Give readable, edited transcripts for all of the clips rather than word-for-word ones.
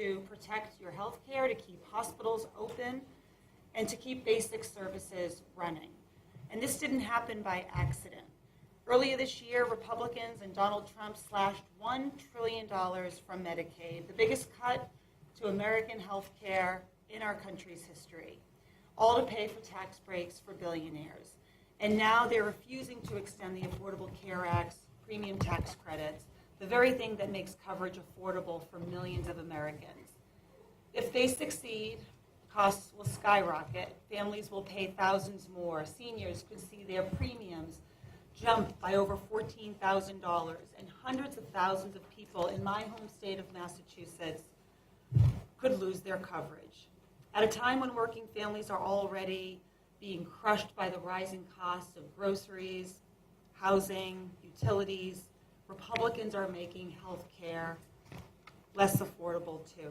to protect your health care, to keep hospitals open, and to keep basic services running. And this didn't happen by accident. Earlier this year, Republicans and Donald Trump slashed $1 trillion from Medicaid, the biggest cut to American health care in our country's history, all to pay for tax breaks for billionaires. And now they're refusing to extend the Affordable Care Act's premium tax credits, the very thing that makes coverage affordable for millions of Americans. If they succeed, costs will skyrocket. Families will pay thousands more. Seniors could see their premiums jump by over $14,000, and hundreds of thousands of people in my home state of Massachusetts could lose their coverage. At a time when working families are already being crushed by the rising costs of groceries, housing, utilities, Republicans are making health care less affordable too.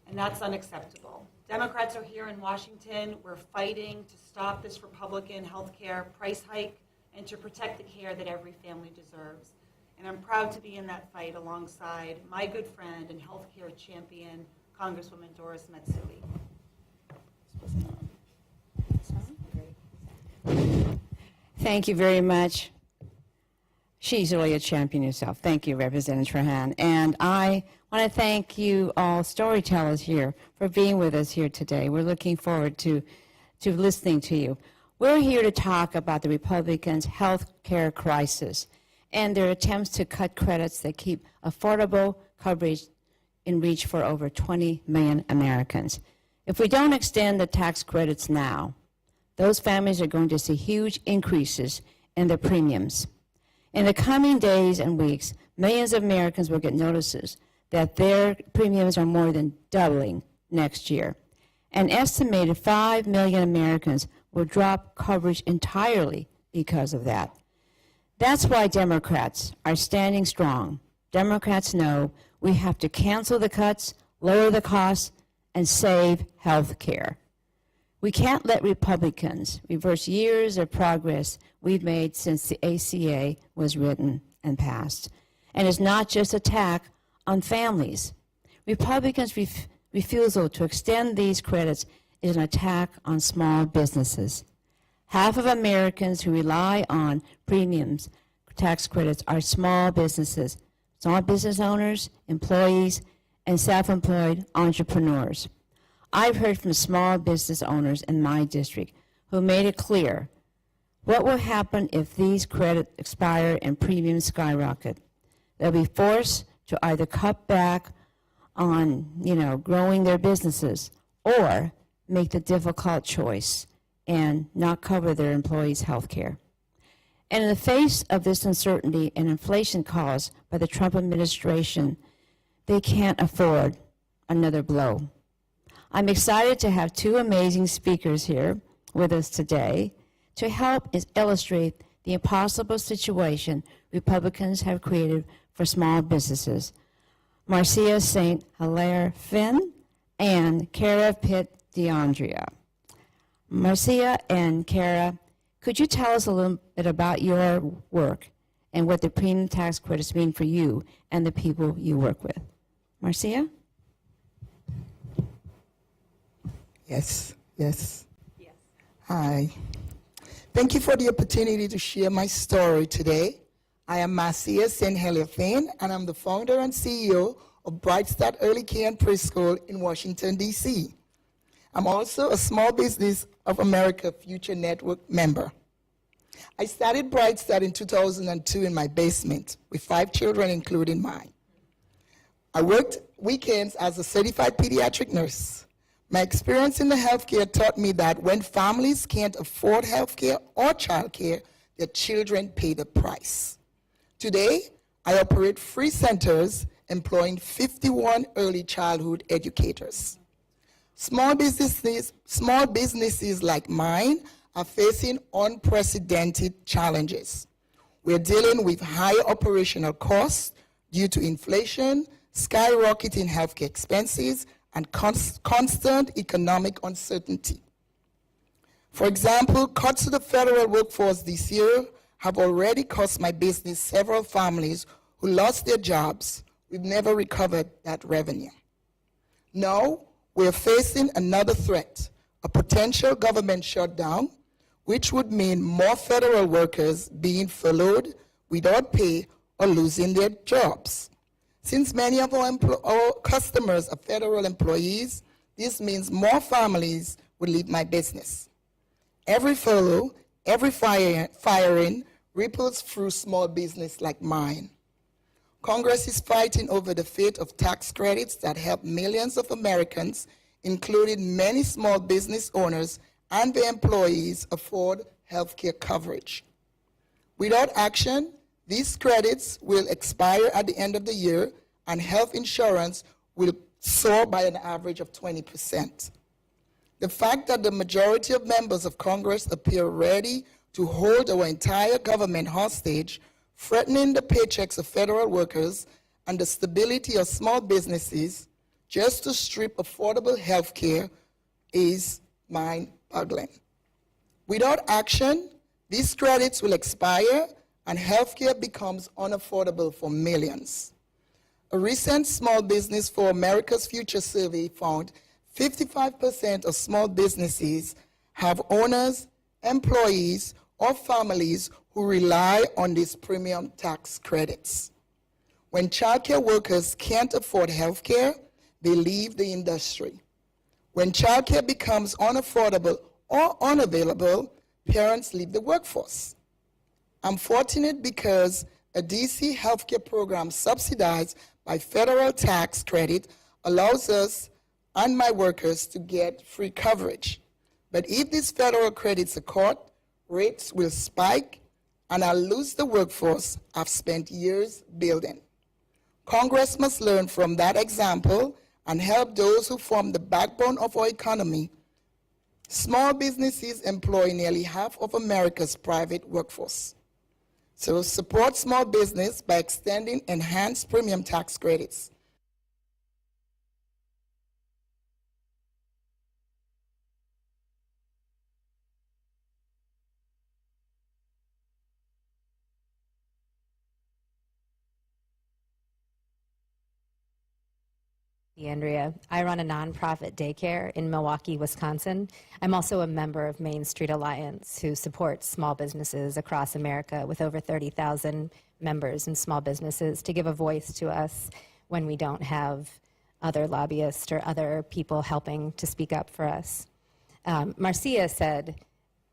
And that's unacceptable. Democrats are here in Washington. We're fighting to stop this Republican health care price hike and to protect the care that every family deserves. And I'm proud to be in that fight alongside my good friend and healthcare champion, Congresswoman Doris Matsui. Thank you very much. She's really a champion herself. Thank you, Representative Trahan. And I want to thank you all storytellers here for being with us here today. We're looking forward to listening to you. We're here to talk about the Republicans' health care crisis and their attempts to cut credits that keep affordable coverage in reach for over 20 million Americans. If we don't extend the tax credits now, those families are going to see huge increases in their premiums. In the coming days and weeks, millions of Americans will get notices that their premiums are more than doubling next year. An estimated 5 million Americans will drop coverage entirely because of that. That's why Democrats are standing strong. Democrats know we have to cancel the cuts, lower the costs, and save health care. We can't let Republicans reverse years of progress we've made since the ACA was written and passed. And it's not just an attack on families. Republicans' refusal to extend these credits is an attack on small businesses. Half of Americans who rely on premiums tax credits are small businesses owners, employees, and self-employed entrepreneurs. I've heard from small business owners in my district who made it clear what will happen if these credits expire and premiums skyrocket. They'll be forced to either cut back on, growing their businesses or make the difficult choice and not cover their employees' health care. And in the face of this uncertainty and inflation caused by the Trump administration, they can't afford another blow. I'm excited to have two amazing speakers here with us today to help illustrate the impossible situation Republicans have created for small businesses. Marcia St. Hilaire Finn and Kara Pitt DeAndrea. Marcia and Kara, could you tell us a little bit about your work and what the premium tax credits mean for you and the people you work with? Marcia? Yes. Hi. Thank you for the opportunity to share my story today. I am Marcia St. Hilaire Finn, and I'm the founder and CEO of Bright Start Early Care and Preschool in Washington, D.C. I'm also a Small Business of America Future Network member. I started Bright Start in 2002 in my basement with 5 children, including mine. I worked weekends as a certified pediatric nurse. My experience in the healthcare taught me that when families can't afford healthcare or childcare, their children pay the price. Today, I operate free centers employing 51 early childhood educators. Small businesses like mine are facing unprecedented challenges. We're dealing with high operational costs due to inflation, skyrocketing healthcare expenses, and constant economic uncertainty. For example, cuts to the federal workforce this year have already cost my business several families who lost their jobs. We've never recovered that revenue. Now, we're facing another threat, a potential government shutdown, which would mean more federal workers being furloughed without pay or losing their jobs. Since many of our customers are federal employees, this means more families will leave my business. Every furlough, every firing ripples through small business like mine. Congress is fighting over the fate of tax credits that help millions of Americans, including many small business owners and their employees, afford health care coverage. Without action, these credits will expire at the end of the year, and health insurance will soar by an average of 20%. The fact that the majority of members of Congress appear ready to hold our entire government hostage, threatening the paychecks of federal workers and the stability of small businesses just to strip affordable health care, is mind-boggling. Without action, these credits will expire and health care becomes unaffordable for millions. A recent Small Business for America's Future survey found 55% of small businesses have owners, employees, or families who rely on these premium tax credits. When childcare workers can't afford health care, they leave the industry. When childcare becomes unaffordable or unavailable, parents leave the workforce. I'm fortunate because a DC healthcare program subsidized by federal tax credit allows us and my workers to get free coverage. But if these federal credits are cut, rates will spike and I'll lose the workforce I've spent years building. Congress must learn from that example and help those who form the backbone of our economy. Small businesses employ nearly half of America's private workforce. So support small business by extending enhanced premium tax credits. Andrea. I run a nonprofit daycare in Milwaukee, Wisconsin. I'm also a member of Main Street Alliance, who supports small businesses across America with over 30,000 members and small businesses to give a voice to us when we don't have other lobbyists or other people helping to speak up for us. Marcia said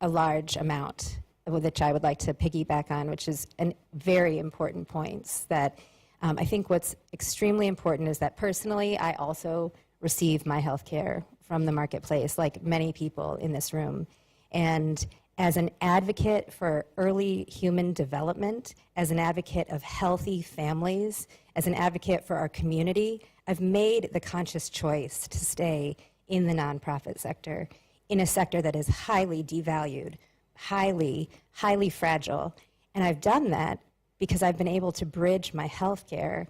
a large amount, which I would like to piggyback on, which is a very important points that I think what's extremely important is that personally, I also receive my health care from the marketplace, like many people in this room. And as an advocate for early human development, as an advocate of healthy families, as an advocate for our community, I've made the conscious choice to stay in the nonprofit sector, in a sector that is highly devalued, highly fragile. And I've done that because I've been able to bridge my health care.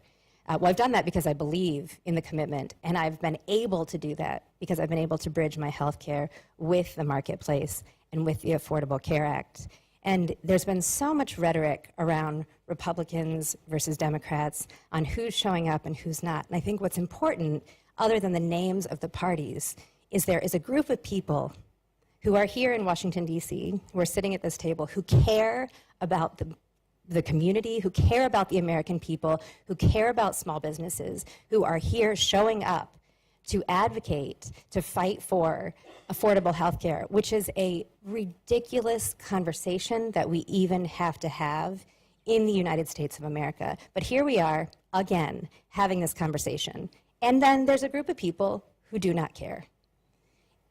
I've done that because I believe in the commitment, and I've been able to do that because I've been able to bridge my health care with the marketplace and with the Affordable Care Act. And there's been so much rhetoric around Republicans versus Democrats on who's showing up and who's not. And I think what's important, other than the names of the parties, is there is a group of people who are here in Washington, D.C., who are sitting at this table, who care about the community, who care about the American people, who care about small businesses, who are here showing up to advocate, to fight for affordable health care, which is a ridiculous conversation that we even have to have in the United States of America. But here we are, again, having this conversation. And then there's a group of people who do not care.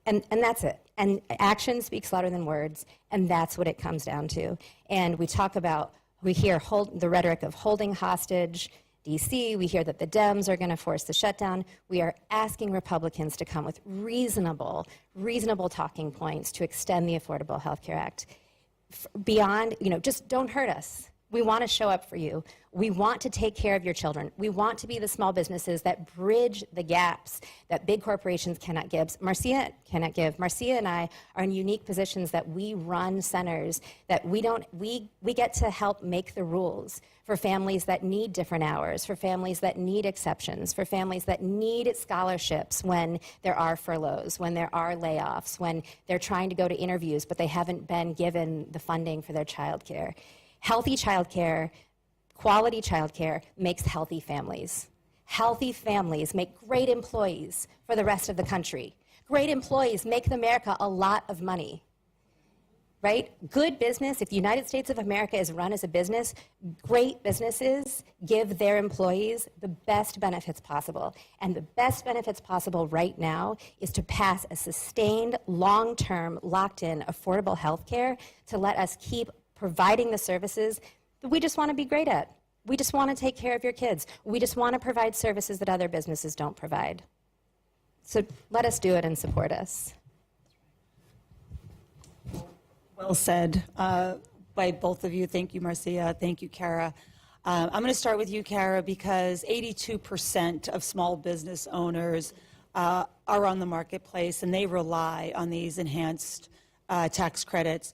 And that's it. And action speaks louder than words, and that's what it comes down to. And we hear the rhetoric of holding hostage DC. We hear that the Dems are going to force the shutdown. We are asking Republicans to come with reasonable talking points to extend the Affordable Health Care Act. Beyond, just don't hurt us. We want to show up for you. We want to take care of your children. We want to be the small businesses that bridge the gaps that big corporations cannot give. Marcia cannot give. Marcia and I are in unique positions that we run centers that we get to help make the rules for families that need different hours, for families that need exceptions, for families that need scholarships when there are furloughs, when there are layoffs, when they're trying to go to interviews but they haven't been given the funding for their childcare. Healthy childcare, quality childcare makes healthy families. Healthy families make great employees for the rest of the country. Great employees make America a lot of money, right? Good business, if the United States of America is run as a business, great businesses give their employees the best benefits possible. And the best benefits possible right now is to pass a sustained, long-term, locked-in, affordable health care to let us keep providing the services that we just want to be great at. We just want to take care of your kids. We just want to provide services that other businesses don't provide. So let us do it and support us. Well said by both of you. Thank you, Marcia. Thank you, Kara. I'm going to start with you, Kara, because 82% of small business owners are on the marketplace, and they rely on these enhanced tax credits.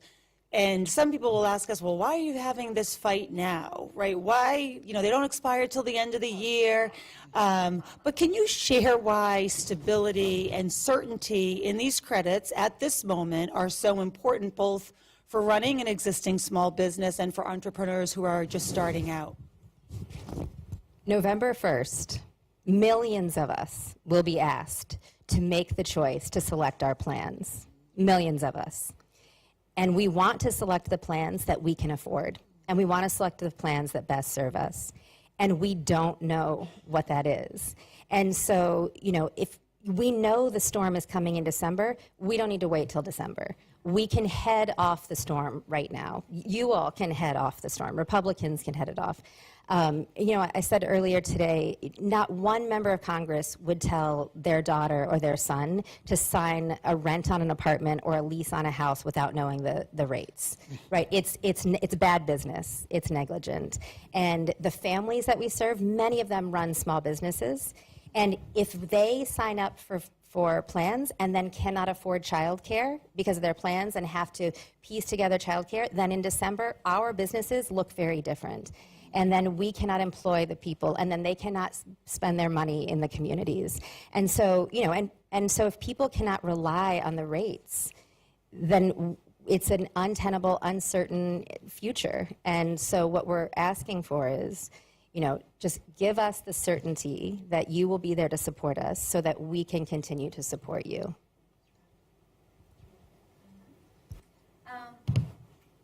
And some people will ask us, well, why are you having this fight now, right? Why, they don't expire till the end of the year. But can you share why stability and certainty in these credits at this moment are so important, both for running an existing small business and for entrepreneurs who are just starting out? November 1st, millions of us will be asked to make the choice to select our plans. Millions of us. And we want to select the plans that we can afford. And we want to select the plans that best serve us. And we don't know what that is. And so, if we know the storm is coming in December, we don't need to wait till December. We can head off the storm right now. You all can head off the storm. Republicans can head it off. I said earlier today, not one member of Congress would tell their daughter or their son to sign a rent on an apartment or a lease on a house without knowing the rates, right? It's bad business. It's negligent. And the families that we serve, many of them run small businesses. And if they sign up for plans and then cannot afford childcare because of their plans and have to piece together childcare, then in December, our businesses look very different. And then we cannot employ the people, and then they cannot spend their money in the communities. And so, and so if people cannot rely on the rates, then it's an untenable, uncertain future. And so what we're asking for is, just give us the certainty that you will be there to support us so that we can continue to support you.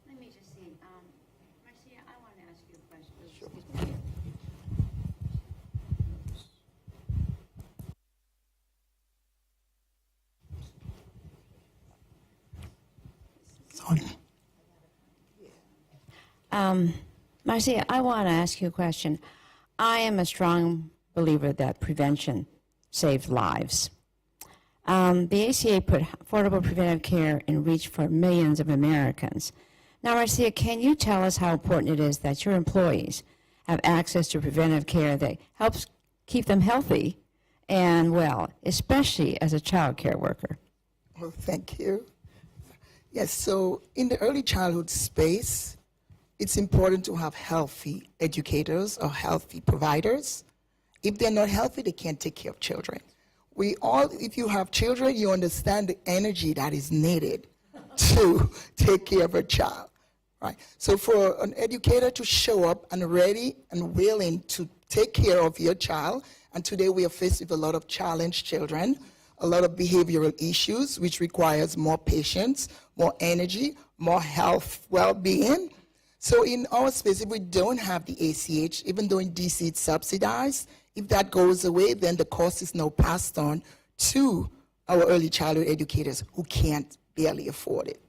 Let me just see. Marcia, I want to ask you a question. Excuse me. Marcia, I want to ask you a question. I am a strong believer that prevention saves lives. The ACA put affordable preventive care in reach for millions of Americans. Now, Marcia, can you tell us how important it is that your employees have access to preventive care that helps keep them healthy and well, especially as a child care worker? Well, thank you. Yes, so in the early childhood space, it's important to have healthy educators or healthy providers. If they're not healthy, they can't take care of children. If you have children, you understand the energy that is needed to take care of a child, right? So for an educator to show up and ready and willing to take care of your child, and today we are faced with a lot of challenged children, a lot of behavioral issues, which requires more patience, more energy, more health, well-being. So in our space, if we don't have the ACH, even though in DC it's subsidized, if that goes away, then the cost is now passed on to our early childhood educators who can't barely afford it.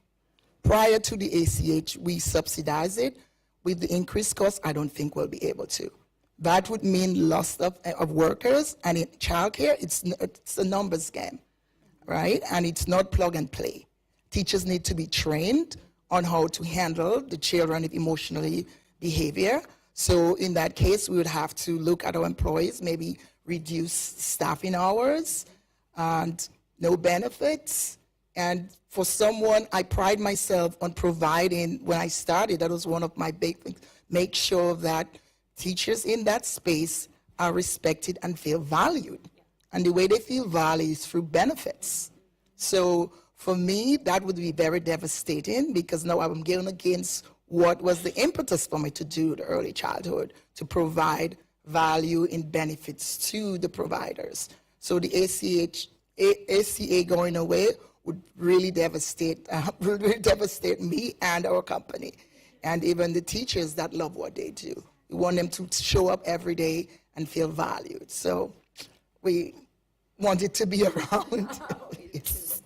Prior to the ACH, we subsidize it. With the increased cost, I don't think we'll be able to. That would mean loss of workers, and in childcare, it's a numbers game, right? And it's not plug and play. Teachers need to be trained on how to handle the children with emotionally behavior. So in that case, we would have to look at our employees, maybe reduce staffing hours and no benefits. And for someone, I pride myself on providing, when I started, that was one of my big things, make sure that teachers in that space are respected and feel valued. And the way they feel valued is through benefits. So for me, that would be very devastating because now I'm going against what was the impetus for me to do the early childhood, to provide value in benefits to the providers. So the ACA going away would really devastate me and our company, and even the teachers that love what they do. We want them to show up every day and feel valued. So we want it to be around. Yes.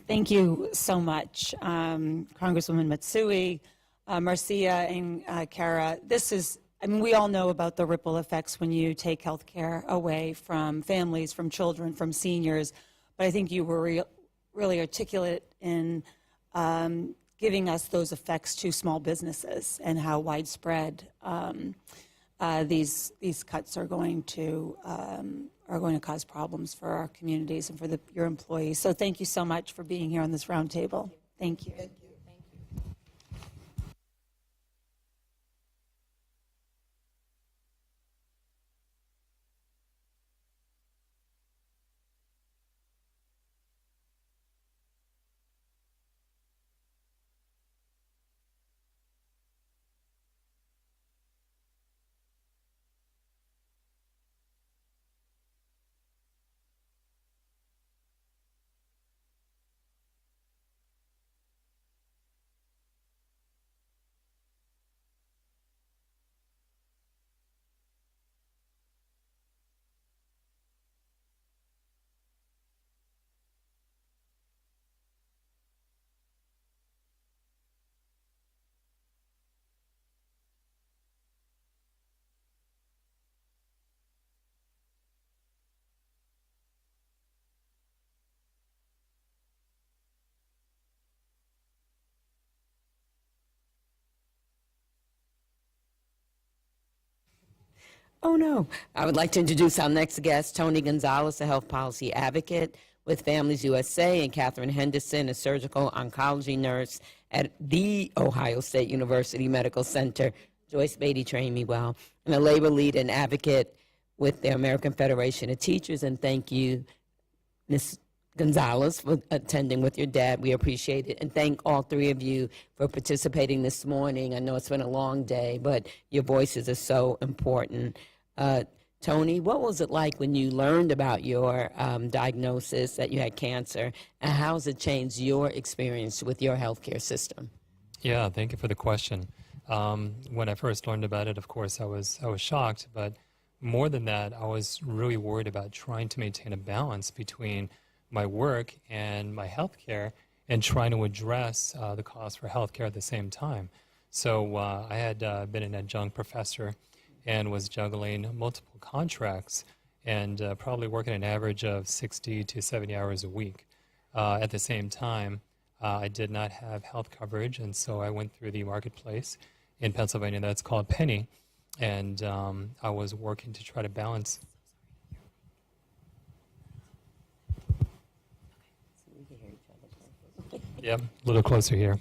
Thank you so much, Congresswoman Matsui, Marcia, and Kara. We all know about the ripple effects when you take health care away from families, from children, from seniors, but I think you were really articulate in giving us those effects to small businesses and how widespread these cuts are going to cause problems for our communities and for your employees. So thank you so much for being here on this roundtable. Thank you. Thank you. Oh, no. I would like to introduce our next guest, Tony Gonzalez, a health policy advocate with Families USA, and Catherine Henderson, a surgical oncology nurse at the Ohio State University Medical Center. Joyce Beatty trained me well. And a labor lead and advocate with the American Federation of Teachers. And thank you, Ms. Gonzalez, for attending with your dad. We appreciate it. And thank all three of you for participating this morning. I know it's been a long day, but your voices are so important. Tony, what was it like when you learned about your diagnosis that you had cancer, and how has it changed your experience with your healthcare system? Yeah, thank you for the question. When I first learned about it, of course, I was shocked, but more than that, I was really worried about trying to maintain a balance between my work and my healthcare and trying to address the cost for healthcare at the same time. So I had been an adjunct professor and was juggling multiple contracts and probably working an average of 60 to 70 hours a week. At the same time, I did not have health coverage, and so I went through the marketplace in Pennsylvania that's called Penny, and I was working to try to balance. Yep, a little closer here.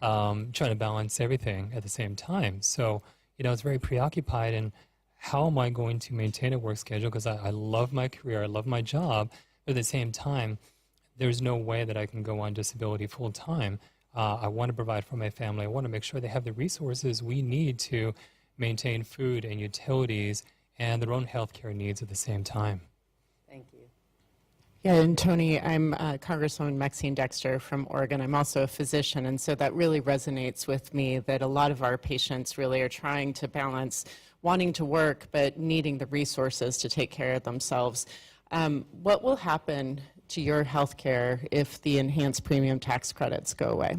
Trying to balance everything at the same time. So, I was very preoccupied in how am I going to maintain a work schedule, because I love my career, I love my job, but at the same time, there's no way that I can go on disability full time. I want to provide for my family. I want to make sure they have the resources we need to maintain food and utilities and their own healthcare needs at the same time. Thank you. Yeah, and Tony, I'm Congresswoman Maxine Dexter from Oregon. I'm also a physician, and so that really resonates with me that a lot of our patients really are trying to balance wanting to work but needing the resources to take care of themselves. What will happen to your health care if the enhanced premium tax credits go away?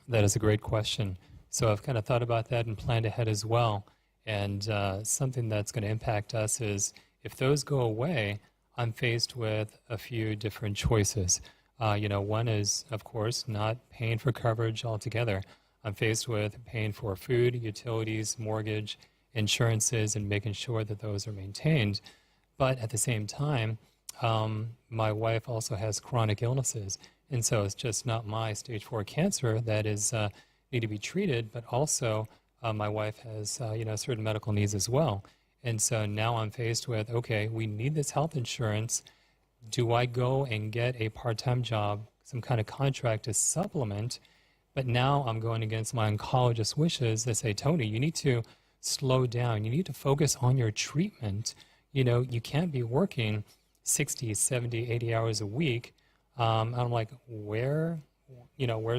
That is a great question. So I've kind of thought about that and planned ahead as well. And something that's going to impact us is if those go away, I'm faced with a few different choices. One is, of course, not paying for coverage altogether. I'm faced with paying for food, utilities, mortgage, insurances, and making sure that those are maintained. But at the same time, my wife also has chronic illnesses. And so it's just not my stage 4 cancer that is need to be treated, but also my wife has certain medical needs as well. And so now I'm faced with, okay, we need this health insurance. Do I go and get a part-time job, some kind of contract to supplement? But now I'm going against my oncologist's wishes that say, Tony, you need to slow down. You need to focus on your treatment. You can't be working 60, 70, 80 hours a week. I'm like, where's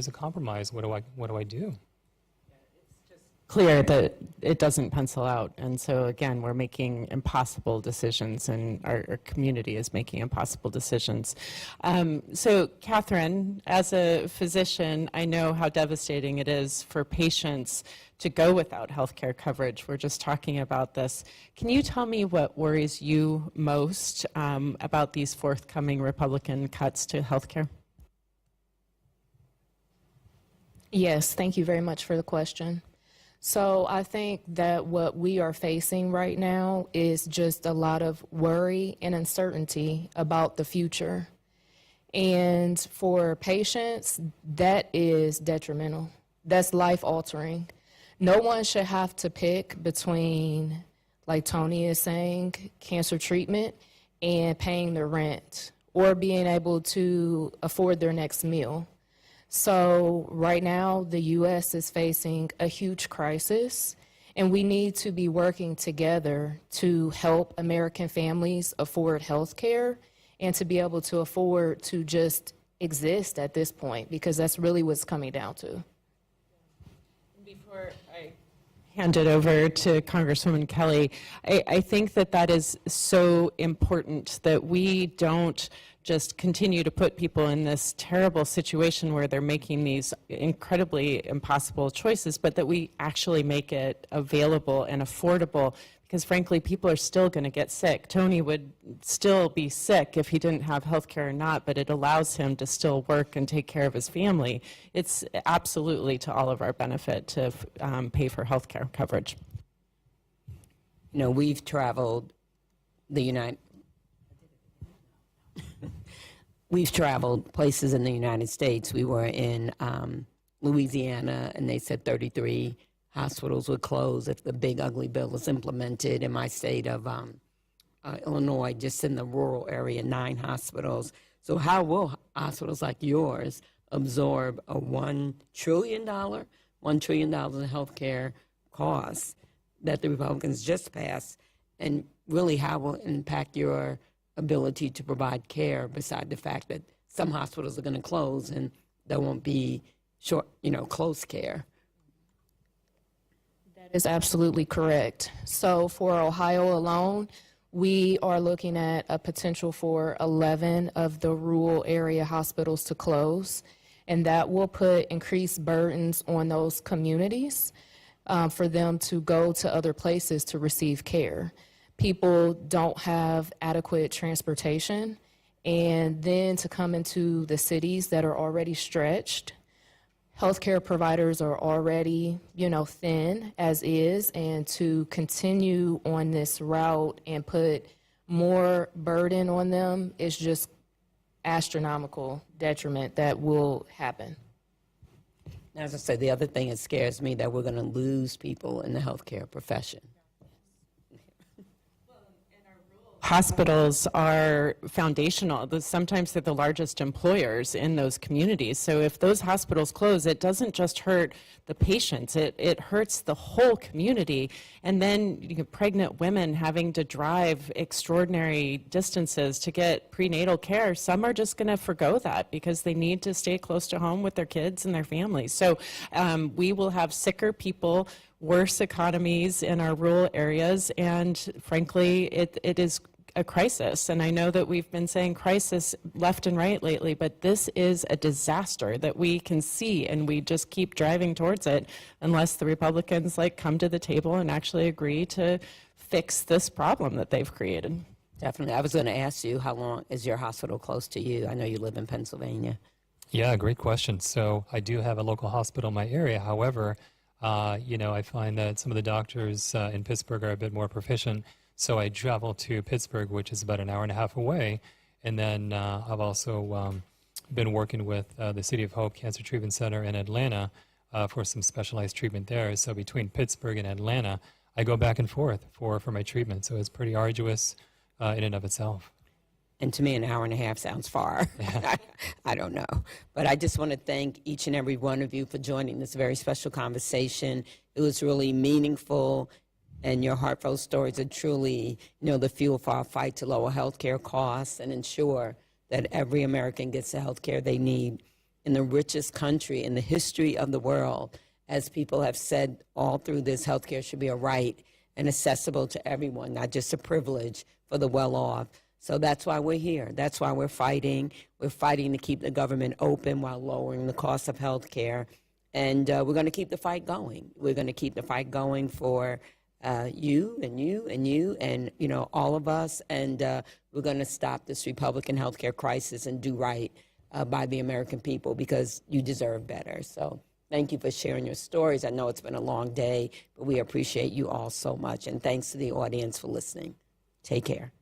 the compromise? What do I do? Clear that it doesn't pencil out. And so, again, we're making impossible decisions, and our community is making impossible decisions. So, Catherine, as a physician, I know how devastating it is for patients to go without health care coverage. We're just talking about this. Can you tell me what worries you most about these forthcoming Republican cuts to health care? Yes, thank you very much for the question. So I think that what we are facing right now is just a lot of worry and uncertainty about the future. And for patients, that is detrimental. That's life-altering. No one should have to pick between, like Tony is saying, cancer treatment and paying their rent or being able to afford their next meal. So right now, the U.S. is facing a huge crisis, and we need to be working together to help American families afford health care and to be able to afford to just exist at this point, because that's really what's coming down to. Before I hand it over to Congresswoman Kelly, I think that is so important that we don't just continue to put people in this terrible situation where they're making these incredibly impossible choices, but that we actually make it available and affordable, because frankly, people are still going to get sick. Tony would still be sick if he didn't have health care or not, but it allows him to still work and take care of his family. It's absolutely to all of our benefit to pay for health care coverage. We've traveled We've traveled places in the United States. We were in Louisiana, and they said 33 hospitals would close if the big ugly bill is implemented. In my state of Illinois, just in the rural area, 9 hospitals. So how will hospitals like yours absorb a $1 trillion in health care costs that the Republicans just passed? And really, how will it impact your ability to provide care, beside the fact that some hospitals are going to close and there won't be close care? That is absolutely correct. So for Ohio alone, we are looking at a potential for 11 of the rural area hospitals to close, and that will put increased burdens on those communities for them to go to other places to receive care. People don't have adequate transportation, and then to come into the cities that are already stretched. Healthcare providers are already, thin as is, and to continue on this route and put more burden on them is just astronomical detriment that will happen. As I say, the other thing that scares me, that we're going to lose people in the healthcare profession. Hospitals are foundational. Sometimes they're the largest employers in those communities. So if those hospitals close, it doesn't just hurt the patients, it hurts the whole community. And then pregnant women having to drive extraordinary distances to get prenatal care, some are just going to forgo that because they need to stay close to home with their kids and their families. So we will have sicker people, worse economies in our rural areas, and frankly, it is a crisis. And I know that we've been saying crisis left and right lately, but this is a disaster that we can see, and we just keep driving towards it unless the Republicans come to the table and actually agree to fix this problem that they've created. Definitely. I was going to ask you, how long is your hospital close to you? I know you live in Pennsylvania. Yeah, great question. So I do have a local hospital in my area. However, I find that some of the doctors in Pittsburgh are a bit more proficient. So I travel to Pittsburgh, which is about an hour and a half away. And then I've also been working with the City of Hope Cancer Treatment Center in Atlanta for some specialized treatment there. So between Pittsburgh and Atlanta, I go back and forth for my treatment. So it's pretty arduous in and of itself. And to me, an hour and a half sounds far. I don't know. But I just want to thank each and every one of you for joining this very special conversation. It was really meaningful, and your heartfelt stories are truly, the fuel for our fight to lower health care costs and ensure that every American gets the health care they need in the richest country in the history of the world. As people have said all through this, health care should be a right and accessible to everyone, not just a privilege for the well-off. So that's why we're here. That's why we're fighting. We're fighting to keep the government open while lowering the cost of health care. And we're going to keep the fight going. We're going to keep the fight going for you and you and you and, all of us. And we're going to stop this Republican health care crisis and do right by the American people, because you deserve better. So thank you for sharing your stories. I know it's been a long day, but we appreciate you all so much. And thanks to the audience for listening. Take care.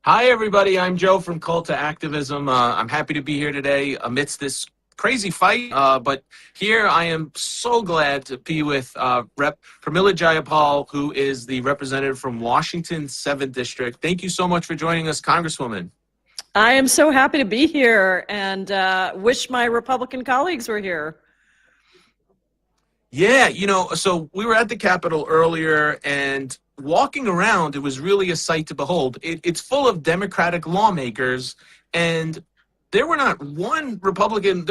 Hi, everybody. I'm Joe from Cult to Activism. I'm happy to be here today amidst this crazy fight. But here I am so glad to be with Rep. Pramila Jayapal, who is the representative from Washington's 7th District. Thank you so much for joining us, Congresswoman. I am so happy to be here and wish my Republican colleagues were here. Yeah, so we were at the Capitol earlier, and walking around, it was really a sight to behold. It's full of Democratic lawmakers, and there was not one Republican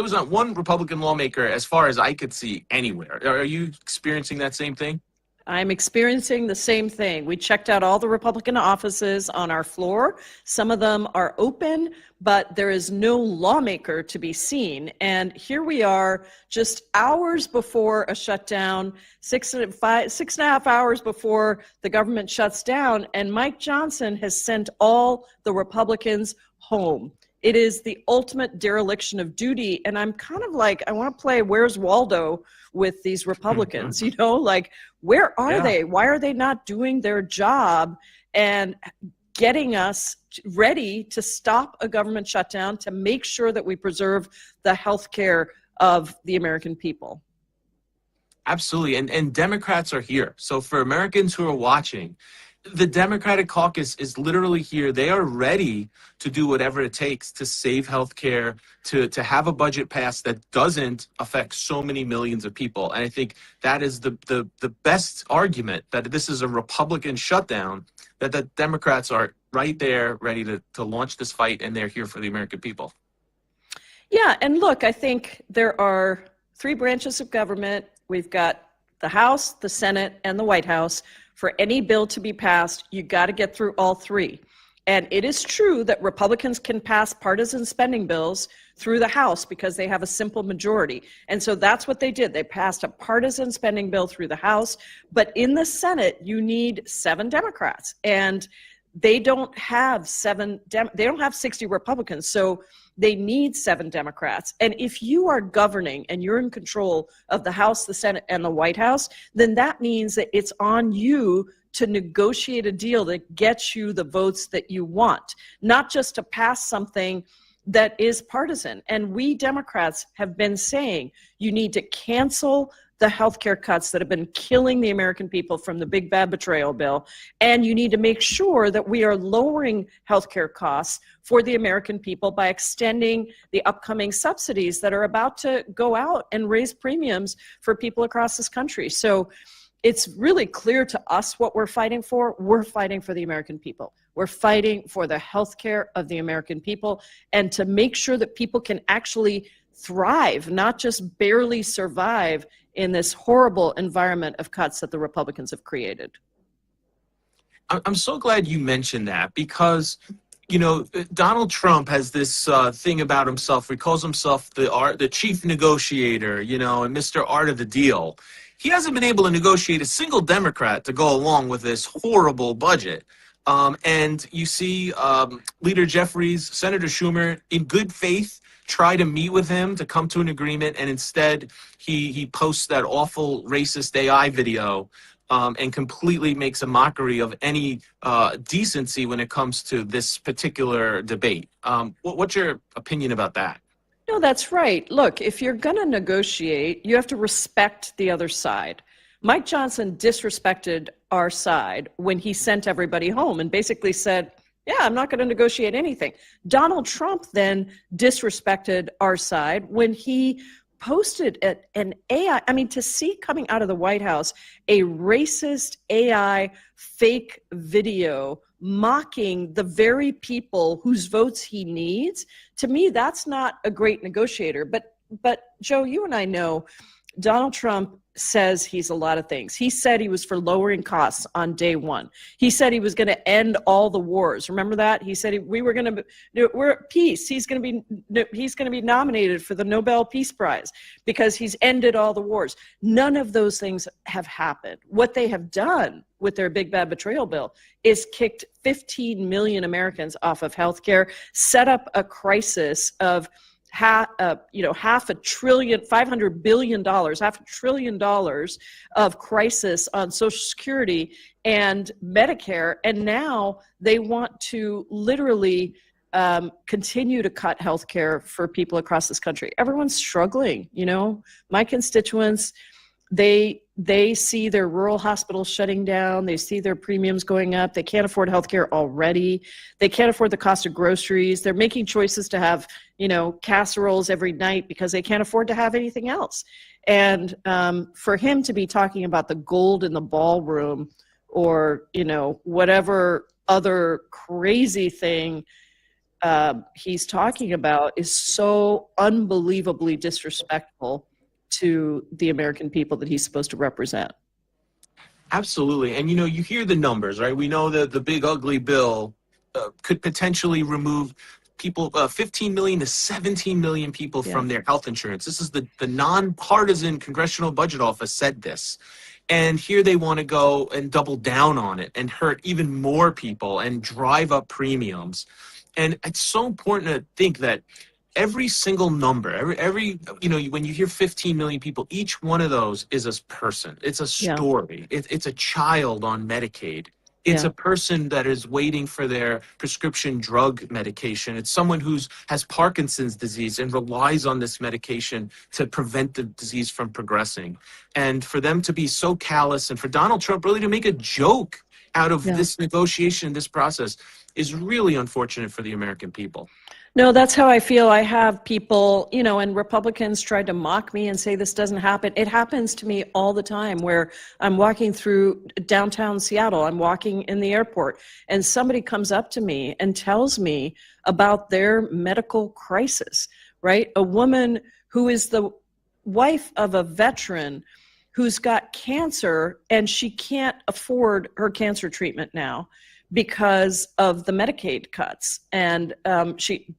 lawmaker, as far as I could see, anywhere. Are you experiencing that same thing? I'm experiencing the same thing. We checked out all the Republican offices on our floor. Some of them are open, but there is no lawmaker to be seen. And here we are just hours before a shutdown, 6.5 hours before the government shuts down, and Mike Johnson has sent all the Republicans home. It is the ultimate dereliction of duty. And I'm kind of like, I want to play Where's Waldo with these Republicans, like, where are they? Why are they not doing their job and getting us ready to stop a government shutdown to make sure that we preserve the health care of the American people? Absolutely. And Democrats are here. So for Americans who are watching, the Democratic caucus is literally here. They are ready to do whatever it takes to save healthcare, to have a budget passed that doesn't affect so many millions of people. And I think that is the best argument that this is a Republican shutdown, that the Democrats are right there ready to launch this fight, and they're here for the American people. Yeah, and look, I think there are three branches of government. We've got the House, the Senate, and the White House. For any bill to be passed, you got to get through all three. And it is true that Republicans can pass partisan spending bills through the House because they have a simple majority. And so that's what they did. They passed a partisan spending bill through the House. But in the Senate, you need 7 Democrats. And they don't have 60 Republicans. So they need 7 Democrats. And if you are governing and you're in control of the House, the Senate, and the White House, then that means that it's on you to negotiate a deal that gets you the votes that you want, not just to pass something that is partisan. And we Democrats have been saying you need to cancel the healthcare cuts that have been killing the American people from the big bad betrayal bill. And you need to make sure that we are lowering healthcare costs for the American people by extending the upcoming subsidies that are about to go out and raise premiums for people across this country. So it's really clear to us what we're fighting for. We're fighting for the American people. We're fighting for the healthcare of the American people and to make sure that people can actually thrive, not just barely survive in this horrible environment of cuts that the Republicans have created. I'm so glad you mentioned that because, Donald Trump has this thing about himself. He calls himself the chief negotiator, and Mr. Art of the Deal. He hasn't been able to negotiate a single Democrat to go along with this horrible budget. And you see Leader Jeffries, Senator Schumer, in good faith, try to meet with him to come to an agreement, and instead he posts that awful racist AI video and completely makes a mockery of any decency when it comes to this particular debate. What's your opinion about that? No, that's right. Look, if you're going to negotiate, you have to respect the other side. Mike Johnson disrespected our side when he sent everybody home and basically said, yeah, I'm not going to negotiate anything. Donald Trump then disrespected our side when he posted an AI. I mean, to see coming out of the White House a racist AI fake video mocking the very people whose votes he needs, to me, that's not a great negotiator. But Joe, you and I know Donald Trump says he's a lot of things. He said he was for lowering costs on day one. He said he was going to end all the wars. Remember that? He said we're at peace. He's going to be nominated for the Nobel Peace Prize because he's ended all the wars. None of those things have happened. What they have done with their big bad betrayal bill is kicked 15 million Americans off of health care, set up a crisis of half a trillion, $500 billion, $500 billion of crisis on Social Security and Medicare, and now they want to literally continue to cut health care for people across this country. Everyone's struggling. My constituents, they see their rural hospitals shutting down. They see their premiums going up. They can't afford healthcare already. They can't afford the cost of groceries. They're making choices to have, casseroles every night because they can't afford to have anything else. And for him to be talking about the gold in the ballroom or, whatever other crazy thing he's talking about is so unbelievably disrespectful to the American people that he's supposed to represent. Absolutely. And, you hear the numbers, right? We know that the big ugly bill could potentially remove people, 15 million to 17 million people from their health insurance. This is the nonpartisan Congressional Budget Office said this. And here they want to go and double down on it and hurt even more people and drive up premiums. And it's so important to think that every single number, every when you hear 15 million people, each one of those is a person. It's a story. It's a child on Medicaid. It's a person that is waiting for their prescription drug medication. It's someone who has Parkinson's disease and relies on this medication to prevent the disease from progressing. And for them to be so callous and for Donald Trump really to make a joke out of this negotiation, this process, is really unfortunate for the American people. No, that's how I feel. I have people, and Republicans tried to mock me and say this doesn't happen. It happens to me all the time where I'm walking through downtown Seattle, I'm walking in the airport, and somebody comes up to me and tells me about their medical crisis, right? A woman who is the wife of a veteran who's got cancer and she can't afford her cancer treatment now because of the Medicaid cuts, and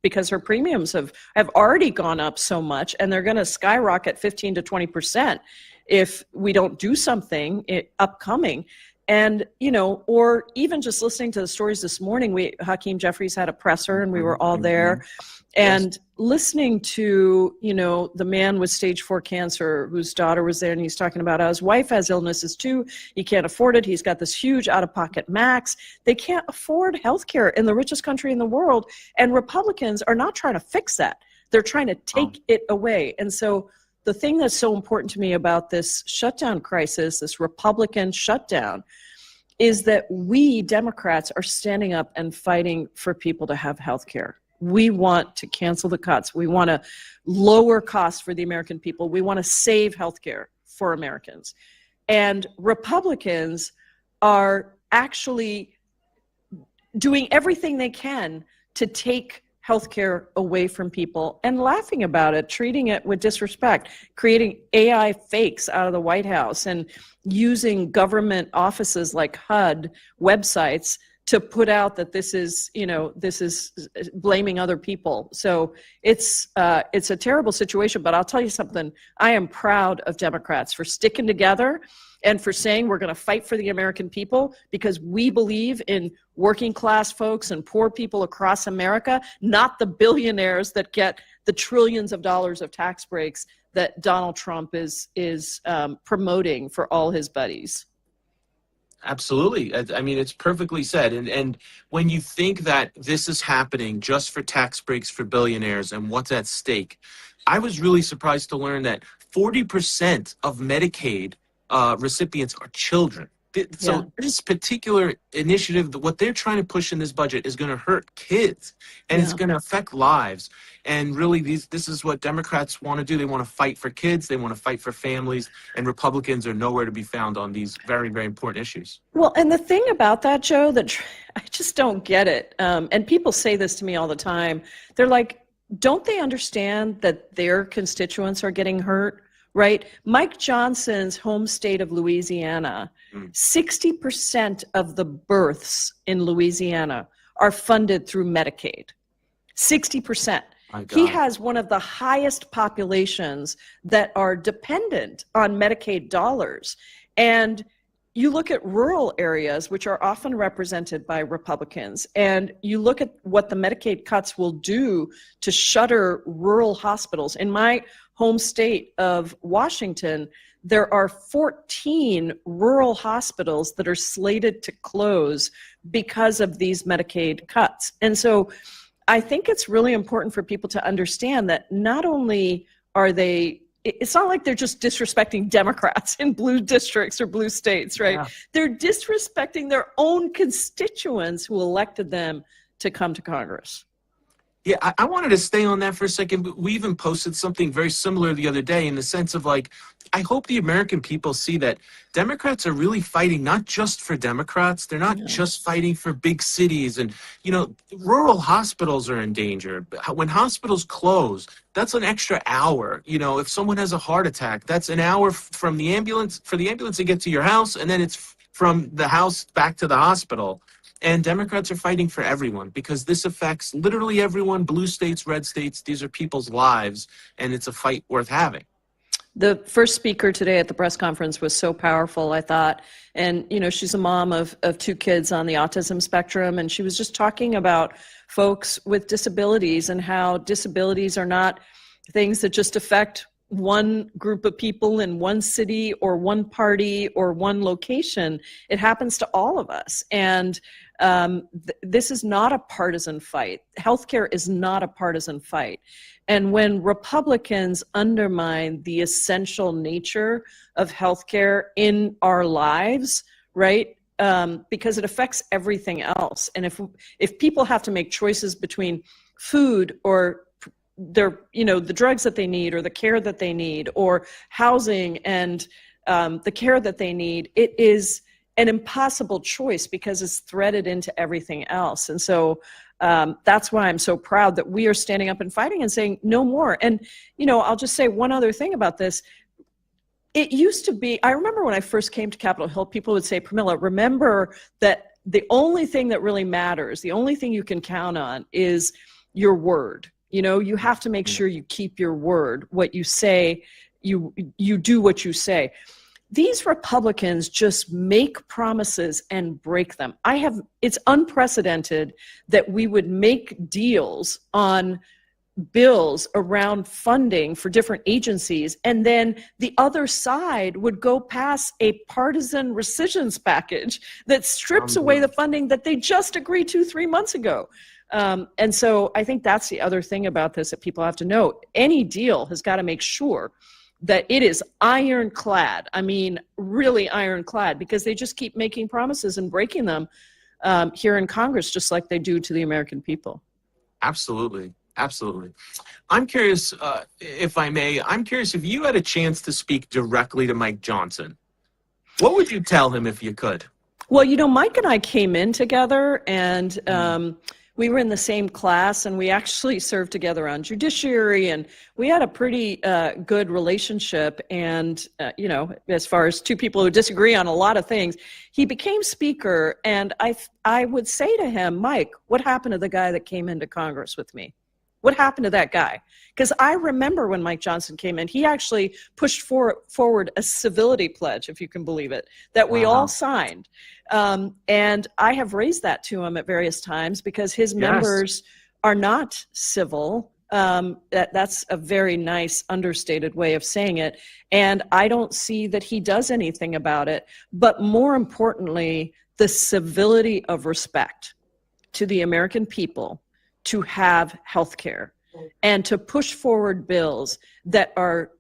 because her premiums have already gone up so much, and they're going to skyrocket 15 to 20% if we don't do something upcoming. And or even just listening to the stories this morning, Hakeem Jeffries had a presser, and we were all there, and listening to the man with stage 4 cancer whose daughter was there, and he's talking about how his wife has illnesses too. He can't afford it. He's got this huge out-of-pocket max. They can't afford health care in the richest country in the world, and Republicans are not trying to fix that. They're trying to take it away. And so the thing that's so important to me about this shutdown crisis, this Republican shutdown, is that we Democrats are standing up and fighting for people to have health care. We want to cancel the cuts. We want to lower costs for the American people. We want to save healthcare for Americans. And Republicans are actually doing everything they can to take healthcare away from people and laughing about it, treating it with disrespect, creating AI fakes out of the White House and using government offices like HUD websites to put out that this is blaming other people. So it's a terrible situation, but I'll tell you something. I am proud of Democrats for sticking together and for saying we're going to fight for the American people because we believe in working class folks and poor people across America, not the billionaires that get the trillions of dollars of tax breaks that Donald Trump is promoting for all his buddies. Absolutely. I mean, it's perfectly said. And when you think that this is happening just for tax breaks for billionaires and what's at stake, I was really surprised to learn that 40% of Medicaid recipients are children. So this particular initiative, what they're trying to push in this budget is going to hurt kids, and it's going to affect lives. And really, this is what Democrats want to do. They want to fight for kids. They want to fight for families. And Republicans are nowhere to be found on these very, very important issues. Well, and the thing about that, Joe, that I just don't get it. And people say this to me all the time. They're like, don't they understand that their constituents are getting hurt? Right? Mike Johnson's home state of Louisiana, 60% of the births in Louisiana are funded through Medicaid. 60%. He has one of the highest populations that are dependent on Medicaid dollars. And you look at rural areas, which are often represented by Republicans, and you look at what the Medicaid cuts will do to shutter rural hospitals. In my home state of Washington, there are 14 rural hospitals that are slated to close because of these Medicaid cuts. And so I think it's really important for people to understand that not only are they, it's not like they're just disrespecting Democrats in blue districts or blue states, right? Yeah. They're disrespecting their own constituents who elected them to come to Congress. Yeah, I wanted to stay on that for a second. But we even posted something very similar the other day in the sense of like, I hope the American people see that Democrats are really fighting not just for Democrats. They're not just fighting for big cities. And, you know, rural hospitals are in danger. When hospitals close, that's an extra hour. You know, if someone has a heart attack, that's an hour from the ambulance, for the ambulance to get to your house, and then it's from the house back to the hospital. And Democrats are fighting for everyone because this affects literally everyone, blue states, red states. These are people's lives, and it's a fight worth having. The first speaker today at the press conference was so powerful, I thought. And, you know, she's a mom of 2 kids on the autism spectrum, and she was just talking about folks with disabilities and how disabilities are not things that just affect one group of people in one city or one party or one location. It happens to all of us. And this is not a partisan fight. Healthcare is not a partisan fight. And when Republicans undermine the essential nature of healthcare in our lives, right, because it affects everything else. And if people have to make choices between food or their, you know, the drugs that they need or the care that they need or housing and the care that they need, it is an impossible choice because it's threaded into everything else. And so that's why I'm so proud that we are standing up and fighting and saying no more. And, you know, I'll just say one other thing about this. It used to be, I remember when I first came to Capitol Hill, people would say, Pramila, remember that the only thing that really matters, the only thing you can count on is your word. You know, you have to make sure you keep your word. What you say, you do what you say. These Republicans just make promises and break them. It's unprecedented that we would make deals on bills around funding for different agencies, and then the other side would go pass a partisan rescissions package that strips away the funding that they just agreed to 3 months ago. And so I think that's the other thing about this that people have to know. Any deal has got to make sure that it is ironclad. I mean, really ironclad, because they just keep making promises and breaking them here in Congress, just like they do to the American people. Absolutely. Absolutely. I'm curious, if I may, I'm curious if you had a chance to speak directly to Mike Johnson, what would you tell him if you could? Well, you know, Mike and I came in together, and we were in the same class, and we actually served together on judiciary, and we had a pretty good relationship. And, you know, as far as two people who disagree on a lot of things, he became speaker, and I would say to him, Mike, what happened to the guy that came into Congress with me? What happened to that guy? Because I remember when Mike Johnson came in, he actually pushed forward a civility pledge, if you can believe it, that we all signed. And I have raised that to him at various times because his members are not civil. That's a very nice, understated way of saying it. And I don't see that he does anything about it. But more importantly, the civility of respect to the American people to have health care and to push forward bills that are,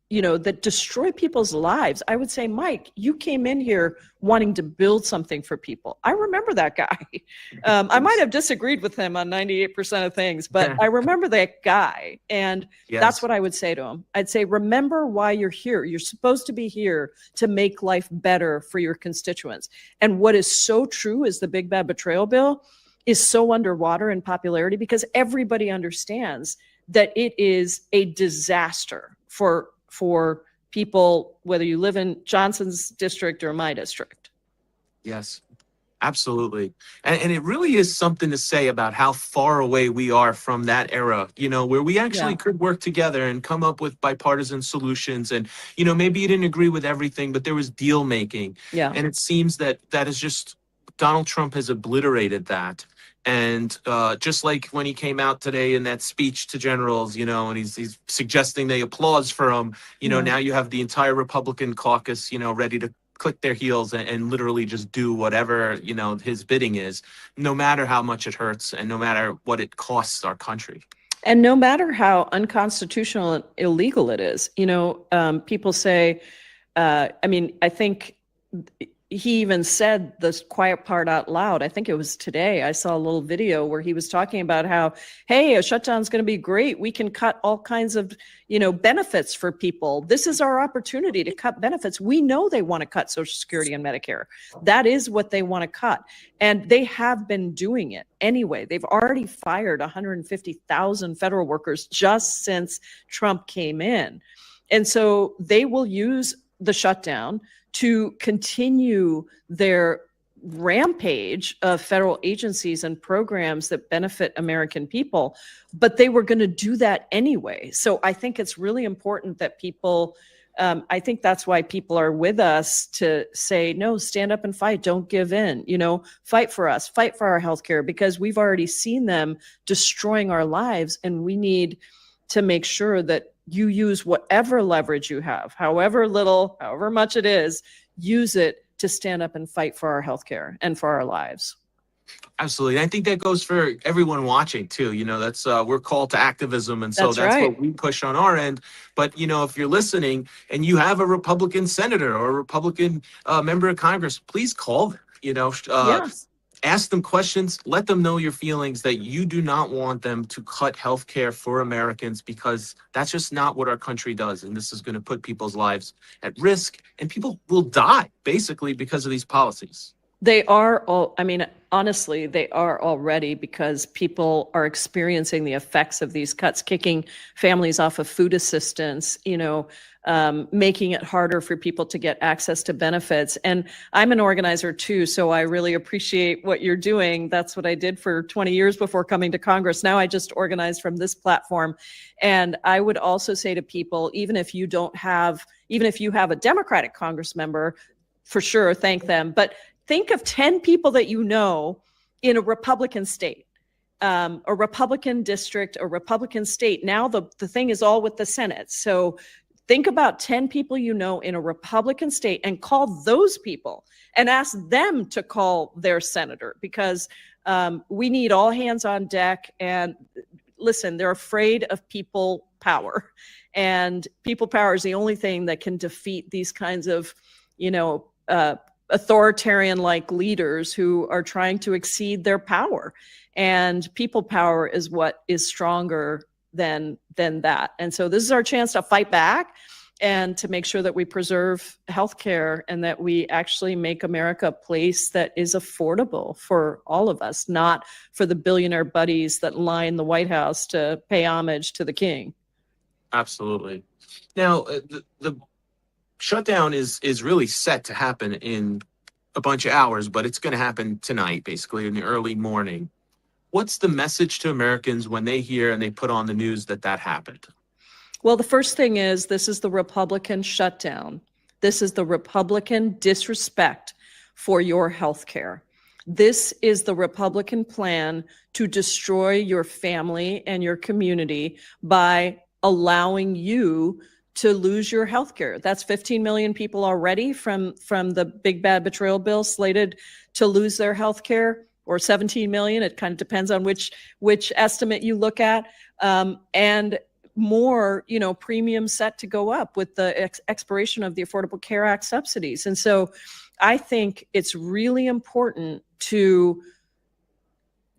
you know, that destroy people's lives. I would say, Mike, you came in here wanting to build something for people. I remember that guy. I might have disagreed with him on 98% of things, but I remember that guy. And that's what I would say to him. I'd say, remember why you're here. You're supposed to be here to make life better for your constituents. And what is so true is the Big Bad Betrayal Bill is so underwater in popularity because everybody understands that it is a disaster for people, whether you live in Johnson's district or my district. Yes, Absolutely. And it really is something to say about how far away we are from that era, where we actually Yeah. could work together and come up with bipartisan solutions. And, maybe you didn't agree with everything, but there was deal making. Yeah. And it seems that is just Donald Trump has obliterated that. And just like when he came out today in that speech to generals, and he's suggesting they applause for him, now you have the entire Republican caucus, ready to click their heels and literally just do whatever, his bidding is, no matter how much it hurts and no matter what it costs our country. And no matter how unconstitutional and illegal it is, people say, I think he even said this quiet part out loud. I think it was today. I saw a little video where he was talking about how, hey, a shutdown is going to be great. We can cut all kinds of, benefits for people. This is our opportunity to cut benefits. We know they want to cut Social Security and Medicare. That is what they want to cut. And they have been doing it anyway. They've already fired 150,000 federal workers just since Trump came in. And so they will use the shutdown to continue their rampage of federal agencies and programs that benefit American people, but they were going to do that anyway. So I think it's really important that people, I think that's why people are with us to say, no, stand up and fight, don't give in, fight for us, fight for our healthcare, because we've already seen them destroying our lives, and we need to make sure that you use whatever leverage you have, however little, however much it is, use it to stand up and fight for our healthcare and for our lives. Absolutely. I think that goes for everyone watching too. That's we're called to activism. And so that's right. what we push on our end. But, if you're listening and you have a Republican senator or a Republican member of Congress, please call them, Yes. Ask them questions, let them know your feelings that you do not want them to cut health care for Americans, because that's just not what our country does. And this is going to put people's lives at risk, and people will die basically because of these policies. They are all, honestly, they are already, because people are experiencing the effects of these cuts, kicking families off of food assistance, making it harder for people to get access to benefits. And I'm an organizer too, so I really appreciate what you're doing. That's what I did for 20 years before coming to Congress. Now I just organize from this platform. And I would also say to people, even if you have a Democratic Congress member, for sure, thank them. But think of 10 people that you know in a Republican state, a Republican district, a Republican state. Now the thing is all with the Senate. So think about 10 people you know in a Republican state and call those people and ask them to call their senator, because we need all hands on deck. And listen, they're afraid of people power. And people power is the only thing that can defeat these kinds of, authoritarian-like leaders who are trying to exceed their power. And people power is what is stronger than that. And so this is our chance to fight back and to make sure that we preserve healthcare and that we actually make America a place that is affordable for all of us, not for the billionaire buddies that line the White House to pay homage to the king. Absolutely. Now, the shutdown is really set to happen in a bunch of hours, but it's going to happen tonight, basically in the early morning. What's the message to Americans when they hear and they put on the news that happened? Well, the first thing is, this is the Republican shutdown. This is the Republican disrespect for your health care. This is the Republican plan to destroy your family and your community by allowing you to lose your health care. That's 15 million people already from the big bad betrayal bill slated to lose their health care, or 17 million. It kind of depends on which estimate you look at. And more, premiums set to go up with the expiration of the Affordable Care Act subsidies. And so I think it's really important to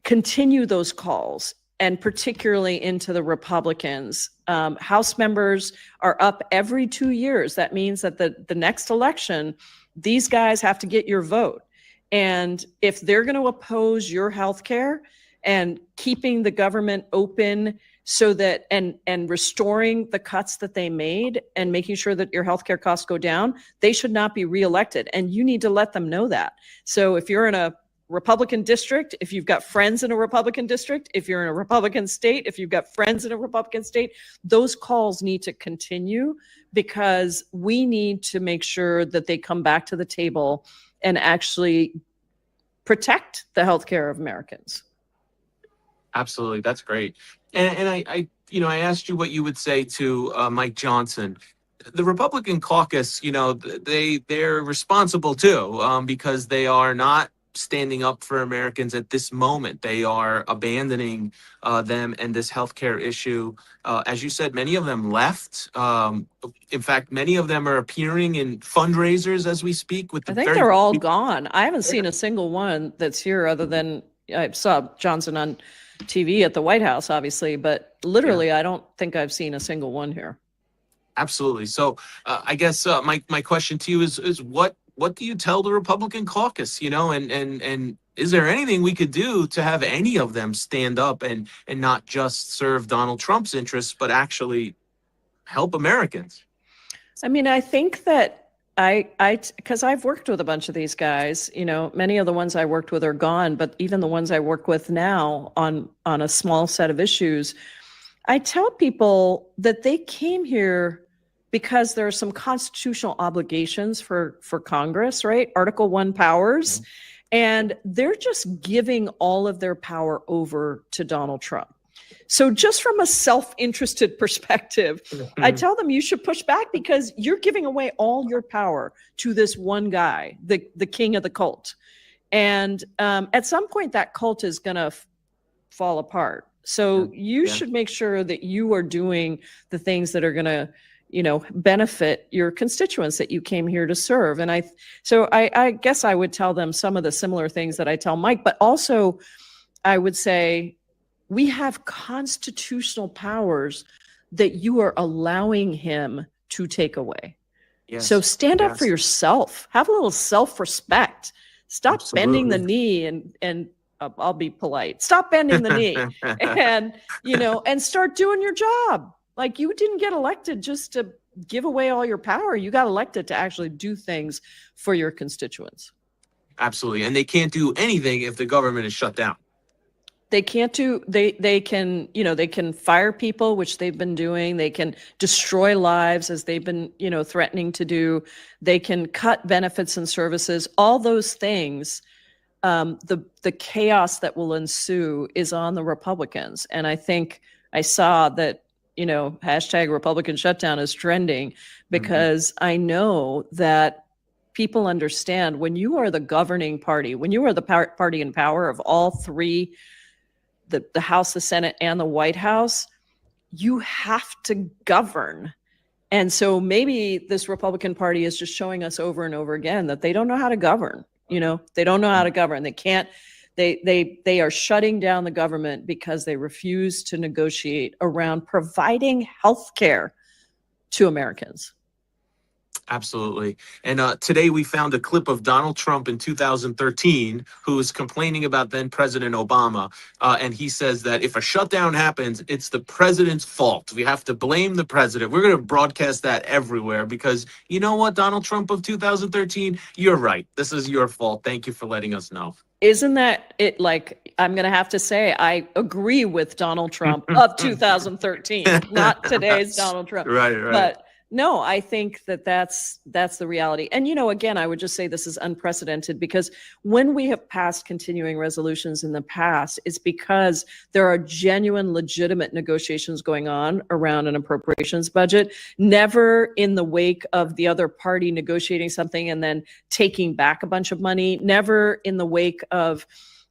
continue those calls, and particularly into the Republicans. House members are up every 2 years. That means that the next election, these guys have to get your vote. And if they're going to oppose your health care and keeping the government open so that and restoring the cuts that they made and making sure that your healthcare costs go down, they should not be reelected. And you need to let them know that. So if you're in a Republican district, if you've got friends in a Republican district, if you're in a Republican state, if you've got friends in a Republican state, those calls need to continue because we need to make sure that they come back to the table and actually protect the healthcare of Americans. Absolutely, that's great. And I asked you what you would say to Mike Johnson. The Republican caucus, they're responsible too, because they are not standing up for Americans at this moment. They are abandoning them and this healthcare issue. As you said, many of them left. In fact, many of them are appearing in fundraisers as we speak. With the I think they're all gone. I haven't seen a single one that's here other than I saw Johnson on TV at the White House, obviously, but literally, I don't think I've seen a single one here. Absolutely. So I guess my question to you is what do you tell the Republican caucus, and is there anything we could do to have any of them stand up and not just serve Donald Trump's interests, but actually help Americans? I mean, I think that because I've worked with a bunch of these guys, many of the ones I worked with are gone, but even the ones I work with now on a small set of issues, I tell people that they came here because there are some constitutional obligations for Congress, right? Article 1 powers. And they're just giving all of their power over to Donald Trump. So just from a self-interested perspective, I tell them you should push back because you're giving away all your power to this one guy, the king of the cult. And at some point, that cult is going to fall apart. So you should make sure that you are doing the things that are going to, benefit your constituents that you came here to serve. And I guess I would tell them some of the similar things that I tell Mike, but also I would say we have constitutional powers that you are allowing him to take away. Yes. So stand up for yourself. Have a little self-respect. Stop bending the knee and I'll be polite. Stop bending the knee and, and start doing your job. Like you didn't get elected just to give away all your power. You got elected to actually do things for your constituents. Absolutely. And they can't do anything if the government is shut down. They can't do, they can, they can fire people, which they've been doing. They can destroy lives as they've been, threatening to do. They can cut benefits and services, all those things. The chaos that will ensue is on the Republicans. And I think I saw that, hashtag Republican shutdown is trending because I know that people understand when you are the governing party, when you are the party in power of all three, the House, the Senate, and the White House, you have to govern. And so maybe this Republican Party is just showing us over and over again that they don't know how to govern. They don't know how to govern. They can't. They are shutting down the government because they refuse to negotiate around providing health care to Americans. Absolutely. And today we found a clip of Donald Trump in 2013 who was complaining about then President Obama. And he says that if a shutdown happens, it's the president's fault. We have to blame the president. We're going to broadcast that everywhere because you know what, Donald Trump of 2013, you're right. This is your fault. Thank you for letting us know. Isn't that it? Like, I'm going to have to say, I agree with Donald Trump of 2013, not today's Donald Trump. Right. But no, I think that's the reality. And, again, I would just say this is unprecedented because when we have passed continuing resolutions in the past, it's because there are genuine, legitimate negotiations going on around an appropriations budget, never in the wake of the other party negotiating something and then taking back a bunch of money, never in the wake of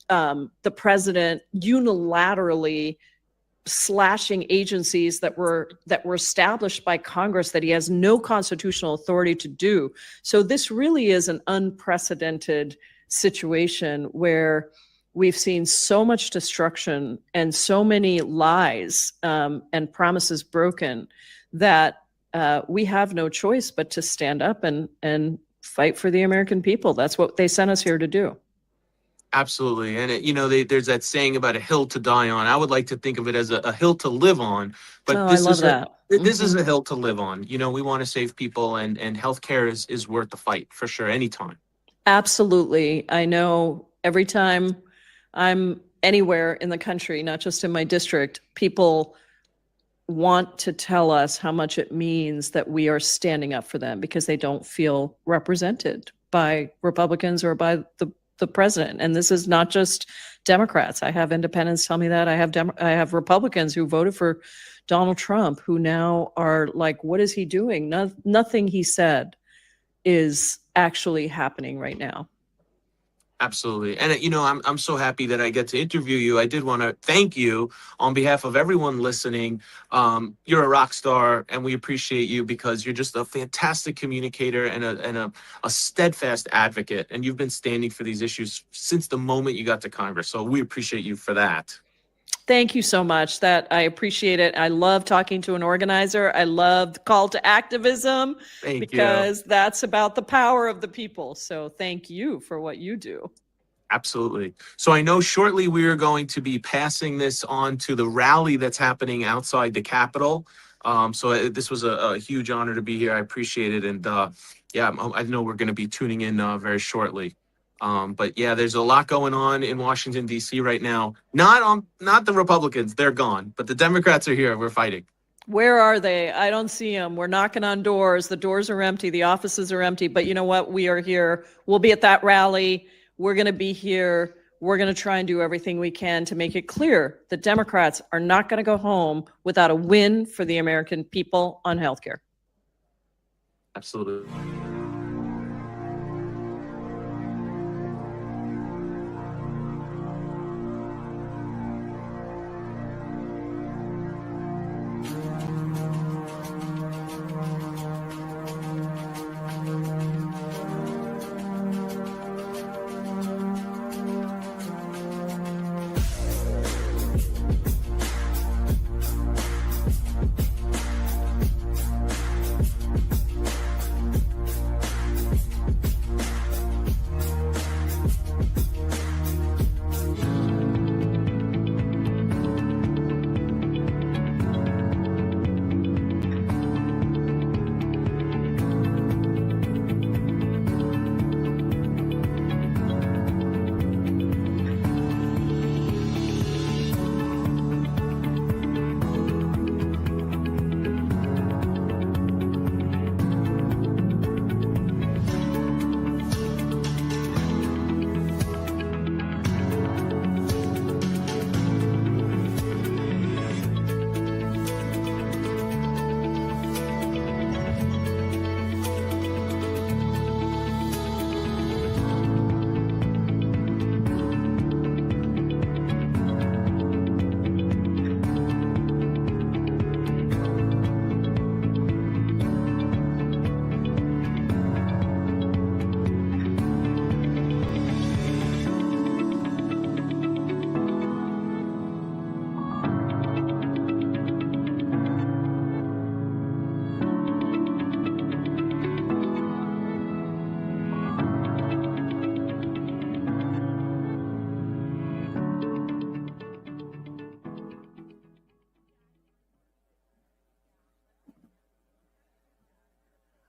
the president unilaterally slashing agencies that were established by Congress that he has no constitutional authority to do. So this really is an unprecedented situation where we've seen so much destruction and so many lies and promises broken that we have no choice but to stand up and fight for the American people. That's what they sent us here to do. Absolutely. And, there's that saying about a hill to die on. I would like to think of it as a hill to live on. But this is this is a hill to live on. We want to save people and healthcare is worth the fight for sure, anytime. Absolutely. I know Every time I'm anywhere in the country, not just in my district, people want to tell us how much it means that we are standing up for them because they don't feel represented by Republicans or by the president. And this is not just Democrats. I have independents tell me that. I have Republicans who voted for Donald Trump who now are like, what is he doing? Nothing he said is actually happening right now. Absolutely. And, I'm so happy that I get to interview you. I did want to thank you on behalf of everyone listening. You're a rock star, and we appreciate you because you're just a fantastic communicator and a steadfast advocate. And you've been standing for these issues since the moment you got to Congress. So we appreciate you for that. Thank you so much. I appreciate it. I love talking to an organizer. I love the call to activism because that's about the power of the people. So thank you for what you do. Absolutely. So I know shortly we are going to be passing this on to the rally that's happening outside the Capitol. So this was a huge honor to be here. I appreciate it. And I know we're going to be tuning in very shortly. But yeah, there's a lot going on in Washington, D.C. right now. Not the Republicans. They're gone. But the Democrats are here. We're fighting. Where are they? I don't see them. We're knocking on doors. The doors are empty. The offices are empty. But you know what? We are here. We'll be at that rally. We're going to be here. We're going to try and do everything we can to make it clear that Democrats are not going to go home without a win for the American people on healthcare. Absolutely.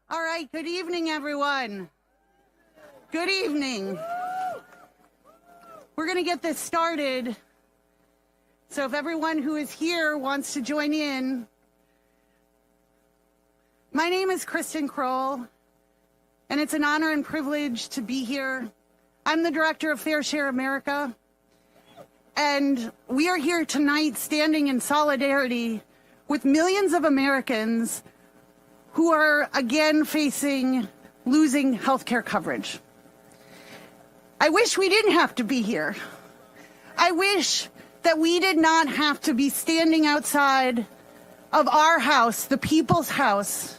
All right, good evening, everyone. Good evening. We're going to get this started. So if everyone who is here wants to join in. My name is Kristen Kroll, and it's an honor and privilege to be here. I'm the director of Fair Share America, and we are here tonight standing in solidarity with millions of Americans who are again facing losing health care coverage. I wish we didn't have to be here. I wish that we did not have to be standing outside of our house, the people's house,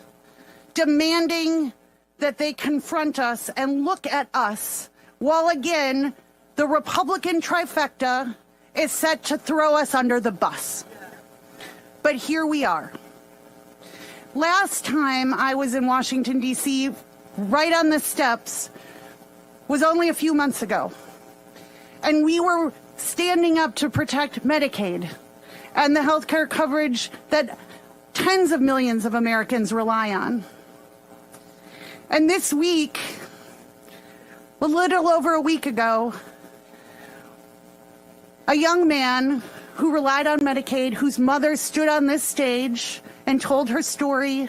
demanding that they confront us and look at us while again the Republican trifecta is set to throw us under the bus. But here we are. Last time I was in Washington, D.C., right on the steps, was only a few months ago. And we were standing up to protect Medicaid and the health care coverage that tens of millions of Americans rely on. And this week, a little over a week ago, a young man who relied on Medicaid, whose mother stood on this stage and told her story,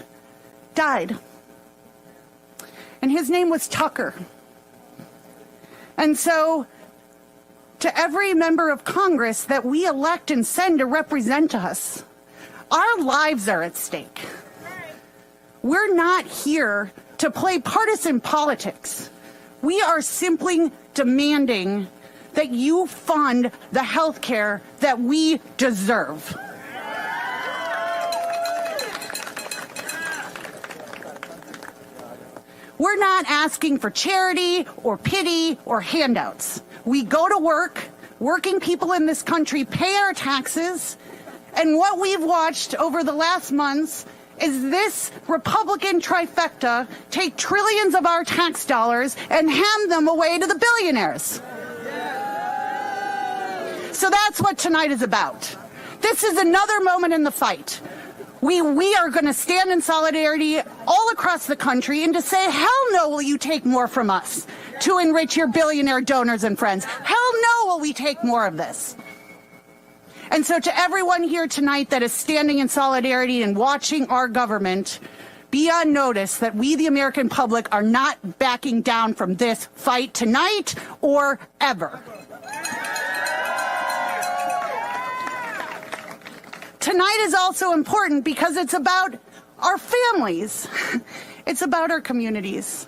died. And his name was Tucker. And so, to every member of Congress that we elect and send to represent us, our lives are at stake. We're not here to play partisan politics. We are simply demanding that you fund the health care that we deserve. We're not asking for charity or pity or handouts. We go to work, working people in this country pay our taxes, and what we've watched over the last months is this Republican trifecta take trillions of our tax dollars and hand them away to the billionaires. So that's what tonight is about. This is another moment in the fight. We are going to stand in solidarity all across the country and to say, hell no will you take more from us to enrich your billionaire donors and friends. Hell no will we take more of this. And so to everyone here tonight that is standing in solidarity and watching our government, be on notice that we, the American public, are not backing down from this fight tonight or ever. Tonight is also important because it's about our families. It's about our communities.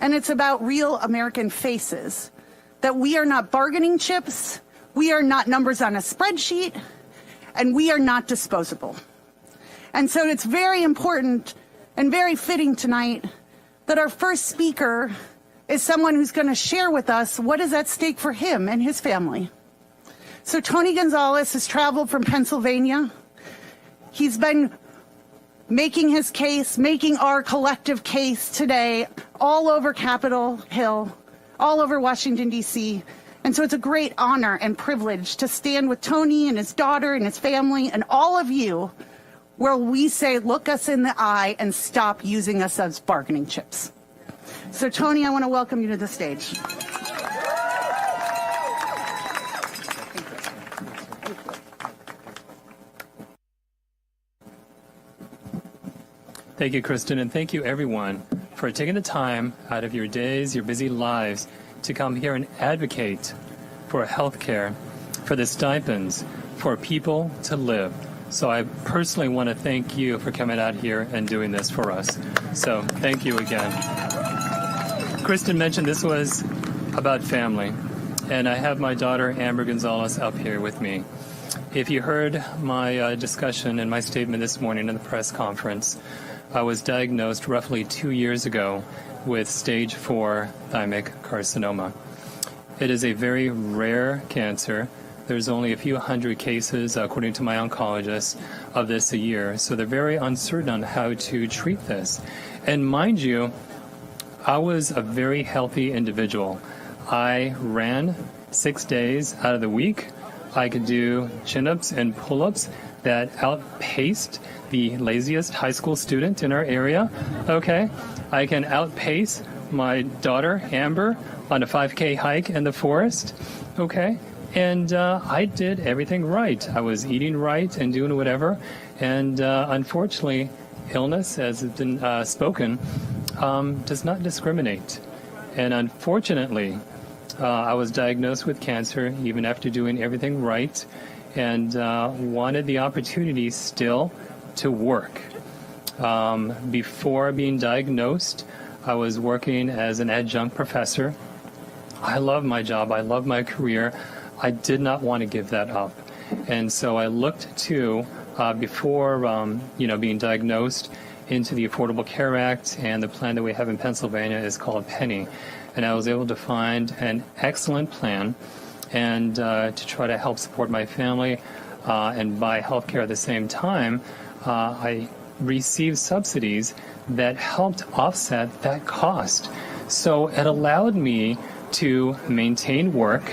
And it's about real American faces. That we are not bargaining chips, we are not numbers on a spreadsheet, and we are not disposable. And so it's very important and very fitting tonight that our first speaker is someone who's going to share with us what is at stake for him and his family. So Tony Gonzalez has traveled from Pennsylvania. He's been making his case, making our collective case today all over Capitol Hill, all over Washington, D.C. And so it's a great honor and privilege to stand with Tony and his daughter and his family and all of you where we say, look us in the eye and stop using us as bargaining chips. So Tony, I want to welcome you to the stage. Thank you, Kristen, and thank you, everyone, for taking the time out of your days, your busy lives, to come here and advocate for health care, for the stipends, for people to live. So I personally want to thank you for coming out here and doing this for us. So thank you again. Kristen mentioned this was about family, and I have my daughter, Amber Gonzalez, up here with me. If you heard my discussion and my statement this morning in the press conference, I was diagnosed roughly 2 years ago with stage 4 thymic carcinoma. It is a very rare cancer. There's only a few hundred cases, according to my oncologist, of this a year. So they're very uncertain on how to treat this. And mind you, I was a very healthy individual. I ran 6 days out of the week. I could do chin-ups and pull-ups that outpaced the laziest high school student in our area, okay? I can outpace my daughter, Amber, on a 5K hike in the forest, okay? And I did everything right. I was eating right and doing whatever. And unfortunately, illness, as has been spoken, does not discriminate. And unfortunately, I was diagnosed with cancer even after doing everything right, and wanted the opportunity still to work. Before being diagnosed, I was working as an adjunct professor. I love my job. I love my career. I did not want to give that up. And so I looked to, before being diagnosed, into the Affordable Care Act, and the plan that we have in Pennsylvania is called Penny. And I was able to find an excellent plan and to try to help support my family and buy health care at the same time. I received subsidies that helped offset that cost. So it allowed me to maintain work,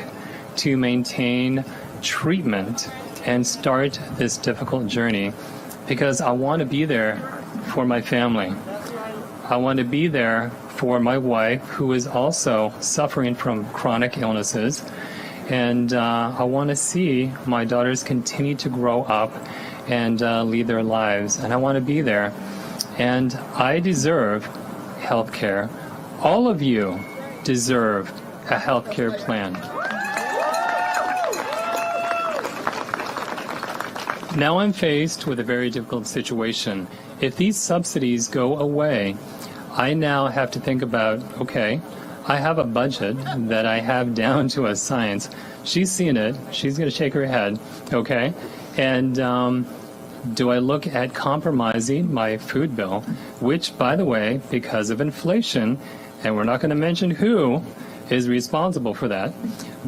to maintain treatment, and start this difficult journey, because I want to be there for my family. I want to be there for my wife, who is also suffering from chronic illnesses. And I want to see my daughters continue to grow up and lead their lives. And I want to be there. And I deserve health care. All of you deserve a health care plan. Now I'm faced with a very difficult situation. If these subsidies go away, I now have to think about, okay, I have a budget that I have down to a science. She's seen it. She's going to shake her head, okay? And do I look at compromising my food bill, which, by the way, because of inflation, and we're not going to mention who is responsible for that,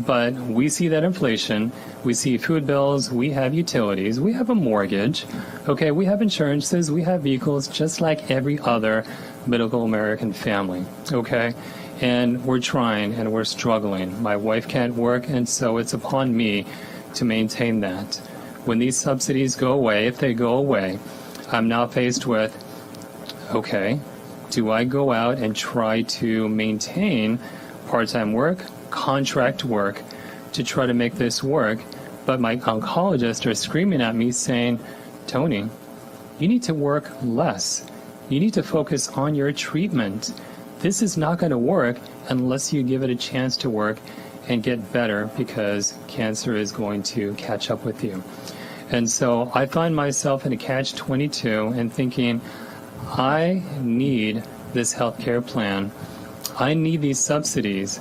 but we see that inflation, we see food bills, we have utilities, we have a mortgage, okay, we have insurances, we have vehicles, just like every other middle American family, okay? And we're trying and we're struggling. My wife can't work, and so it's upon me to maintain that. When these subsidies go away, if they go away, I'm now faced with, okay, do I go out and try to maintain part-time work, contract work, to try to make this work? But my oncologists are screaming at me saying, Tony, you need to work less. You need to focus on your treatment. This is not going to work unless you give it a chance to work and get better, because cancer is going to catch up with you. And so I find myself in a catch-22 and thinking, I need this health care plan. I need these subsidies.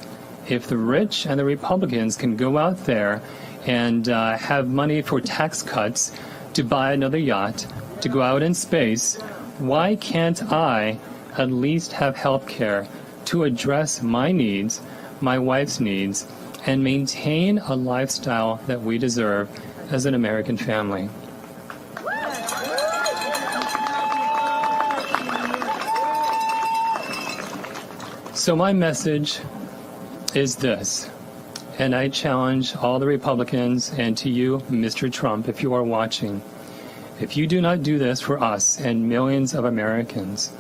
If the rich and the Republicans can go out there and have money for tax cuts to buy another yacht, to go out in space, why can't I at least have health care to address my needs, my wife's needs, and maintain a lifestyle that we deserve as an American family? So my message is this, and I challenge all the Republicans and to you, Mr. Trump, if you are watching, if you do not do this for us and millions of Americans,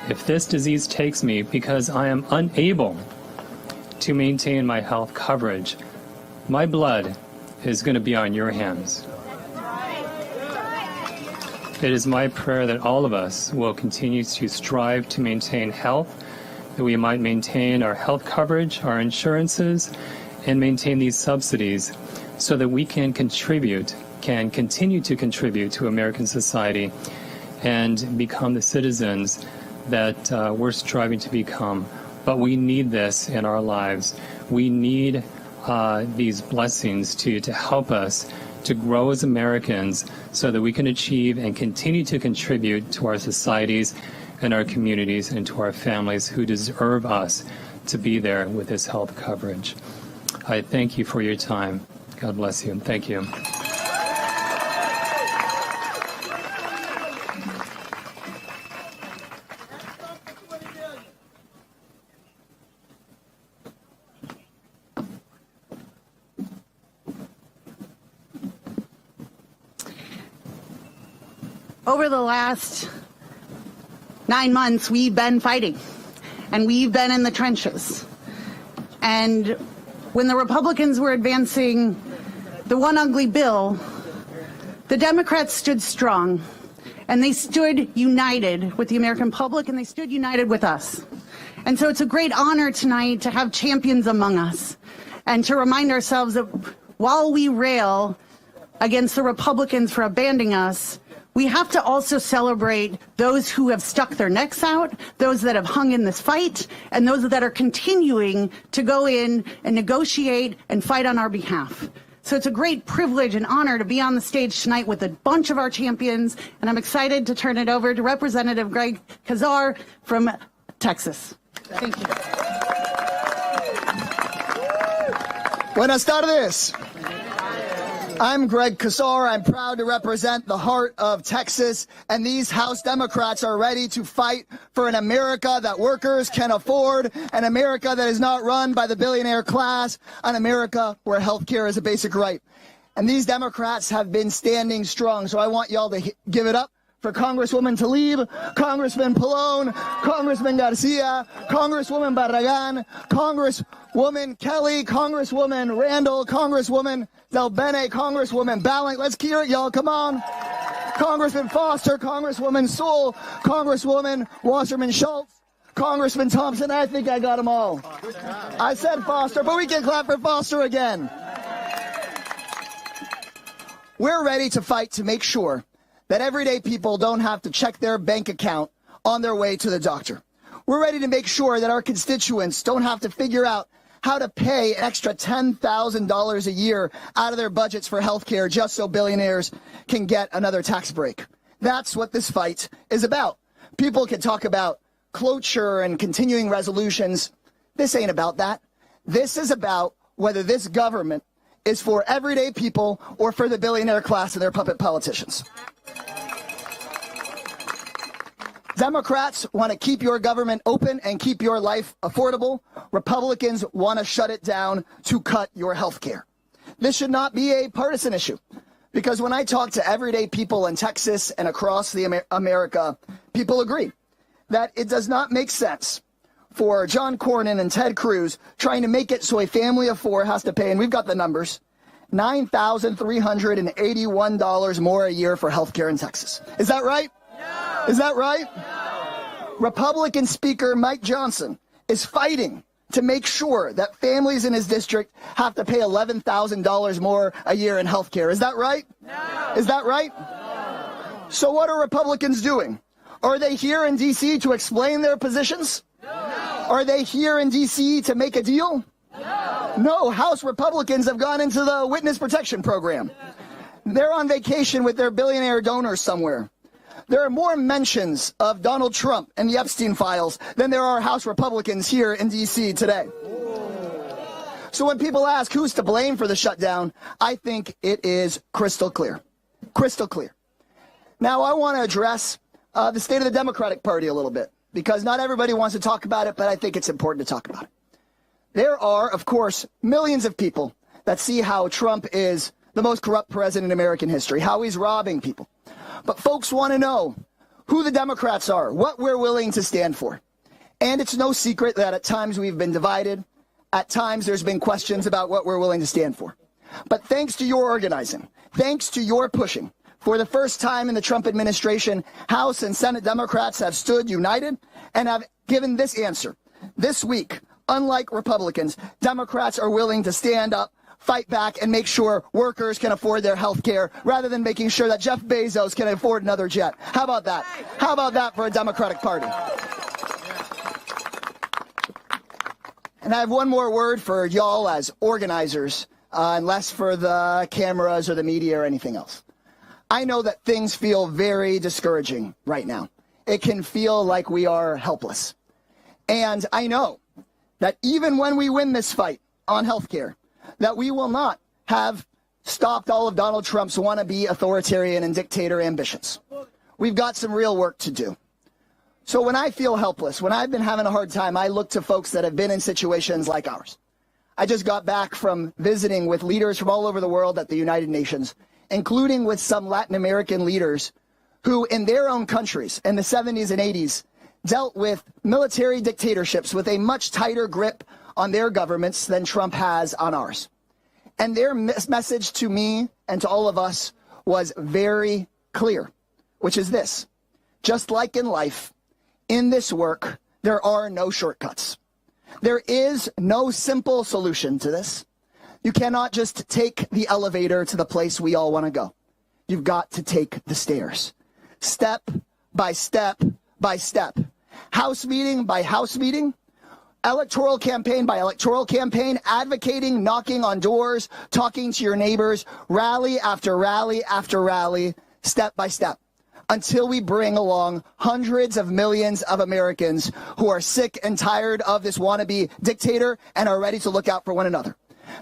if this disease takes me because I am unable to maintain my health coverage, my blood is going to be on your hands. It is my prayer that all of us will continue to strive to maintain health, that we might maintain our health coverage, our insurances, and maintain these subsidies so that we can continue to contribute to American society and become the citizens that we're striving to become. But we need this in our lives. We need these blessings to help us to grow as Americans so that we can achieve and continue to contribute to our societies and our communities and to our families who deserve us to be there with this health coverage. I thank you for your time. God bless you, and thank you. Over the last 9 months, we've been fighting, and we've been in the trenches. And when the Republicans were advancing the one ugly bill, the Democrats stood strong, and they stood united with the American public, and they stood united with us. And so it's a great honor tonight to have champions among us, and to remind ourselves that while we rail against the Republicans for abandoning us, we have to also celebrate those who have stuck their necks out, those that have hung in this fight, and those that are continuing to go in and negotiate and fight on our behalf. So it's a great privilege and honor to be on the stage tonight with a bunch of our champions, and I'm excited to turn it over to Representative Greg Casar from Texas. Thank you. Buenas tardes. I'm Greg Casar. I'm proud to represent the heart of Texas, and these House Democrats are ready to fight for an America that workers can afford, an America that is not run by the billionaire class, an America where health care is a basic right. And these Democrats have been standing strong, so I want y'all to give it up for Congresswoman Tlaib, Congressman Pallone, Congressman Garcia, Congresswoman Barragan, Congresswoman Kelly, Congresswoman Randall, Congresswoman Del Bene, Congresswoman Ballant. Let's hear it, y'all. Come on. Congressman Foster, Congresswoman Sewell, Congresswoman Wasserman Schultz, Congressman Thompson. I think I got them all. I said Foster, but we can clap for Foster again. We're ready to fight to make sure that everyday people don't have to check their bank account on their way to the doctor. We're ready to make sure that our constituents don't have to figure out how to pay an extra $10,000 a year out of their budgets for health care just so billionaires can get another tax break. That's what this fight is about. People can talk about cloture and continuing resolutions. This ain't about that. This is about whether this government is for everyday people or for the billionaire class and their puppet politicians. Democrats want to keep your government open and keep your life affordable. Republicans want to shut it down to cut your health care. This should not be a partisan issue, because when I talk to everyday people in Texas and across the America, people agree that it does not make sense for John Cornyn and Ted Cruz trying to make it so a family of four has to pay, and we've got the numbers, $9,381 more a year for health care in Texas. Is that right? No. Is that right? No. Republican Speaker Mike Johnson is fighting to make sure that families in his district have to pay $11,000 more a year in health care. Is that right? No. Is that right? No. So what are Republicans doing? Are they here in D.C. to explain their positions? No. Are they here in D.C. to make a deal? No. No. House Republicans have gone into the witness protection program. They're on vacation with their billionaire donors somewhere. There are more mentions of Donald Trump and the Epstein files than there are House Republicans here in D.C. today. So when people ask who's to blame for the shutdown, I think it is crystal clear. Crystal clear. Now I want to address the state of the Democratic Party a little bit, because not everybody wants to talk about it, but I think it's important to talk about it. There are, of course, millions of people that see how Trump is the most corrupt president in American history, how he's robbing people. But folks want to know who the Democrats are, what we're willing to stand for. And it's no secret that at times we've been divided. At times there's been questions about what we're willing to stand for. But thanks to your organizing, thanks to your pushing, for the first time in the Trump administration, House and Senate Democrats have stood united and have given this answer. This week, unlike Republicans, Democrats are willing to stand up, fight back, and make sure workers can afford their health care rather than making sure that Jeff Bezos can afford another jet. How about that? How about that for a Democratic Party? And I have one more word for y'all as organizers, and less for the cameras or the media or anything else. I know that things feel very discouraging right now. It can feel like we are helpless. And I know that even when we win this fight on health care, that we will not have stopped all of Donald Trump's wannabe authoritarian and dictator ambitions. We've got some real work to do. So when I feel helpless, when I've been having a hard time, I look to folks that have been in situations like ours. I just got back from visiting with leaders from all over the world at the United Nations, including with some Latin American leaders who in their own countries in the 70s and 80s dealt with military dictatorships with a much tighter grip on their governments than Trump has on ours. And their message to me and to all of us was very clear, which is this: just like in life, in this work, there are no shortcuts. There is no simple solution to this. You cannot just take the elevator to the place we all want to go. You've got to take the stairs, step by step by step, House meeting by House meeting, electoral campaign by electoral campaign, advocating, knocking on doors, talking to your neighbors, rally after rally after rally, step by step, until we bring along hundreds of millions of Americans who are sick and tired of this wannabe dictator and are ready to look out for one another.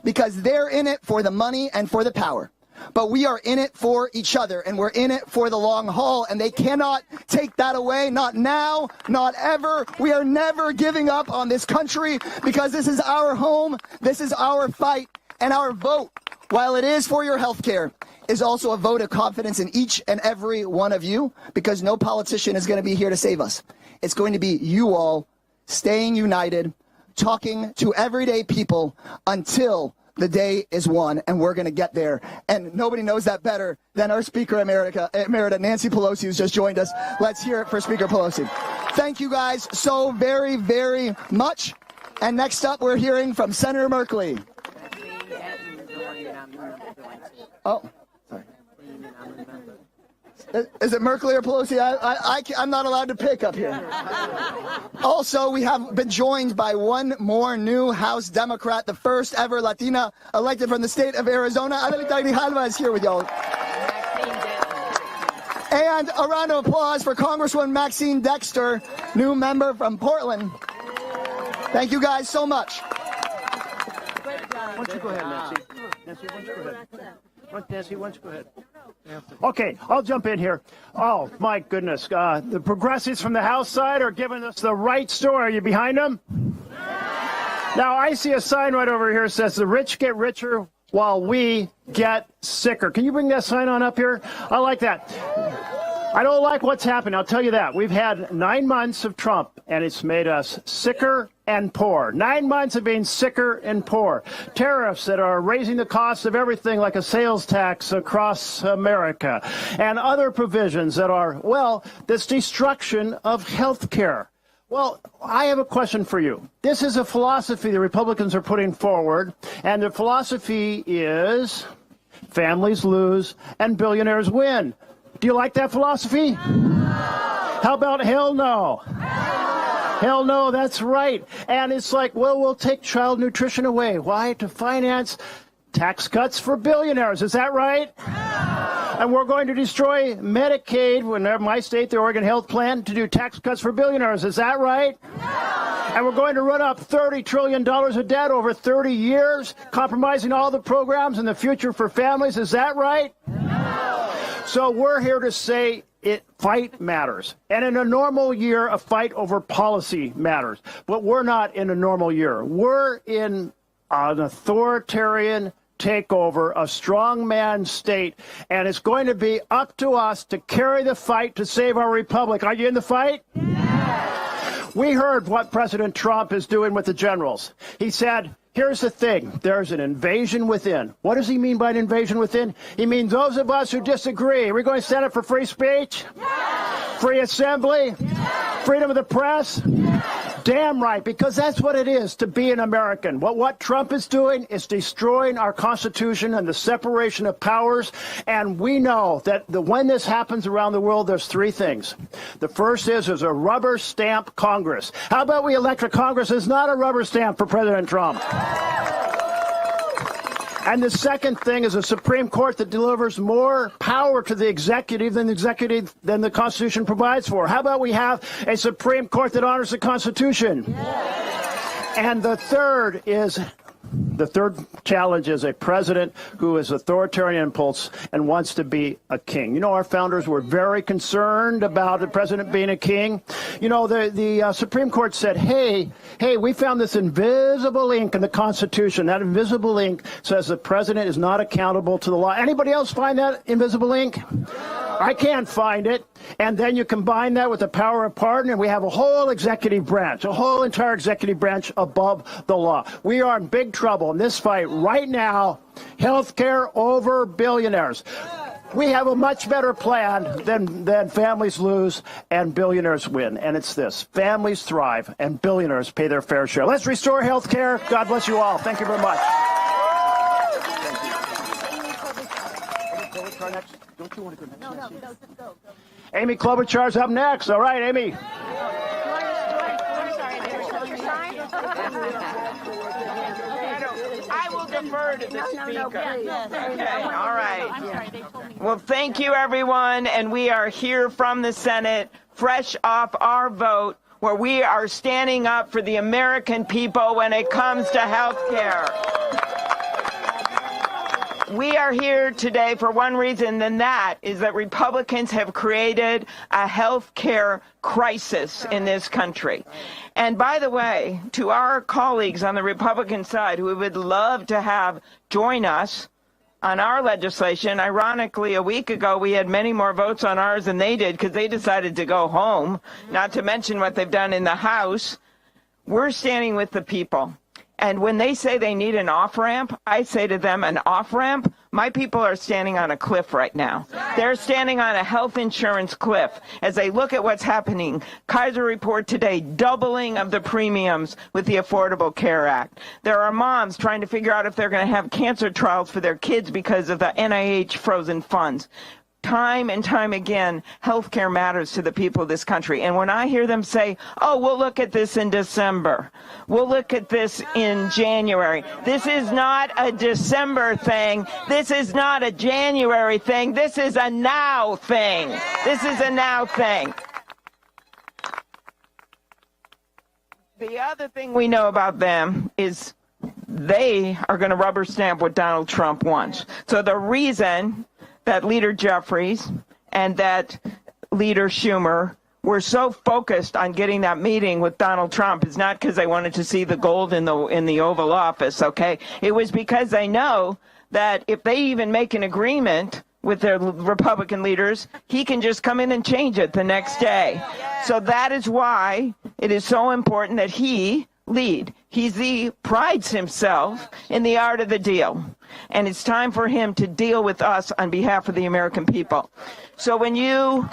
Because they're in it for the money and for the power. But we are in it for each other, and we're in it for the long haul, and they cannot take that away, not now, not ever. We are never giving up on this country, because this is our home, this is our fight, and our vote, while it is for your health care, is also a vote of confidence in each and every one of you, because no politician is going to be here to save us. It's going to be you all staying united, talking to everyday people until the day is won, and we're going to get there. And nobody knows that better than our Speaker Emerita, Nancy Pelosi, who's just joined us. Let's hear it for Speaker Pelosi. Thank you guys so very, very much. And next up, we're hearing from Senator Merkley. Oh, sorry. Is it Merkley or Pelosi? I'm not allowed to pick up here. Also, we have been joined by one more new House Democrat, the first ever Latina elected from the state of Arizona. Adelita Grijalva is here with y'all. And a round of applause for Congresswoman Maxine Dexter, new member from Portland. Thank you guys so much. Why don't you go ahead, Nancy? Nancy, why don't you go ahead? Nancy, why don't you go ahead? Okay, I'll jump in here. Oh, my goodness. The progressives from the House side are giving us the right story. Are you behind them? Now, I see a sign right over here that says the rich get richer while we get sicker. Can you bring that sign on up here? I like that. I don't like what's happened. I'll tell you that. We've had 9 months of Trump, and it's made us sicker and poor. 9 months of being sicker and poor. Tariffs that are raising the cost of everything, like a sales tax across America, and other provisions that are, well, this destruction of health care. Well, I have a question for you. This is a philosophy the Republicans are putting forward, and the philosophy is families lose and billionaires win. Do you like that philosophy? How about hell no? Hell no, that's right. And it's like, well, we'll take child nutrition away. Why? To finance tax cuts for billionaires. Is that right? And we're going to destroy Medicaid, whenever my state, the Oregon Health Plan, to do tax cuts for billionaires. Is that right? And we're going to run up $30 trillion of debt over 30 years, compromising all the programs and the future for families. Is that right? So we're here to say fight matters. And in a normal year, a fight over policy matters. But we're not in a normal year. We're in an authoritarian takeover, a strongman state, and it's going to be up to us to carry the fight to save our republic. Are you in the fight? Yeah. We heard what President Trump is doing with the generals. He said, here's the thing, there's an invasion within. What does he mean by an invasion within? He means those of us who disagree. Are we going to stand up for free speech? Yeah. Free assembly? Yeah. Freedom of the press? Yeah. Damn right, because that's what it is to be an American. What Trump is doing is destroying our Constitution and the separation of powers. And we know that when this happens around the world, there's three things. The first is there's a rubber stamp Congress. How about we elect a Congress that's not a rubber stamp for President Trump? And the second thing is a Supreme Court that delivers more power to the executive than the Constitution provides for. How about we have a Supreme Court that honors the Constitution? Yes. And the third challenge is a president who is authoritarian impulse and wants to be a king. You know, our founders were very concerned about the president being a king. You know, the Supreme Court said, hey, we found this invisible ink in the Constitution. That invisible ink says the president is not accountable to the law. Anybody else find that invisible ink? I can't find it. And then you combine that with the power of pardon, and we have a whole executive branch, a whole entire executive branch above the law. We are in big trouble in this fight right now. Health care over billionaires. We have a much better plan than families lose and billionaires win. And it's this: families thrive and billionaires pay their fair share. Let's restore health care. God bless you all. Thank you very much. Don't you want to go next? No, just go. Amy Klobuchar's up next. All right, Amy. I will defer to the speaker. Okay, all right. Well, thank you, everyone. And we are here from the Senate, fresh off our vote, where we are standing up for the American people when it comes to health care. We are here today for one reason, and that is that Republicans have created a health care crisis in this country. And by the way, to our colleagues on the Republican side who we would love to have join us, on our legislation. Ironically, a week ago, we had many more votes on ours than they did because they decided to go home, not to mention what they've done in the House. We're standing with the people. And when they say they need an off-ramp, I say to them, an off-ramp? My people are standing on a cliff right now. They're standing on a health insurance cliff as they look at what's happening. Kaiser report today, doubling of the premiums with the Affordable Care Act. There are moms trying to figure out if they're going to have cancer trials for their kids because of the NIH frozen funds. Time and time again, healthcare matters to the people of this country. And when I hear them say, oh, we'll look at this in December, we'll look at this in January, this is not a December thing, this is not a January thing, this is a now thing. This is a now thing. The other thing we know about them is they are going to rubber stamp what Donald Trump wants. So the reason that Leader Jeffries and that Leader Schumer were so focused on getting that meeting with Donald Trump is not because they wanted to see the gold in the Oval Office, okay? It was because they know that if they even make an agreement with their Republican leaders, he can just come in and change it the next day. So that is why it is so important that he lead. He prides himself in the art of the deal. And it's time for him to deal with us on behalf of the American people. So when you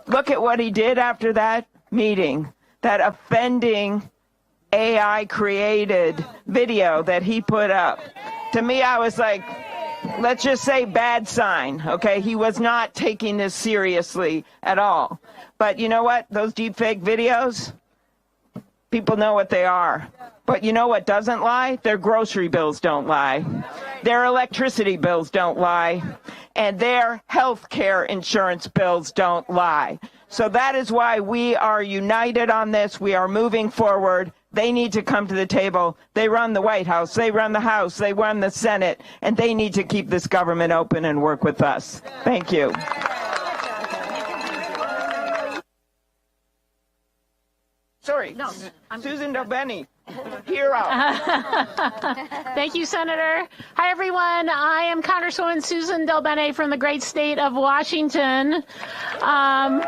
look at what he did after that meeting, that offending AI-created video that he put up, to me, I was like, let's just say bad sign, okay? He was not taking this seriously at all. But you know what? Those deepfake videos, people know what they are. But you know what doesn't lie? Their grocery bills don't lie. Their electricity bills don't lie. And their health care insurance bills don't lie. So that is why we are united on this. We are moving forward. They need to come to the table. They run the White House. They run the House. They run the Senate. And they need to keep this government open and work with us. Thank you. Sorry, no, Susan Delbene, hero. Thank you, Senator. Hi, everyone. I am Congresswoman Susan Delbene from the great state of Washington. And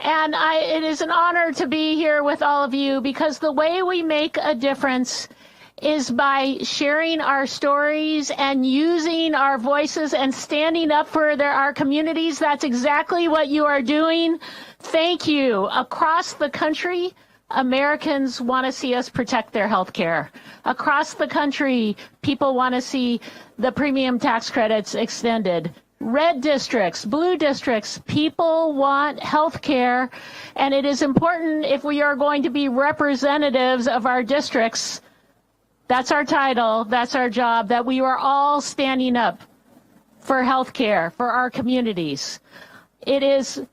it is an honor to be here with all of you because the way we make a difference is by sharing our stories and using our voices and standing up for our communities. That's exactly what you are doing. Thank you. Across the country, Americans want to see us protect their health care. Across the country, people want to see the premium tax credits extended. Red districts, blue districts, people want health care, and it is important if we are going to be representatives of our districts. That's our title, that's our job, that we are all standing up for health care, for our communities. It is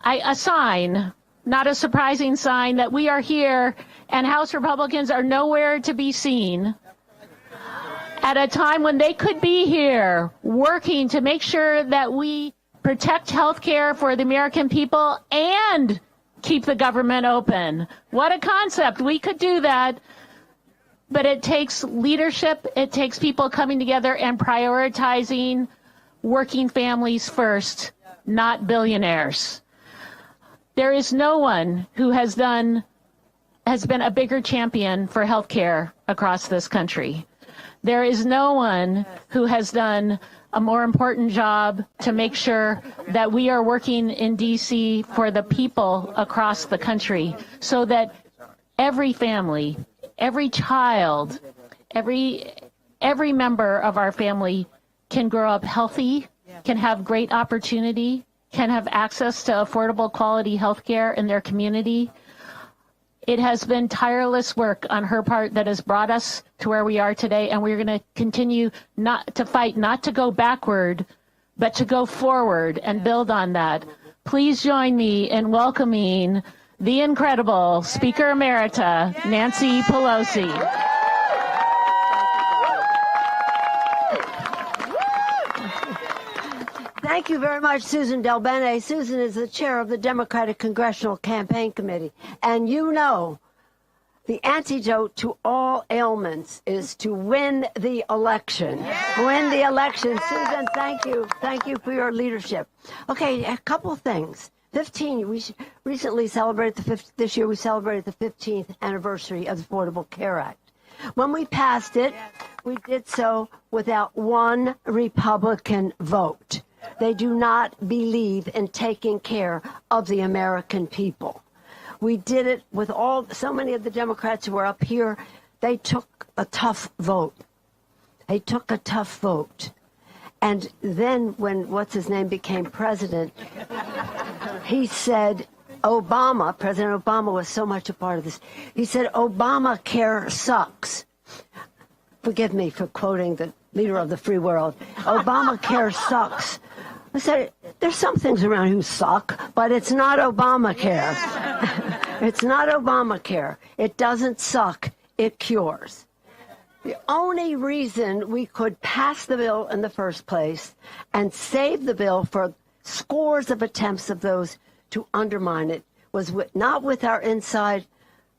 a sign, not a surprising sign, that we are here and House Republicans are nowhere to be seen at a time when they could be here working to make sure that we protect health care for the American people and keep the government open. What a concept. We could do that. But it takes leadership, it takes people coming together and prioritizing working families first, not billionaires. There is no one who has been a bigger champion for health care across this country. There is no one who has done a more important job to make sure that we are working in D.C. for the people across the country so that every family, every child, every member of our family can grow up healthy, can have great opportunity, can have access to affordable quality health care in their community. It has been tireless work on her part that has brought us to where we are today, and we're going to continue not to fight, not to go backward, but to go forward and build on that. Please join me in welcoming the incredible Speaker Emerita, Nancy Pelosi. Thank you very much, Susan Delbene. Susan is the chair of the Democratic Congressional Campaign Committee. And you know The antidote to all ailments is to win the election. Win the election. Susan, thank you. Thank you for your leadership. Okay, a couple things. We recently celebrated this year we celebrated the 15th anniversary of the Affordable Care Act. When we passed it, we did so without one Republican vote. They do not believe in taking care of the American people. We did it with so many of the Democrats who were up here. They took a tough vote. They took a tough vote. And then when what's-his-name became president, he said, President Obama was so much a part of this. He said, Obamacare sucks. Forgive me for quoting the leader of the free world. Obamacare sucks. I said, there's some things around who suck, but it's not Obamacare. It's not Obamacare. It doesn't suck. It cures. The only reason we could pass the bill in the first place and save the bill for scores of attempts of those to undermine it was not with our inside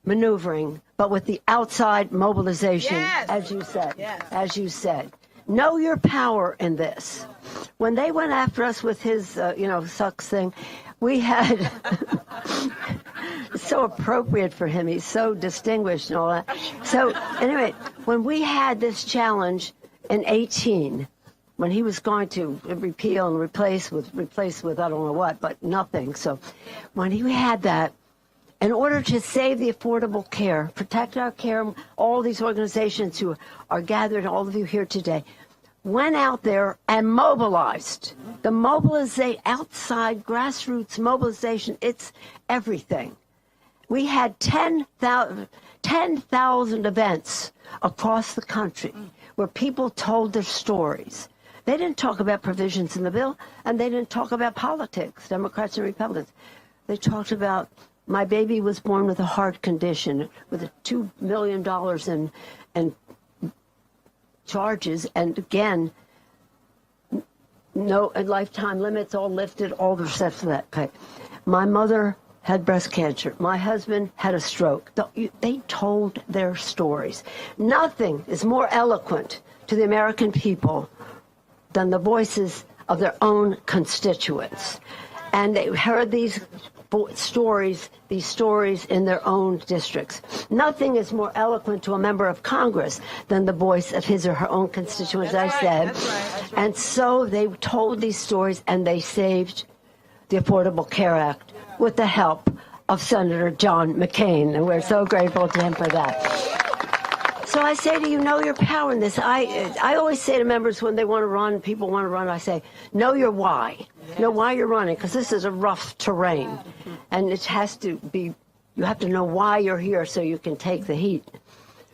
maneuvering, but with the outside mobilization, as you said. As you said. Know your power in this. When they went after us with his, sucks thing, we had, it's so appropriate for him. He's so distinguished and all that. So anyway, when we had this challenge in 2018, when he was going to repeal and replace with I don't know what, but nothing. So when he had that, in order to save the affordable care, protect our care, all these organizations who are gathered, all of you here today, went out there and mobilized. The outside grassroots mobilization, it's everything. We had 10,000 events across the country where people told their stories. They didn't talk about provisions in the bill, and they didn't talk about politics, Democrats and Republicans. They talked about, my baby was born with a heart condition, with $2 million in charges, and again, no lifetime limits, all lifted, all the steps of that. Okay. My mother had breast cancer. My husband had a stroke. They told their stories. Nothing is more eloquent to the American people than the voices of their own constituents. And they heard these stories in their own districts. Nothing is more eloquent to a member of Congress than the voice of his or her own constituents, as I said. Right. And so they told these stories, and they saved the Affordable Care Act with the help of Senator John McCain, and we're so grateful to him for that. So I say to you, know your power in this. I always say to members when they want to run, people want to run, I say, know your why. Know why you're running, because this is a rough terrain. And it has to be, you have to know why you're here so you can take the heat.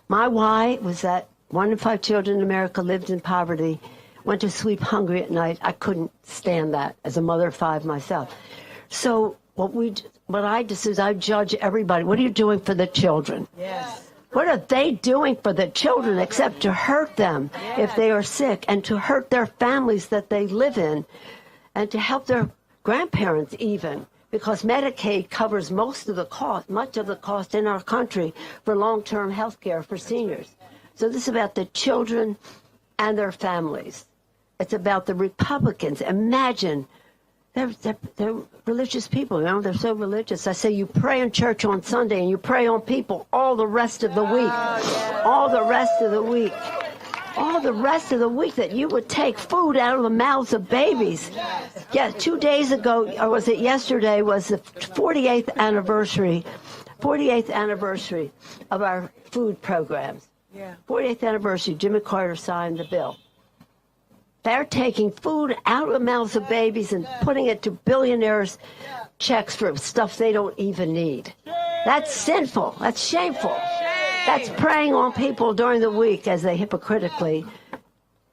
My why was that 1 in 5 children in America lived in poverty, went to sleep hungry at night. I couldn't stand that as a mother of 5 myself. So what I do is I judge everybody. What are you doing for the children? Yes. What are they doing for the children except to hurt them if they are sick, and to hurt their families that they live in, and to help their grandparents even, because Medicaid covers much of the cost in our country for long-term health care for seniors. So this is about the children and their families. It's about the Republicans. Imagine, they're religious people, they're so religious. I say you pray in church on Sunday and you pray on people all the rest of the week. All the rest of the week. All the rest of the week, that you would take food out of the mouths of babies. Yeah, 2 days ago, or was it yesterday, was the 48th anniversary of our food programs. 48th anniversary, Jimmy Carter signed the bill. They're taking food out of the mouths of babies and putting it to billionaires' checks for stuff they don't even need. That's sinful. That's shameful. That's preying on people during the week as they hypocritically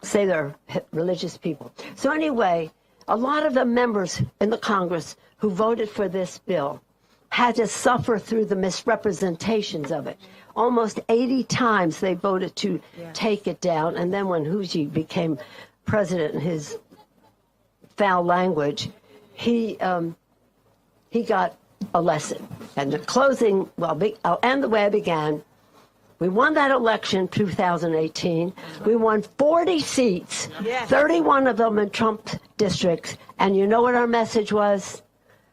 say they're religious people. So anyway, a lot of the members in the Congress who voted for this bill had to suffer through the misrepresentations of it. Almost 80 times they voted to take it down, and then when Huji became president in his foul language, he got a lesson. And the closing, I'll end the way I began. We won that election 2018. We won 40 seats, 31 of them in Trump districts. And you know what our message was?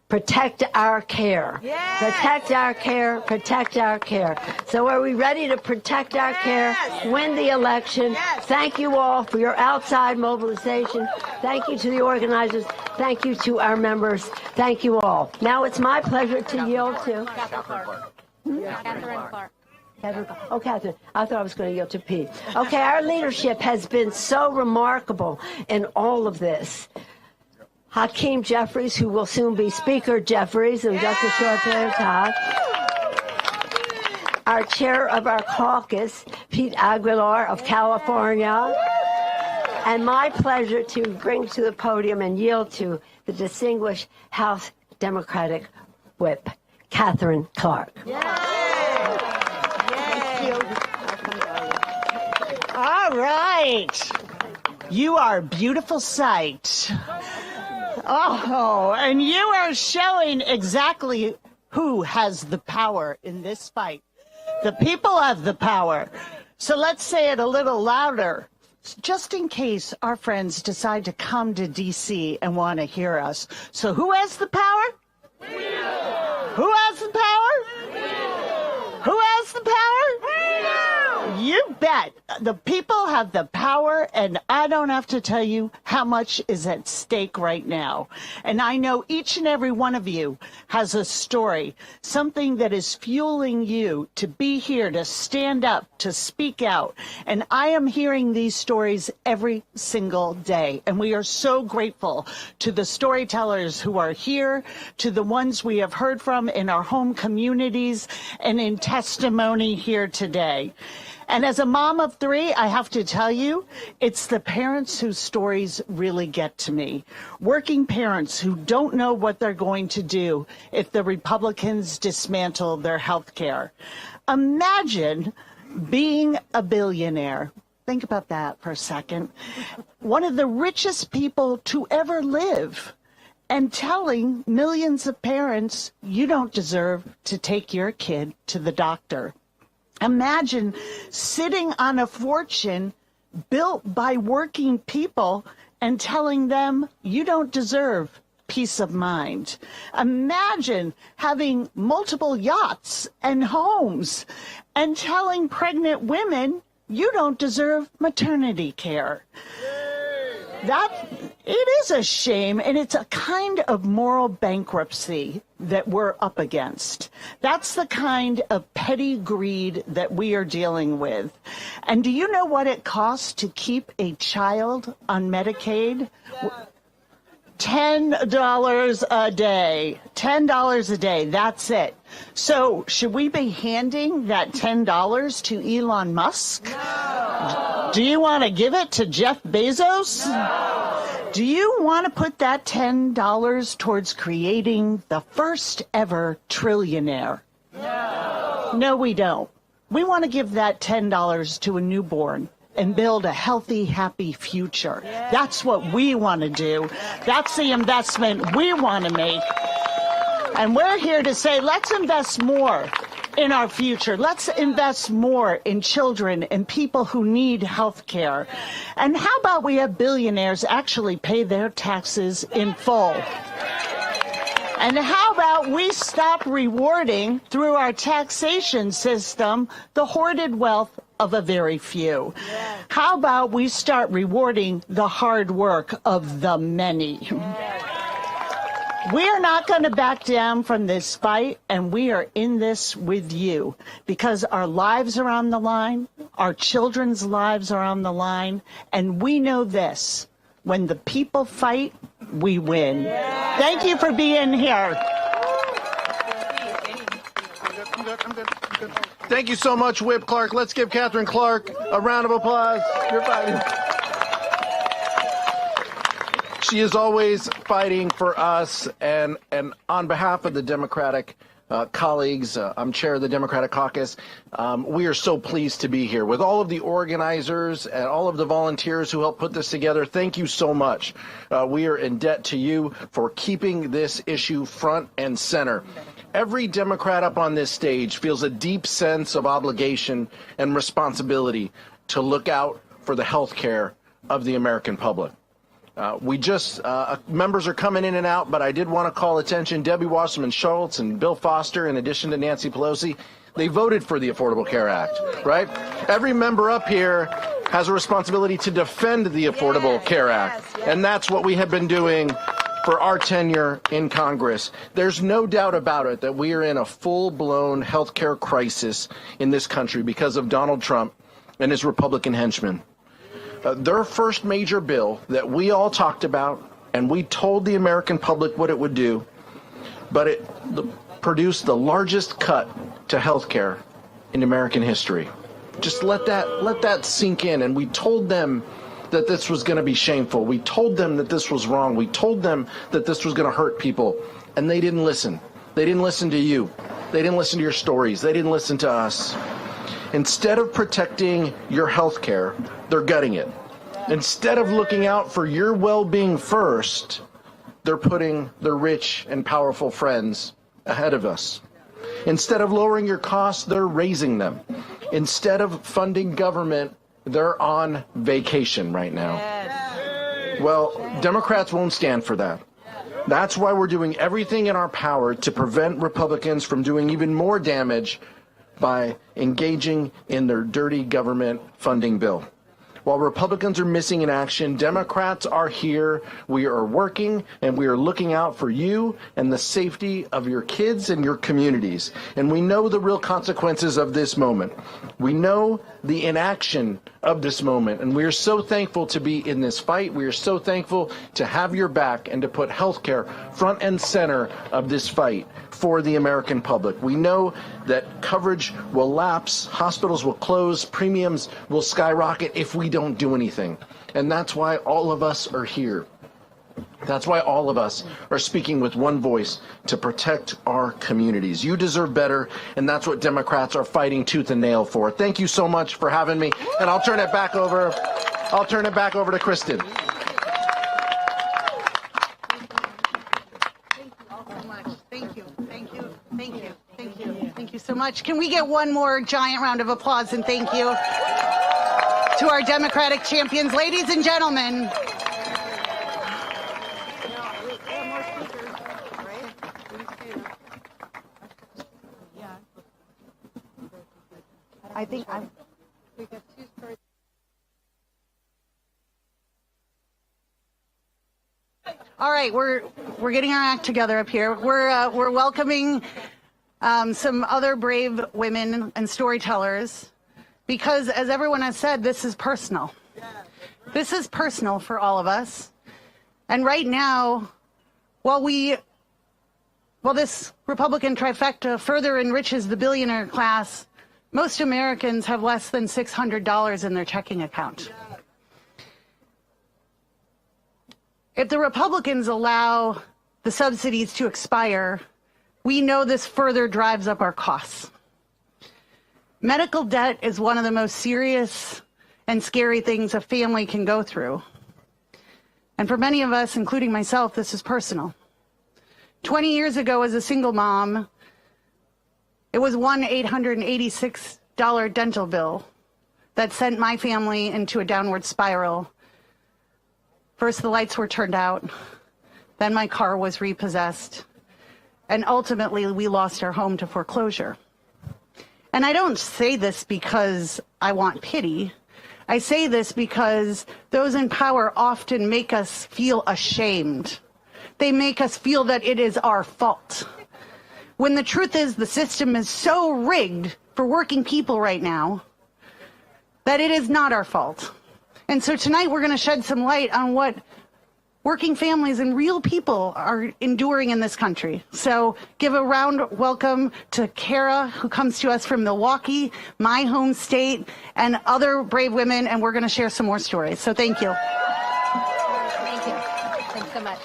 Protect our care. Protect our care. Protect our care. So are we ready to protect our care, win the election? Thank you all for your outside mobilization. Thank you to the organizers. Thank you to our members. Thank you all. Now it's my pleasure to yield to Catherine Clark. Oh, Catherine, I thought I was going to yield to Pete. Okay, our leadership has been so remarkable in all of this. Hakeem Jeffries, who will soon be Speaker Jeffries in just a short period of time. Our chair of our caucus, Pete Aguilar of California. And my pleasure to bring to the podium and yield to the distinguished House Democratic Whip, Catherine Clark. All right. You are a beautiful sight. Oh, and you are showing exactly who has the power in this fight. The people have the power. So let's say it a little louder, just in case our friends decide to come to D.C. and want to hear us. So who has the power? We do. Who has the power? We do. Who has the power? We do. You bet. The people have the power, and I don't have to tell you how much is at stake right now. And I know each and every one of you has a story, something that is fueling you to be here, to stand up, to speak out. And I am hearing these stories every single day. And we are so grateful to the storytellers who are here, to the ones we have heard from in our home communities and in testimony here today. And as a mom of three, I have to tell you, it's the parents whose stories really get to me. Working parents who don't know what they're going to do if the Republicans dismantle their health care. Imagine being a billionaire. Think about that for a second. One of the richest people to ever live. And telling millions of parents, you don't deserve to take your kid to the doctor. Imagine sitting on a fortune built by working people and telling them you don't deserve peace of mind. Imagine having multiple yachts and homes and telling pregnant women you don't deserve maternity care. It is a shame, and it's a kind of moral bankruptcy that we're up against. That's the kind of petty greed that we are dealing with. And do you know what it costs to keep a child on Medicaid? $10 a day. $10 a day. That's it. So should we be handing that $10 to Elon Musk? No. Do you want to give it to Jeff Bezos? No. Do you want to put that $10 towards creating the first ever trillionaire? No. No, we don't. We want to give that $10 to a newborn and build a healthy, happy future. That's what we want to do. That's the investment we want to make. And we're here to say, let's invest more in our future. Let's invest more in children and people who need health care. And how about we have billionaires actually pay their taxes in full? And how about we stop rewarding, through our taxation system, the hoarded wealth of a very few? Yes. How about we start rewarding the hard work of the many? Yes. We are not going to back down from this fight, and we are in this with you because our lives are on the line, our children's lives are on the line, and we know this: when the people fight, we win. Yes. Thank you for being here. I'm good. Thank you so much, Whip Clark. Let's give Catherine Clark a round of applause. You're fighting. She is always fighting for us, and on behalf of the Democratic colleagues. I'm chair of the Democratic Caucus. We are so pleased to be here with all of the organizers and all of the volunteers who helped put this together. Thank you so much. We are in debt to you for keeping this issue front and center. Every Democrat up on this stage feels a deep sense of obligation and responsibility to look out for the health care of the American public. Members are coming in and out, but I did want to call attention. Debbie Wasserman Schultz and Bill Foster, in addition to Nancy Pelosi, they voted for the Affordable Care Act, right? Every member up here has a responsibility to defend the Affordable Care Act, and that's what we have been doing for our tenure in Congress. There's no doubt about it that we are in a full-blown health care crisis in this country because of Donald Trump and his Republican henchmen. Their first major bill that we all talked about, and we told the American public what it would do, but it produced the largest cut to health care in American history. Just let that sink in. And we told them that this was going to be shameful. We told them that this was wrong. We told them that this was going to hurt people, and they didn't listen. They didn't listen to you. They didn't listen to your stories. They didn't listen to us. Instead of protecting your health care, they're gutting it. Instead of looking out for your well-being first, they're putting their rich and powerful friends ahead of us. Instead of lowering your costs, they're raising them. Instead of funding government, they're on vacation right now. Well, Democrats won't stand for that. That's why we're doing everything in our power to prevent Republicans from doing even more damage by engaging in their dirty government funding bill. While Republicans are missing in action, Democrats are here. We are working, and we are looking out for you and the safety of your kids and your communities. And we know the real consequences of this moment. We know the inaction of this moment, and we are so thankful to be in this fight. We are so thankful to have your back and to put healthcare front and center of this fight for the American public. We know that coverage will lapse, hospitals will close, premiums will skyrocket if we don't do anything. And that's why all of us are here. That's why all of us are speaking with one voice to protect our communities. You deserve better, and that's what Democrats are fighting tooth and nail for. Thank you so much for having me, and I'll turn it back over to Kristen. Thank you so much. Can we get one more giant round of applause and thank you to our Democratic champions, ladies and gentlemen. I think we got two stories. All right, we're getting our act together up here. We're welcoming some other brave women and storytellers because, as everyone has said, this is personal. This is personal for all of us. And right now, while this Republican trifecta further enriches the billionaire class, most Americans have less than $600 in their checking account. If the Republicans allow the subsidies to expire, we know this further drives up our costs. Medical debt is one of the most serious and scary things a family can go through. And for many of us, including myself, this is personal. 20 years ago, as a single mom, it was one $886 dental bill that sent my family into a downward spiral. First, the lights were turned out, then my car was repossessed, and ultimately we lost our home to foreclosure. And I don't say this because I want pity. I say this because those in power often make us feel ashamed. They make us feel that it is our fault. When the truth is the system is so rigged for working people right now that it is not our fault. And so tonight we're going to shed some light on what working families and real people are enduring in this country. So give a round welcome to Kara, who comes to us from Milwaukee, my home state, and other brave women, and we're going to share some more stories. So thank you. Thank you. Thanks so much.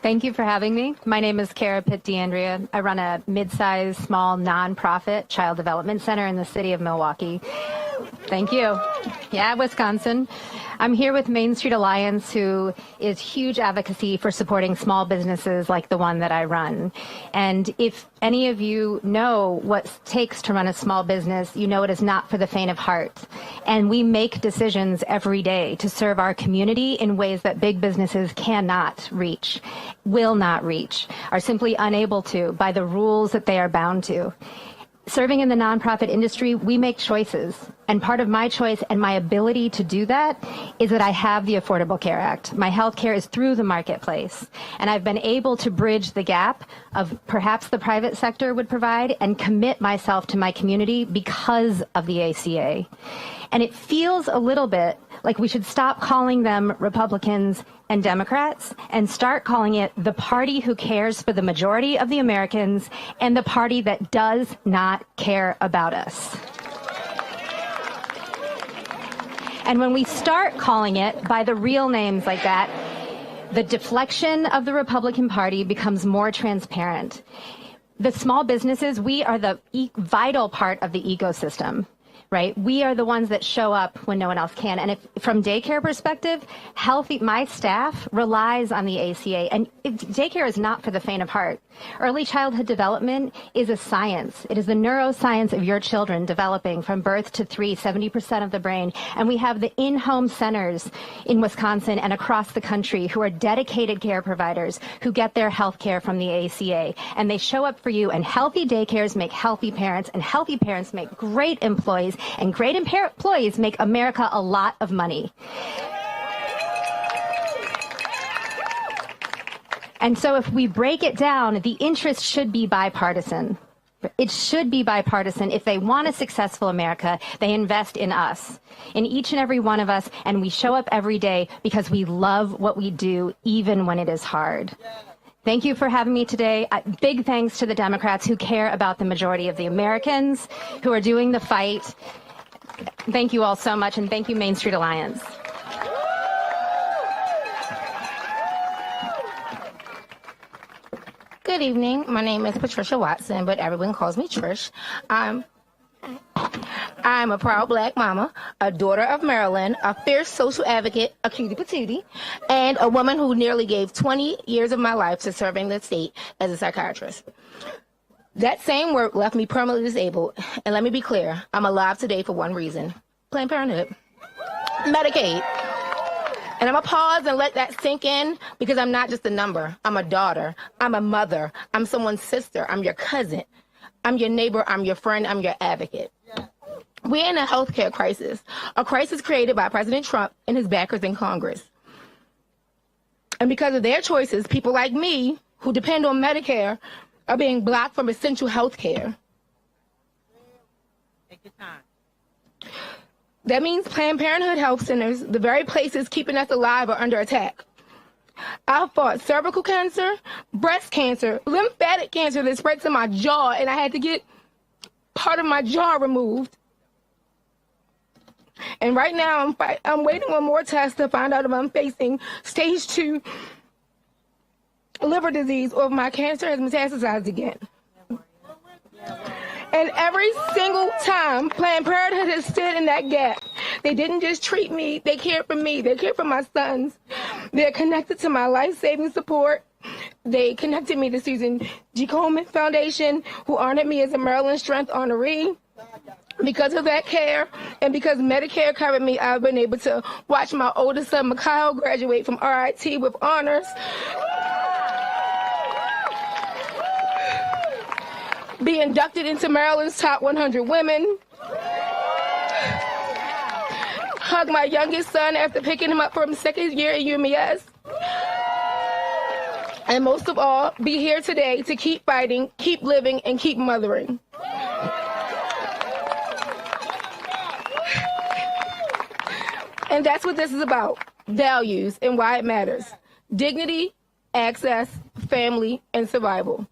Thank you for having me. My name is Kara Pitt DeAndrea. I run a mid-sized, small, nonprofit child development center in the city of Milwaukee. Thank you. Yeah, Wisconsin. I'm here with Main Street Alliance, who is huge advocacy for supporting small businesses like the one that I run. And if any of you know what it takes to run a small business, you know it is not for the faint of heart. And we make decisions every day to serve our community in ways that big businesses cannot reach, will not reach, are simply unable to by the rules that they are bound to. Serving in the nonprofit industry, we make choices. And part of my choice and my ability to do that is that I have the Affordable Care Act. My health care is through the marketplace. And I've been able to bridge the gap of perhaps the private sector would provide and commit myself to my community because of the ACA. And it feels a little bit like we should stop calling them Republicans and Democrats and start calling it the party who cares for the majority of the Americans and the party that does not care about us. And when we start calling it by the real names like that, the deflection of the Republican Party becomes more transparent. The small businesses, we are the vital part of the ecosystem. Right? We are the ones that show up when no one else can. And if, from daycare perspective, my staff relies on the ACA. And daycare is not for the faint of heart. Early childhood development is a science. It is the neuroscience of your children developing from birth to 3, 70% of the brain. And we have the in-home centers in Wisconsin and across the country who are dedicated care providers who get their health care from the ACA. And they show up for you. And healthy daycares make healthy parents, and healthy parents make great employees. And great employees make America a lot of money. And so if we break it down, the interest should be bipartisan. It should be bipartisan. If they want a successful America, they invest in us, in each and every one of us, and we show up every day because we love what we do, even when it is hard. Thank you for having me today. Big thanks to the Democrats who care about the majority of the Americans, who are doing the fight. Thank you all so much, and thank you, Main Street Alliance. Good evening. My name is Patricia Watson, but everyone calls me Trish. I'm a proud black mama, a daughter of Maryland, a fierce social advocate, a cutie patootie, and a woman who nearly gave 20 years of my life to serving the state as a psychiatrist. That same work left me permanently disabled, and let me be clear, I'm alive today for one reason: Planned Parenthood, Medicaid. And I'm going to pause and let that sink in, because I'm not just a number. I'm a daughter. I'm a mother. I'm someone's sister. I'm your cousin. I'm your neighbor. I'm your friend. I'm your advocate. We're in a healthcare crisis, a crisis created by President Trump and his backers in Congress. And because of their choices, people like me, who depend on Medicare, are being blocked from essential health care. Take your time. That means Planned Parenthood health centers, the very places keeping us alive, are under attack. I fought cervical cancer, breast cancer, lymphatic cancer that spread to my jaw, and I had to get part of my jaw removed. And right now, I'm waiting on more tests to find out if I'm facing stage 2 liver disease or if my cancer has metastasized again. And every single time, Planned Parenthood has stood in that gap. They didn't just treat me, they cared for me, they cared for my sons. They're connected to my life-saving support. They connected me to Susan G. Komen Foundation, who honored me as a Maryland Strength honoree. Because of that care, and because Medicare covered me, I've been able to watch my oldest son, Mikhail, graduate from RIT with honors. Be inducted into Maryland's top 100 women. Hug my youngest son after picking him up from second year at UMES. And most of all, be here today to keep fighting, keep living, and keep mothering. And that's what this is about: values and why it matters. Dignity, access, family, and survival.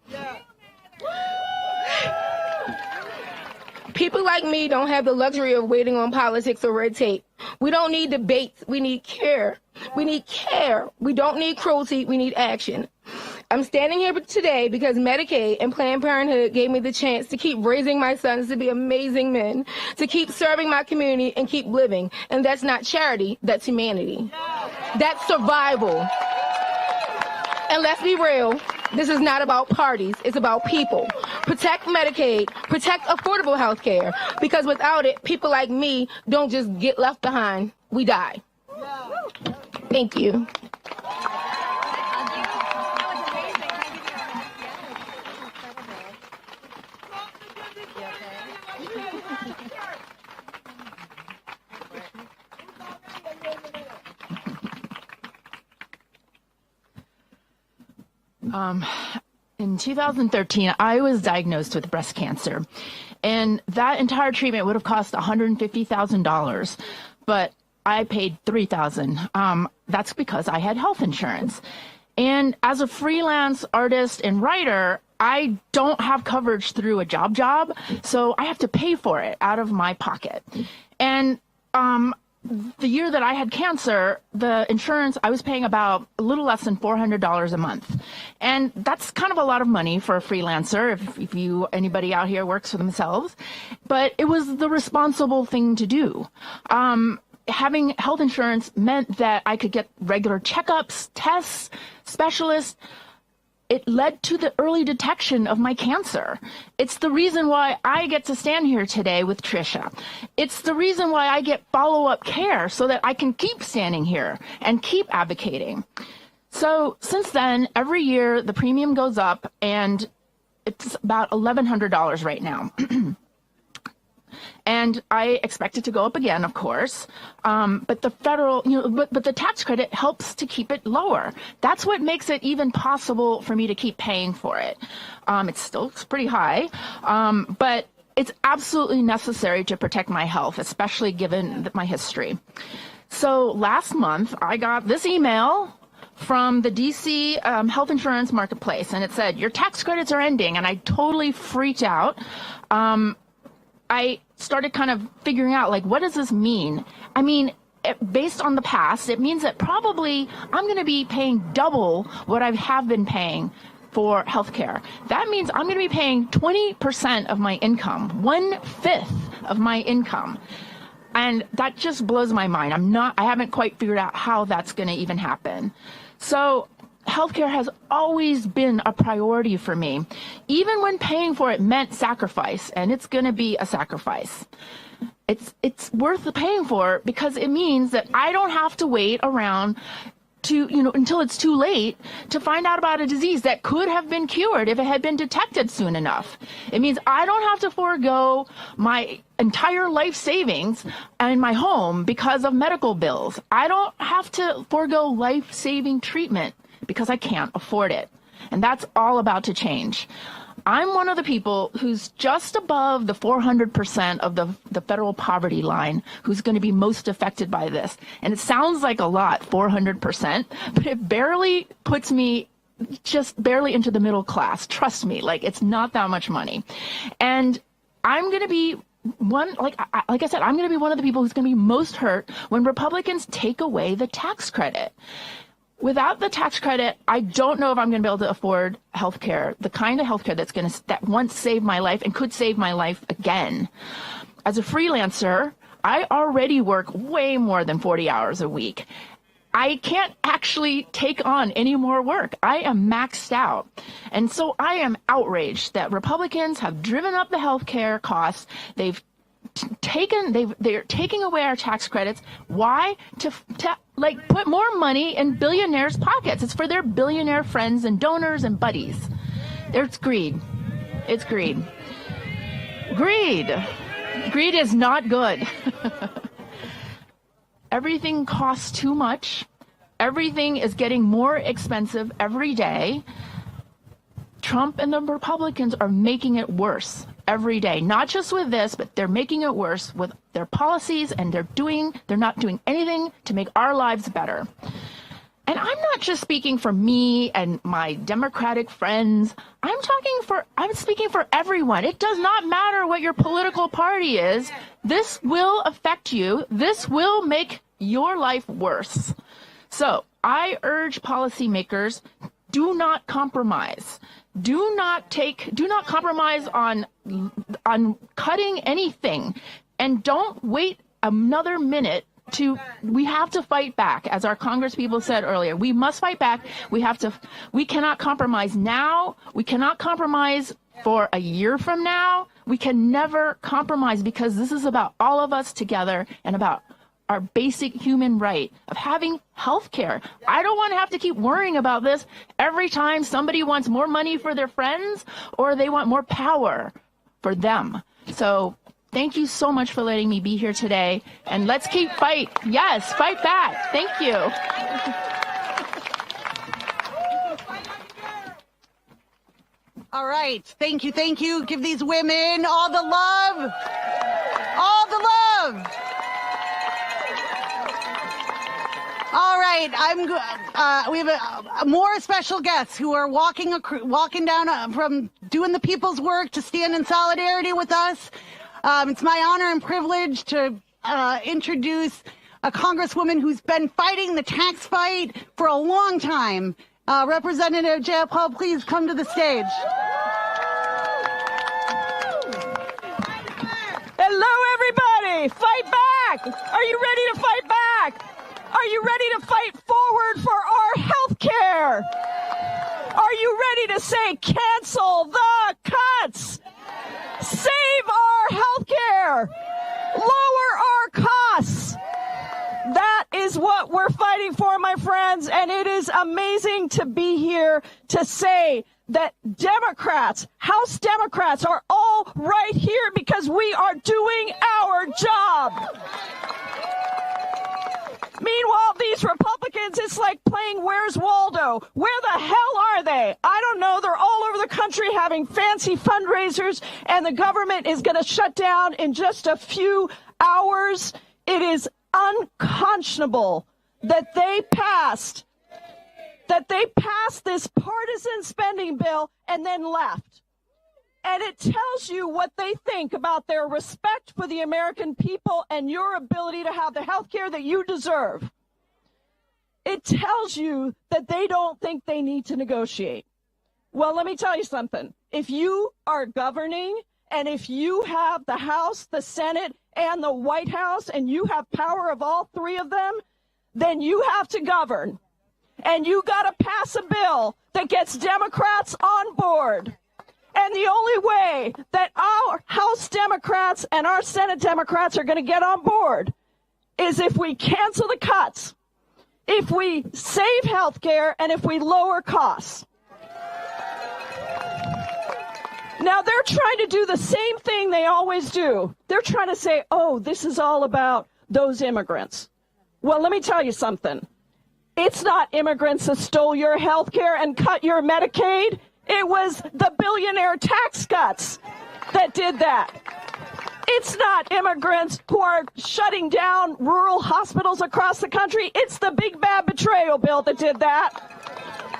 People like me don't have the luxury of waiting on politics or red tape. We don't need debates. We need care. We need care. We don't need cruelty. We need action. I'm standing here today because Medicaid and Planned Parenthood gave me the chance to keep raising my sons to be amazing men, to keep serving my community and keep living. And that's not charity, that's humanity. That's survival. And let's be real, this is not about parties, it's about people. Protect Medicaid, protect affordable health care, because without it, people like me don't just get left behind, we die. Thank you. In 2013, I was diagnosed with breast cancer, and that entire treatment would have cost $150,000, but I paid $3,000. That's because I had health insurance. And as a freelance artist and writer, I don't have coverage through a job, so I have to pay for it out of my pocket. And the year that I had cancer, the insurance, I was paying about a little less than $400 a month. And that's kind of a lot of money for a freelancer, if anybody out here works for themselves. But it was the responsible thing to do. Having health insurance meant that I could get regular checkups, tests, specialists. It led to the early detection of my cancer. It's the reason why I get to stand here today with Tricia. It's the reason why I get follow-up care so that I can keep standing here and keep advocating. So since then, every year the premium goes up, and it's about $1,100 right now. And I expect it to go up again, of course. But the federal, but the tax credit helps to keep it lower. That's what makes it even possible for me to keep paying for it. It's pretty high, but it's absolutely necessary to protect my health, especially given my history. So last month, I got this email from the DC Health Insurance Marketplace, and it said, your tax credits are ending, and I totally freaked out. I started kind of figuring out, like, what does this mean? I mean, based on the past, it means that probably I'm going to be paying double what I have been paying for healthcare. That means I'm going to be paying 20% of my income, 1/5 of my income. And that just blows my mind. I haven't quite figured out how that's going to even happen. So healthcare has always been a priority for me, even when paying for it meant sacrifice, and it's going to be a sacrifice. It's worth paying for because it means that I don't have to wait around until it's too late to find out about a disease that could have been cured if it had been detected soon enough. It means I don't have to forego my entire life savings and my home because of medical bills. I don't have to forego life-saving treatment because I can't afford it. And that's all about to change. I'm one of the people who's just above the 400% of the federal poverty line who's going to be most affected by this. And it sounds like a lot, 400%, but it barely puts me just barely into the middle class. Trust me, like, it's not that much money. And I'm going to be like I said, I'm going to be one of the people who's going to be most hurt when Republicans take away the tax credit. Without the tax credit, I don't know if I'm going to be able to afford health care, the kind of health care that once saved my life and could save my life again. As a freelancer, I already work way more than 40 hours a week. I can't actually take on any more work. I am maxed out. And so I am outraged that Republicans have driven up the health care costs. They're taking away our tax credits. Why? To put more money in billionaires' pockets. It's for their billionaire friends and donors and buddies. It's greed. It's greed. Greed. Greed is not good. Everything costs too much. Everything is getting more expensive every day. Trump and the Republicans are making it worse every day, not just with this, but they're making it worse with their policies, and they're not doing anything to make our lives better. And I'm not just speaking for me and my Democratic friends. I'm speaking for everyone. It does not matter what your political party is. This will affect you. This will make your life worse. So I urge policymakers, do not compromise. Do not compromise on cutting anything, and don't wait another minute. We have to fight back, as our congresspeople said earlier. We must fight back. We cannot compromise now. We cannot compromise for a year from now. We can never compromise, because this is about all of us together and about our basic human right of having health care. I don't want to have to keep worrying about this every time somebody wants more money for their friends or they want more power for them. So thank you so much for letting me be here today, and let's keep fight. Yes, fight back. Thank you. All right. Thank you. Thank you. Give these women all the love. All the love. All right, we have more special guests who are walking down from doing the people's work to stand in solidarity with us. It's my honor and privilege to introduce a congresswoman who's been fighting the tax fight for a long time. Representative Jayapal, please come to the stage. Hello, everybody. Fight back. Are you ready to fight back? Are you ready to fight forward for our health care? Are you ready to say cancel the cuts? Save our health care. Lower our costs. That is what we're fighting for, my friends, and it is amazing to be here to say that Democrats, House Democrats, are all right here because we are doing our job. Meanwhile, these Republicans, it's like playing Where's Waldo? Where the hell are they? I don't know. They're all over the country having fancy fundraisers, and the government is going to shut down in just a few hours. It is unconscionable that they passed this partisan spending bill and then left. And it tells you what they think about their respect for the American people and your ability to have the health care that you deserve. It tells you that they don't think they need to negotiate. Well, let me tell you something. If you are governing, and if you have the House, the Senate, and the White House, and you have power of all three of them, then you have to govern. And you got to pass a bill that gets Democrats on board. And the only way that our House Democrats and our Senate Democrats are going to get on board is if we cancel the cuts, if we save health care, and if we lower costs. Now, they're trying to do the same thing they always do. They're trying to say, oh, this is all about those immigrants. Well, let me tell you something. It's not immigrants that stole your health care and cut your Medicaid. It was the billionaire tax cuts that did that. It's not immigrants who are shutting down rural hospitals across the country. It's the big bad betrayal bill that did that.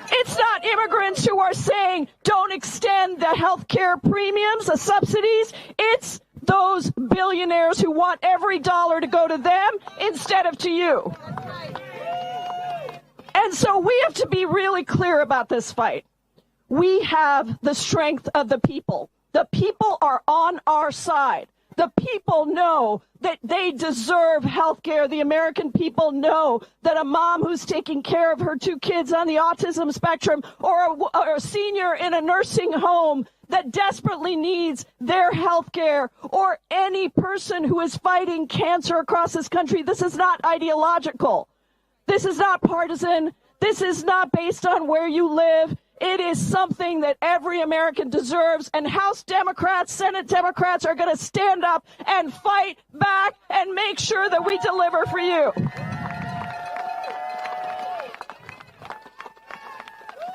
It's not immigrants who are saying don't extend the health care premiums, the subsidies. It's those billionaires who want every dollar to go to them instead of to you. And so we have to be really clear about this fight. We have the strength of the people. The people are on our side. The people know that they deserve health care. The American people know that a mom who's taking care of her two kids on the autism spectrum, or a senior in a nursing home that desperately needs their health care, or any person who is fighting cancer across this country, this is not ideological. This is not partisan. This is not based on where you live. It is something that every American deserves, and House Democrats, Senate Democrats are going to stand up and fight back and make sure that we deliver for you.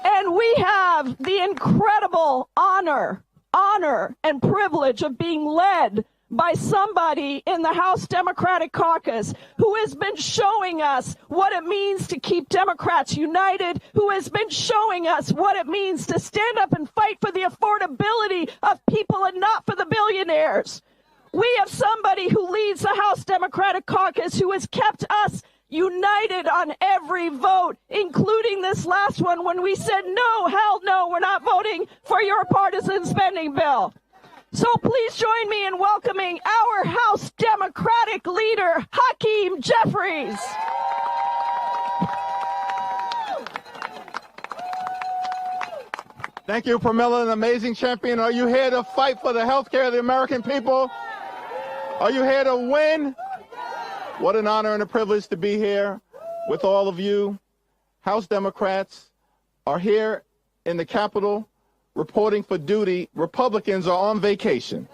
And we have the incredible honor and privilege of being led by somebody in the House Democratic Caucus who has been showing us what it means to keep Democrats united, who has been showing us what it means to stand up and fight for the affordability of people and not for the billionaires. We have somebody who leads the House Democratic Caucus who has kept us united on every vote, including this last one when we said, no, hell no, we're not voting for your partisan spending bill. So please join me in welcoming our House Democratic leader, Hakeem Jeffries. Thank you, Pramila, an amazing champion. Are you here to fight for the health care of the American people? Are you here to win? What an honor and a privilege to be here with all of you. House Democrats are here in the Capitol reporting for duty. Republicans are on vacation.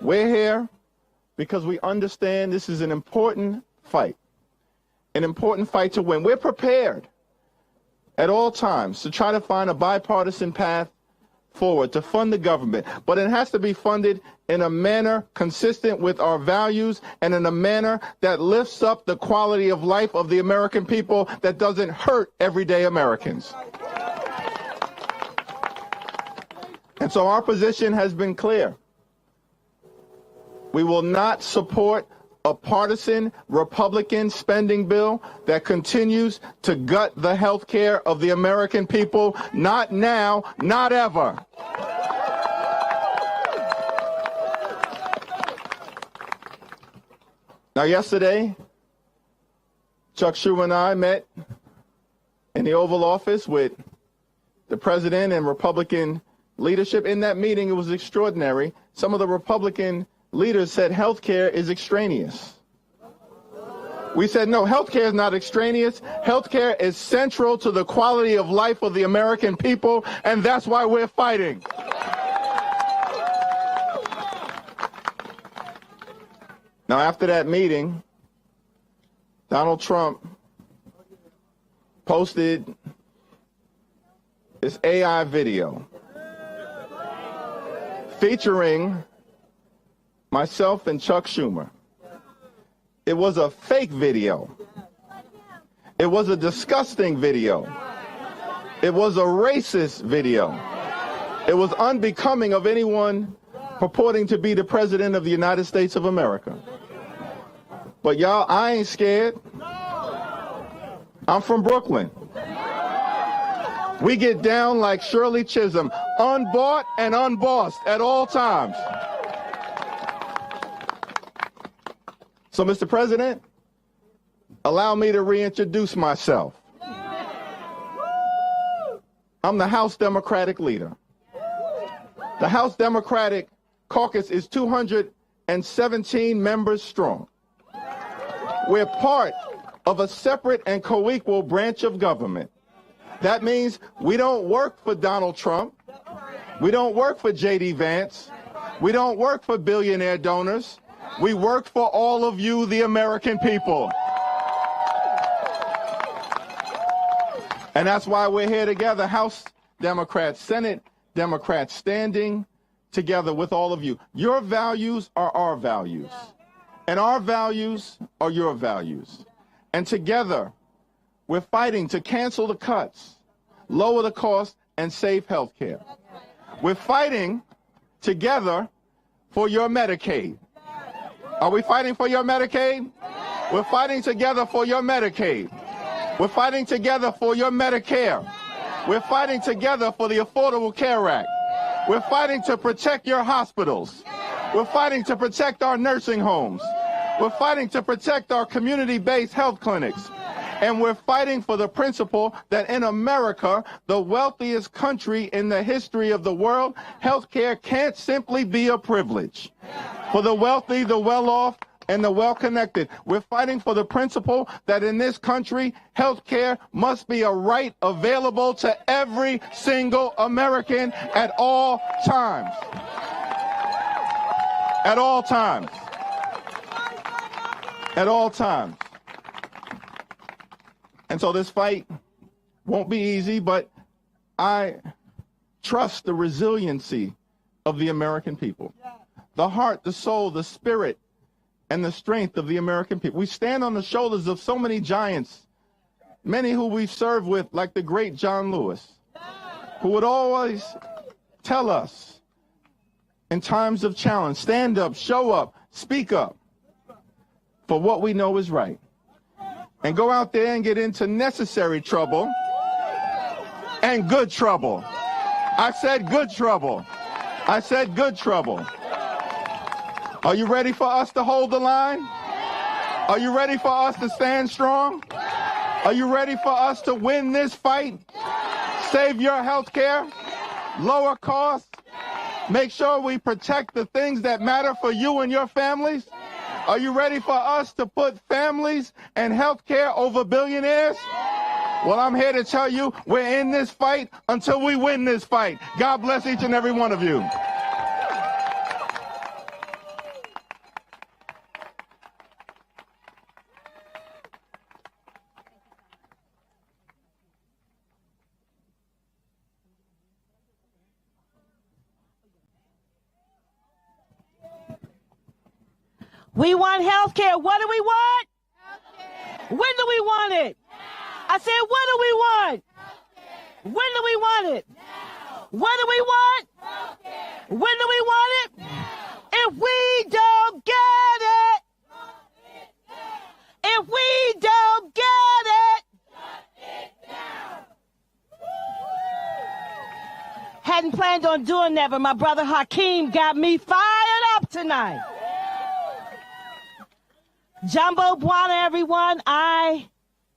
We're here because we understand this is an important fight to win. We're prepared at all times to try to find a bipartisan path forward to fund the government, but it has to be funded in a manner consistent with our values and in a manner that lifts up the quality of life of the American people, that doesn't hurt everyday Americans. And so our position has been clear. We will not support a partisan Republican spending bill that continues to gut the health care of the American people. Not now, not ever. Now, yesterday, Chuck Schumer and I met in the Oval Office with the president and Republican leadership. In that meeting, it was extraordinary. Some of the Republican leaders said health care is extraneous. We said, no, health care is not extraneous. Health care is central to the quality of life of the American people, and that's why we're fighting. Now, after that meeting, Donald Trump posted this AI video featuring myself and Chuck Schumer. It was a fake video. It was a disgusting video. It was a racist video. It was unbecoming of anyone purporting to be the president of the United States of America. But y'all, I ain't scared. I'm from Brooklyn. We get down like Shirley Chisholm, unbought and unbossed at all times. So, Mr. President, allow me to reintroduce myself. I'm the House Democratic leader. The House Democratic Caucus is 217 members strong. We're part of a separate and co-equal branch of government. That means we don't work for Donald Trump. We don't work for J.D. Vance. We don't work for billionaire donors. We work for all of you, the American people. And that's why we're here together, House Democrats, Senate Democrats, standing together with all of you. Your values are our values, and our values are your values. And together, we're fighting to cancel the cuts, lower the cost, and save health care. We're fighting together for your Medicaid. Are we fighting for your Medicaid? We're fighting together for your Medicaid. We're fighting together for your Medicare. We're fighting together for the Affordable Care Act. We're fighting to protect your hospitals. We're fighting to protect our nursing homes. We're fighting to protect our community-based health clinics. And we're fighting for the principle that in America, the wealthiest country in the history of the world, health care can't simply be a privilege. For the wealthy, the well-off, and the well-connected. We're fighting for the principle that in this country, health care must be a right available to every single American at all times. At all times. At all times. And so this fight won't be easy, but I trust the resiliency of the American people. the heart, the soul, the spirit, and the strength of the American people. We stand on the shoulders of so many giants, many who we've served with, like the great John Lewis, who would always tell us in times of challenge, stand up, show up, speak up for what we know is right. And go out there and get into necessary trouble and good trouble. I said good trouble. I said good trouble. Are you ready for us to hold the line? Are you ready for us to stand strong? Are you ready for us to win this fight? Save your health care, lower costs, make sure we protect the things that matter for you and your families? Are you ready for us to put families and health care over billionaires? Well, I'm here to tell you we're in this fight until we win this fight. God bless each and every one of you. We want health care. What do we want? Healthcare. When do we want it? Now. I said, what do we want? Healthcare. When do we want it? Now. What do we want? Healthcare. When do we want it? Now. If we don't get it, if we don't get it, hadn't planned on doing that, but my brother Hakeem got me fired up tonight. Jumbo Bwana, everyone, I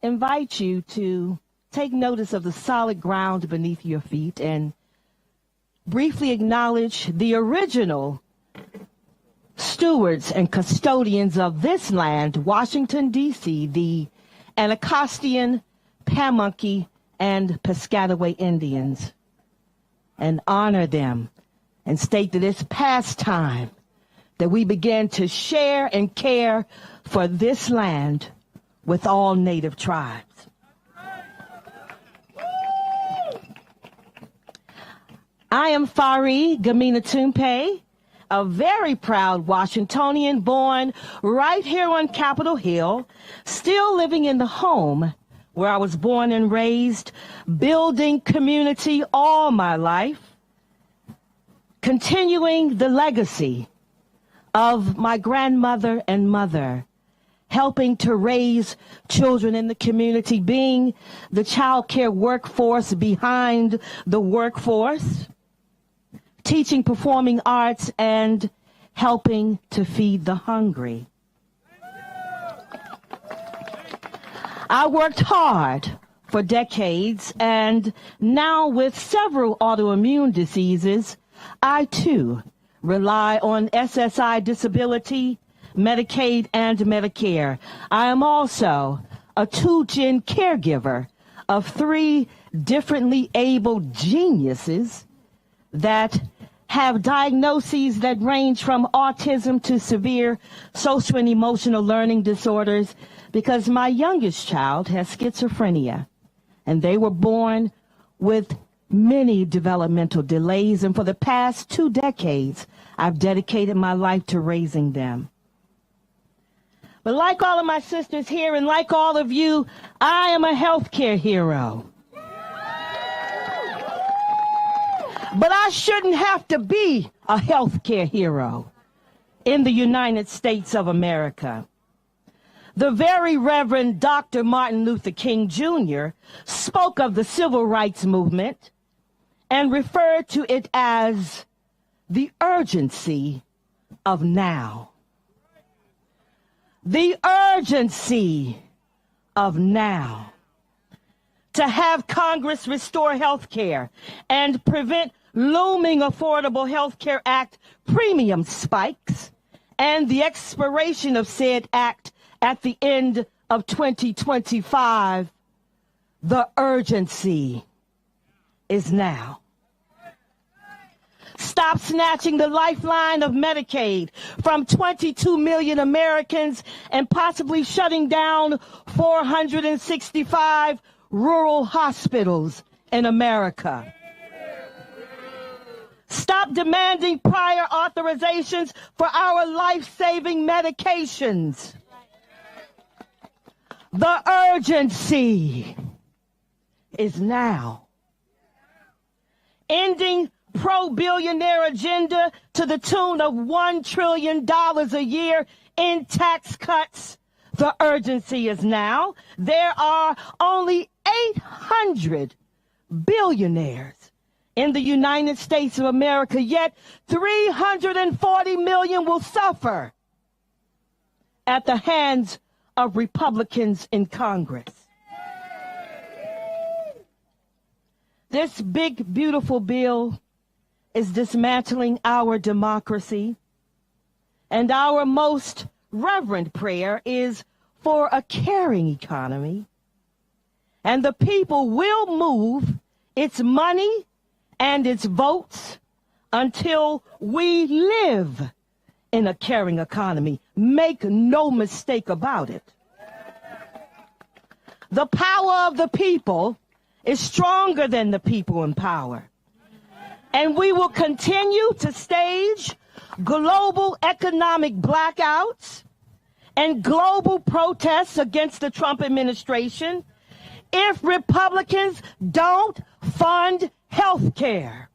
invite you to take notice of the solid ground beneath your feet and briefly acknowledge the original stewards and custodians of this land, Washington, D.C., the Anacostan, Pamunkey, and Piscataway Indians, and honor them and state that it's past time that we begin to share and care for this land with all native tribes. I am Fari Gamina Tumpe, a very proud Washingtonian born right here on Capitol Hill, still living in the home where I was born and raised, building community all my life, continuing the legacy of my grandmother and mother, helping to raise children in the community, being the child care workforce behind the workforce, teaching performing arts, and helping to feed the hungry. I worked hard for decades, and now with several autoimmune diseases, I too rely on SSI disability, Medicaid, and Medicare. I am also a two-gen caregiver of 3 differently abled geniuses that have diagnoses that range from autism to severe social and emotional learning disorders, because my youngest child has schizophrenia, and they were born with many developmental delays, and for the past 2 decades, I've dedicated my life to raising them. But like all of my sisters here, and like all of you, I am a healthcare hero. But I shouldn't have to be a healthcare hero in the United States of America. The very Reverend Dr. Martin Luther King Jr. spoke of the civil rights movement and referred to it as the urgency of now. The urgency of now. To have Congress restore health care and prevent looming Affordable Health Care Act premium spikes and the expiration of said act at the end of 2025, the urgency is now. Stop snatching the lifeline of Medicaid from 22 million Americans and possibly shutting down 465 rural hospitals in America. Stop demanding prior authorizations for our life-saving medications. The urgency is now. Ending pro-billionaire agenda to the tune of $1 trillion a year in tax cuts. The urgency is now. There are only 800 billionaires in the United States of America, yet 340 million will suffer at the hands of Republicans in Congress. This big, beautiful bill is dismantling our democracy, and our most reverent prayer is for a caring economy, and the people will move its money and its votes until we live in a caring economy. Make no mistake about it. The power of the people is stronger than the people in power. And we will continue to stage global economic blackouts and global protests against the Trump administration if Republicans don't fund health care.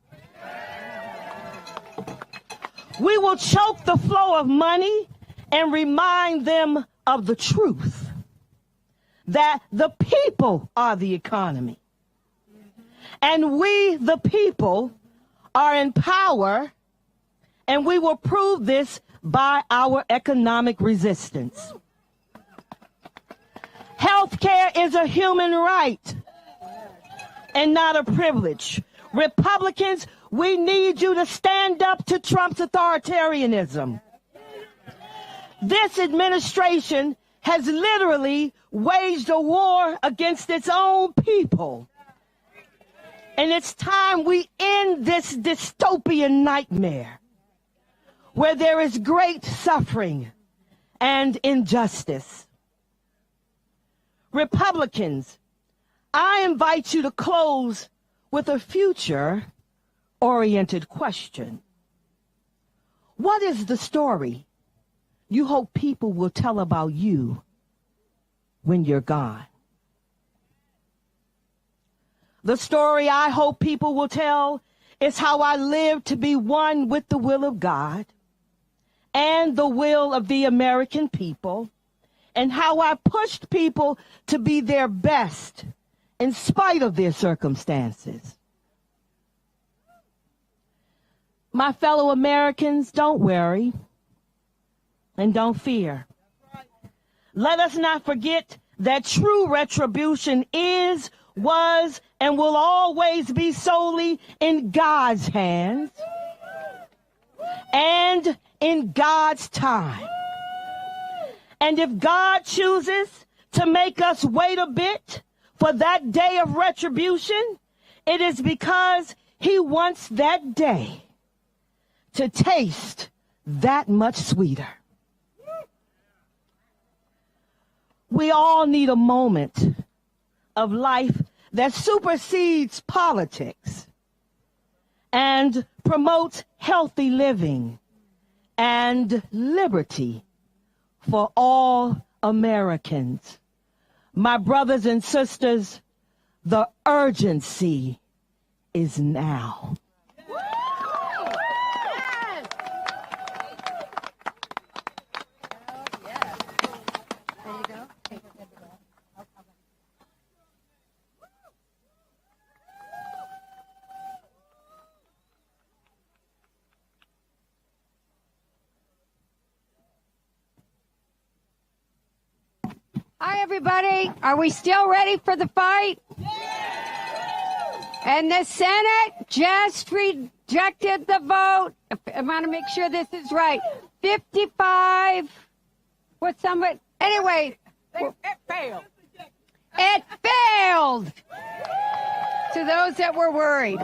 We will choke the flow of money and remind them of the truth that the people are the economy. And we, the people, are in power, and we will prove this by our economic resistance. Health care is a human right and not a privilege. Republicans, we need you to stand up to Trump's authoritarianism. This administration has literally waged a war against its own people. And it's time we end this dystopian nightmare where there is great suffering and injustice. Republicans, I invite you to close with a future-oriented question. What is the story you hope people will tell about you when you're gone? The story I hope people will tell is how I lived to be one with the will of God and the will of the American people, and how I pushed people to be their best in spite of their circumstances. My fellow Americans, don't worry and don't fear. Let us not forget that true retribution is, was, and will always be solely in God's hands and in God's time. And if God chooses to make us wait a bit for that day of retribution, it is because he wants that day to taste that much sweeter. We all need a moment of life that supersedes politics and promotes healthy living and liberty for all Americans. My brothers and sisters, the urgency is now. Hi, everybody. Are we still ready for the fight? And the Senate just rejected the vote. I want to make sure this is right. 55. What's somebody? Anyway. It failed. It failed. To those that were worried.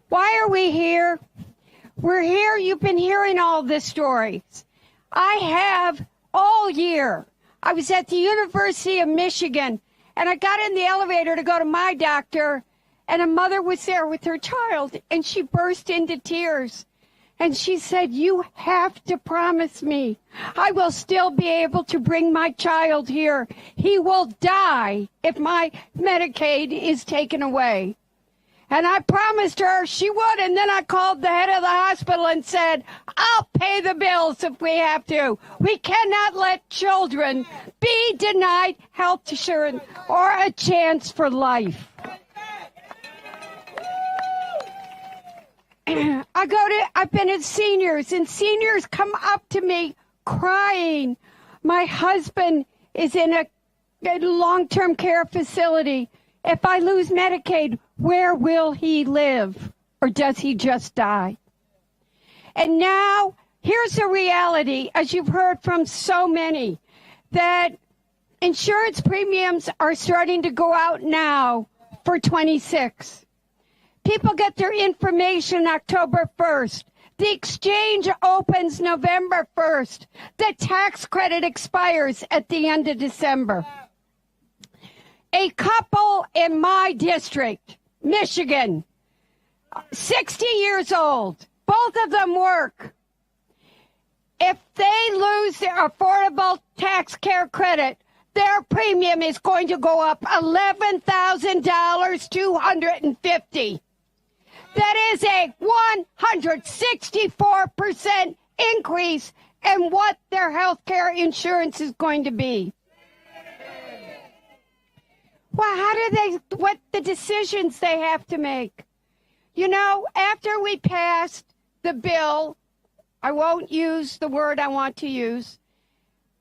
Why are we here? We're here. You've been hearing all this stories. I have all year. I was at the University of Michigan, and I got in the elevator to go to my doctor, And a mother was there with her child, and she burst into tears. And she said, "You have to promise me I will still be able to bring my child here. He will die if my Medicaid is taken away." And I promised her she would, and then I called the head of the hospital and said, "I'll pay the bills if we have to. We cannot let children be denied health insurance or a chance for life." I've been at seniors, and seniors come up to me crying. "My husband is in a long-term care facility. If I lose Medicaid, where will he live? Or does he just die?" And now, here's the reality, as you've heard from so many, that insurance premiums are starting to go out now for 26. People get their information October 1st. The exchange opens November 1st. The tax credit expires at the end of December. A couple in my district, Michigan, 60 years old, both of them work. If they lose their affordable tax care credit, their premium is going to go up $11,000, $250. That is a 164% increase in what their health care insurance is going to be. Well, what the decisions they have to make? You know, after we passed the bill, I won't use the word I want to use.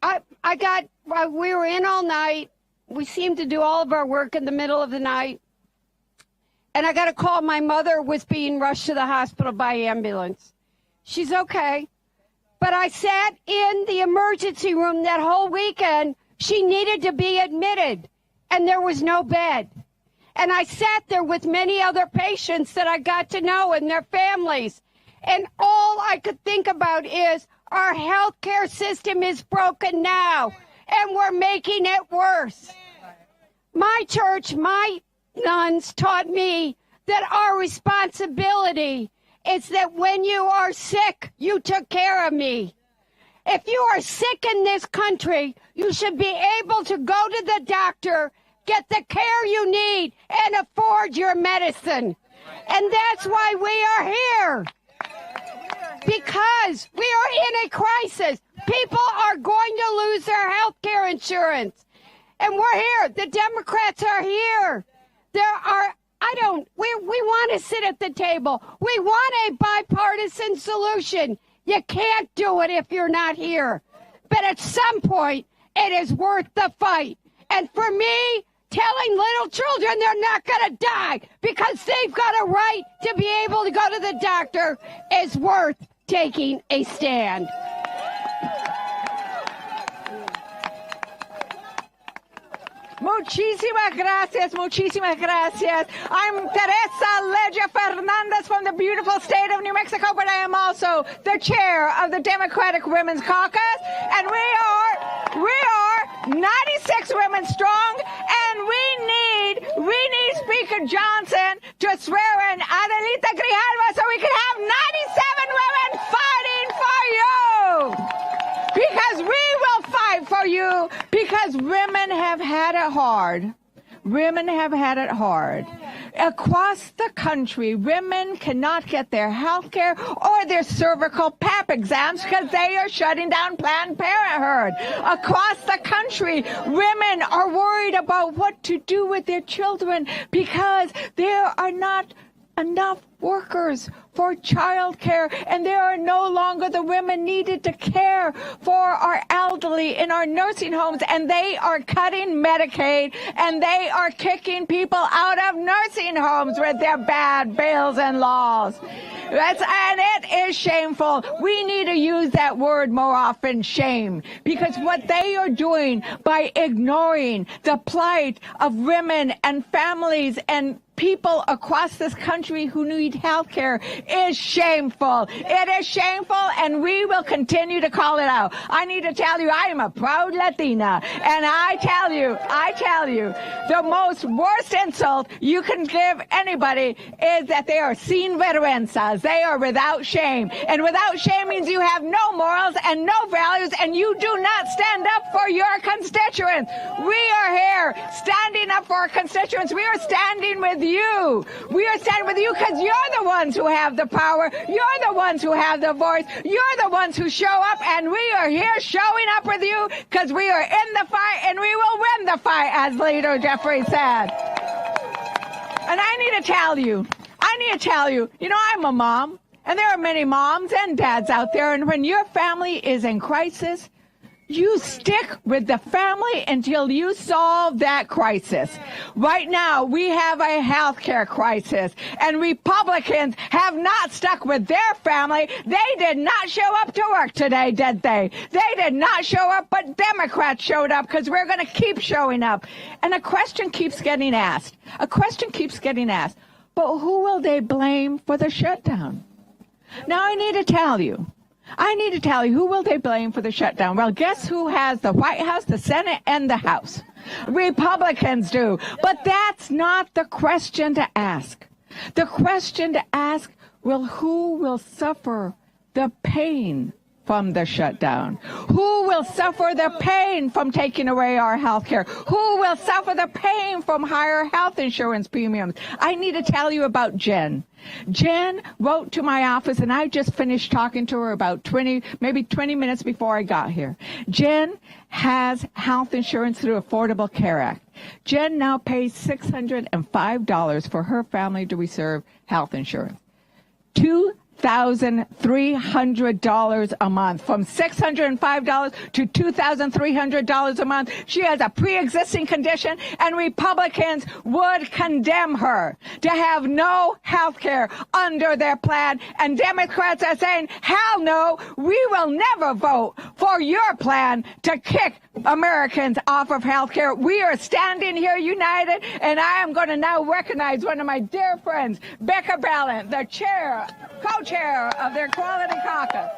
We were in all night. We seemed to do all of our work in the middle of the night. And I got a call. My mother was being rushed to the hospital by ambulance. She's okay. But I sat in the emergency room that whole weekend. She needed to be admitted, and there was no bed. And I sat there with many other patients that I got to know and their families. And all I could think about is our healthcare system is broken now, and we're making it worse. My church, my nuns taught me that our responsibility is that when you are sick, you took care of me. If you are sick in this country, you should be able to go to the doctor, get the care you need, and afford your medicine. And that's why we are here. Because we are in a crisis. People are going to lose their health care insurance. And we're here. The Democrats are here. We want to sit at the table. We want a bipartisan solution. You can't do it if you're not here. But at some point, it is worth the fight. And for me, telling little children they're not going to die because they've got a right to be able to go to the doctor is worth taking a stand. Muchísimas gracias, muchísimas gracias. I'm Teresa Legia Fernandez from the beautiful state of New Mexico, but I am also the chair of the Democratic Women's Caucus, and we are 96 women strong, and we need Speaker Johnson to swear in Adelita Grijalva so we can have 97 women fighting for you. Because we will fight for you, because women have had it hard. Women have had it hard. Across the country, women cannot get their health care or their cervical pap exams because they are shutting down Planned Parenthood. Across the country, women are worried about what to do with their children because there are not enough workers for child care, and there are no longer the women needed to care for our elderly in our nursing homes, and they are cutting Medicaid, and they are kicking people out of nursing homes with their bad bills and laws. And it is shameful. We need to use that word more often, shame, because what they are doing by ignoring the plight of women and families and people across this country who need health care is shameful. It is shameful, and we will continue to call it out. I need to tell you, I am a proud Latina, and I tell you, the most worst insult you can give anybody is that they are sin vergüenzas. They are without shame, and without shame means you have no morals and no values, and you do not stand up for your constituents. We are here standing up for our constituents. We are standing with you. We are standing with you because you're the ones who have the power. You're the ones who have the voice. You're the ones who show up, and we are here showing up with you because we are in the fight, and we will win the fight, as Leader Jeffrey said. And I need to tell you, you know, I'm a mom, and there are many moms and dads out there, and when your family is in crisis, you stick with the family until you solve that crisis. Right now, we have a health care crisis, and Republicans have not stuck with their family. They did not show up to work today, did they? They did not show up, but Democrats showed up because we're going to keep showing up. And a question keeps getting asked. But who will they blame for the shutdown? Now, I need to tell you, who will they blame for the shutdown? Well, guess who has the White House, the Senate, and the House? Republicans do. But that's not the question to ask. The question to ask, well, who will suffer the pain from the shutdown? Who will suffer the pain from taking away our health care? Who will suffer the pain from higher health insurance premiums? I need to tell you about Jen. Jen wrote to my office, and I just finished talking to her about 20 minutes before I got here. Jen has health insurance through Affordable Care Act. Jen now pays $605 for her family to receive health insurance. $2,300 a month. From $605 to $2,300 a month. She has a pre-existing condition, and Republicans would condemn her to have no health care under their plan. And Democrats are saying, hell no, we will never vote for your plan to kick Americans off of health care. We are standing here united, and I am going to now recognize one of my dear friends, Becca Ballant, the co-chair of their Quality Caucus.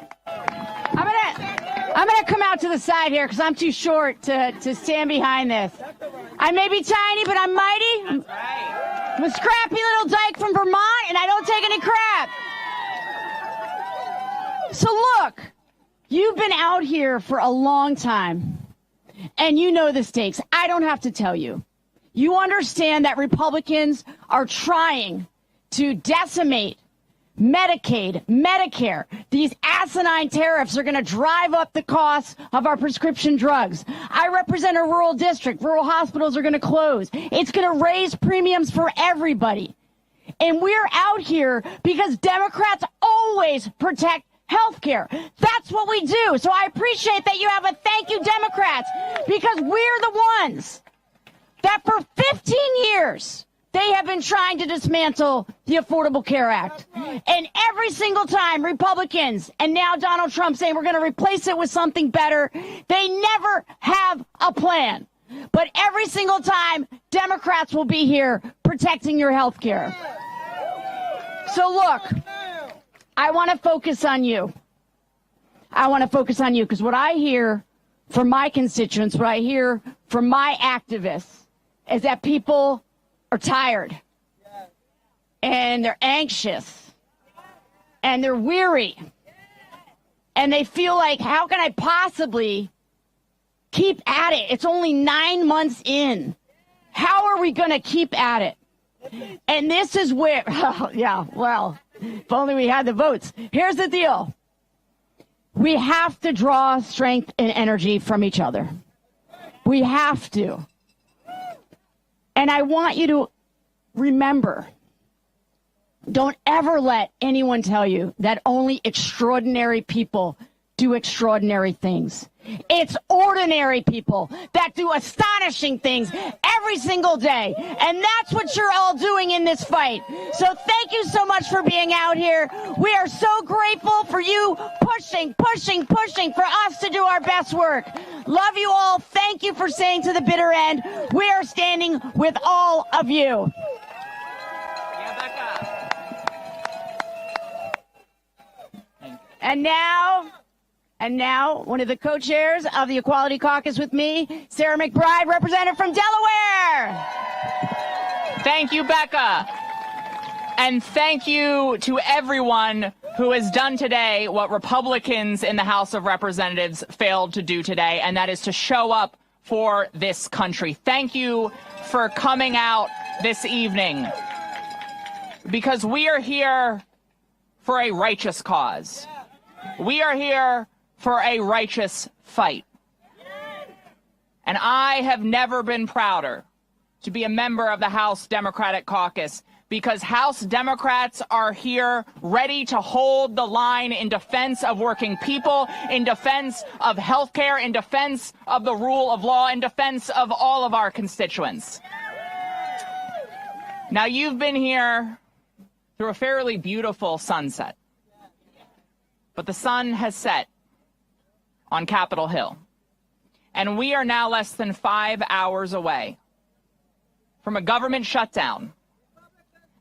I'm gonna come out to the side here because I'm too short to stand behind this. I may be tiny, but I'm mighty. I'm a scrappy little dyke from Vermont, and I don't take any crap. So look, you've been out here for a long time, and you know the stakes. I don't have to tell you. You understand that Republicans are trying to decimate Medicaid, Medicare. These asinine tariffs are going to drive up the costs of our prescription drugs. I represent a rural district. Rural hospitals are going to close. It's going to raise premiums for everybody. And we're out here because Democrats always protect health care. That's what we do. So I appreciate that you have a thank you, Democrats, because we're the ones that for 15 years, they have been trying to dismantle the Affordable Care Act. And every single time, Republicans, and now Donald Trump saying we're going to replace it with something better, they never have a plan. But every single time, Democrats will be here protecting your health care. So look, I want to focus on you. Because what I hear from my constituents, what I hear from my activists, is that people are tired, and they're anxious, and they're weary, and they feel like, how can I possibly keep at it? It's only 9 months in. How are we going to keep at it? And this is where, if only we had the votes. Here's the deal. We have to draw strength and energy from each other. We have to. And I want you to remember, don't ever let anyone tell you that only extraordinary people do extraordinary things. It's ordinary people that do astonishing things every single day. And that's what you're all doing in this fight. So thank you so much for being out here. We are so grateful for you pushing for us to do our best work. Love you all. Thank you for staying to the bitter end. We are standing with all of you. And now, one of the co-chairs of the Equality Caucus with me, Sarah McBride, representative from Delaware. Thank you, Becca. And thank you to everyone who has done today what Republicans in the House of Representatives failed to do today, and that is to show up for this country. Thank you for coming out this evening, because we are here for a righteous cause. We are here for a righteous fight. And I have never been prouder to be a member of the House Democratic Caucus, because House Democrats are here ready to hold the line in defense of working people, in defense of health care, in defense of the rule of law, in defense of all of our constituents. Now, you've been here through a fairly beautiful sunset, but the sun has set on Capitol Hill, and we are now less than 5 hours away from a government shutdown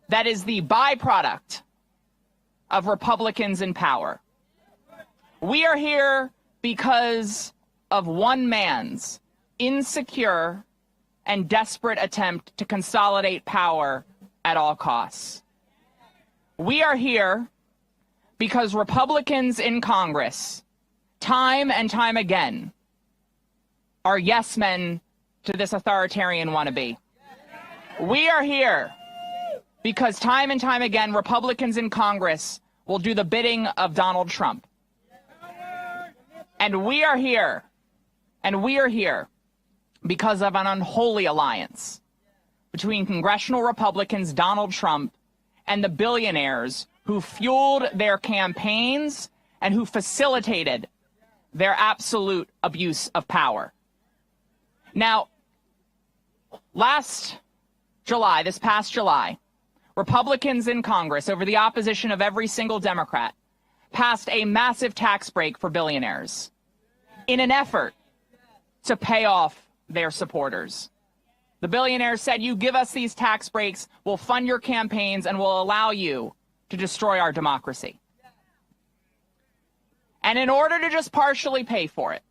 that is the byproduct of Republicans in power. We are here because of one man's insecure and desperate attempt to consolidate power at all costs. We are here because Republicans in Congress, time and time again, are yes men to this authoritarian wannabe. We are here because time and time again, Republicans in Congress will do the bidding of Donald Trump. And we are here because of an unholy alliance between congressional Republicans, Donald Trump, and the billionaires who fueled their campaigns and who facilitated their absolute abuse of power. Now, this past July, Republicans in Congress, over the opposition of every single Democrat, passed a massive tax break for billionaires in an effort to pay off their supporters. The billionaires said, you give us these tax breaks, we'll fund your campaigns, and we'll allow you to destroy our democracy. And in order to just partially pay for it,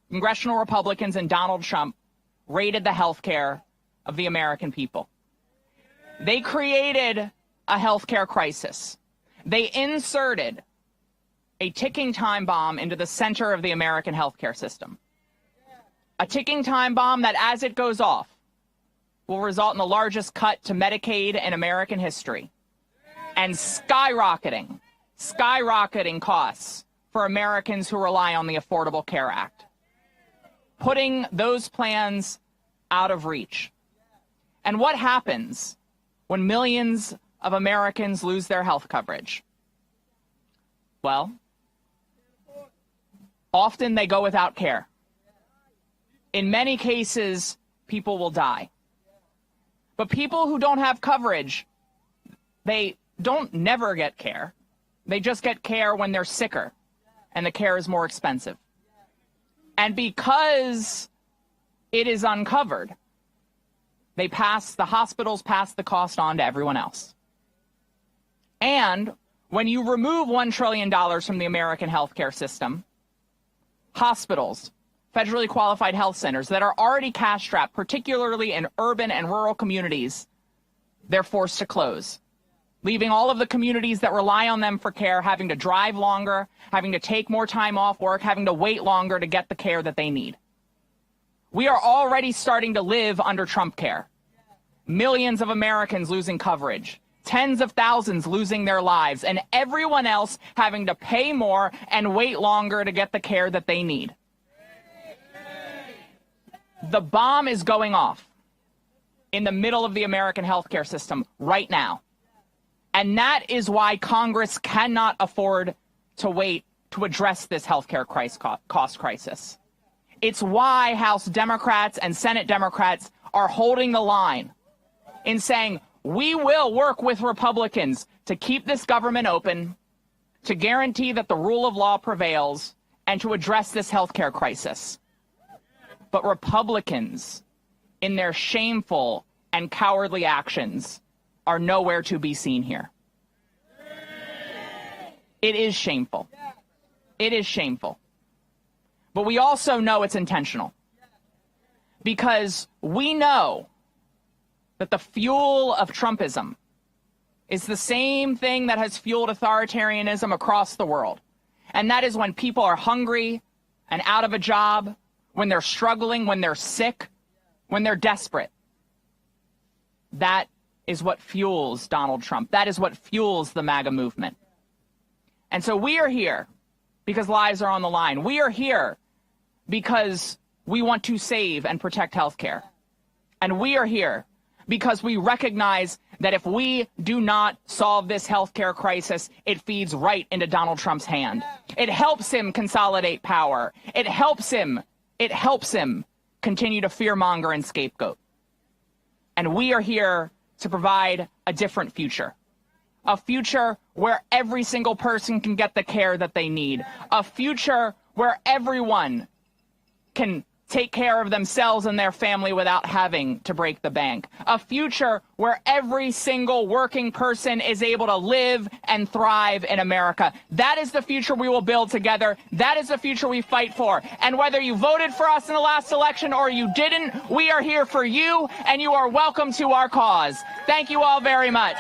congressional Republicans and Donald Trump raided the health care of the American people. They created a health care crisis. They inserted a ticking time bomb into the center of the American healthcare system. A ticking time bomb that, as it goes off, will result in the largest cut to Medicaid in American history, and skyrocketing costs for Americans who rely on the Affordable Care Act, putting those plans out of reach. And what happens when millions of Americans lose their health coverage? Well, often they go without care. In many cases, people will die. But people who don't have coverage, they don't never get care. They just get care when they're sicker, and the care is more expensive. And because it is uncovered, the hospitals pass the cost on to everyone else. And when you remove $1 trillion from the American healthcare system, hospitals, federally qualified health centers that are already cash-strapped, particularly in urban and rural communities, they're forced to close, leaving all of the communities that rely on them for care having to drive longer, having to take more time off work, having to wait longer to get the care that they need. We are already starting to live under Trump care. Millions of Americans losing coverage, tens of thousands losing their lives, and everyone else having to pay more and wait longer to get the care that they need. The bomb is going off in the middle of the American healthcare system right now. And that is why Congress cannot afford to wait to address this healthcare cost crisis. It's why House Democrats and Senate Democrats are holding the line in saying, we will work with Republicans to keep this government open, to guarantee that the rule of law prevails, and to address this healthcare crisis. But Republicans, in their shameful and cowardly actions, are nowhere to be seen here. It is shameful. It is shameful. But we also know it's intentional. Because we know that the fuel of Trumpism is the same thing that has fueled authoritarianism across the world. And that is when people are hungry and out of a job, when they're struggling, when they're sick, when they're desperate. That is what fuels Donald Trump. That is what fuels the MAGA movement. And so we are here because lives are on the line. We are here because we want to save and protect healthcare. And we are here because we recognize that if we do not solve this healthcare crisis, it feeds right into Donald Trump's hand. It helps him consolidate power. It helps him continue to fearmonger and scapegoat. And we are here to provide a different future. A future where every single person can get the care that they need. A future where everyone can take care of themselves and their family without having to break the bank. A future where every single working person is able to live and thrive in America. That is the future we will build together. That is the future we fight for. And whether you voted for us in the last election or you didn't, we are here for you, and you are welcome to our cause. Thank you all very much.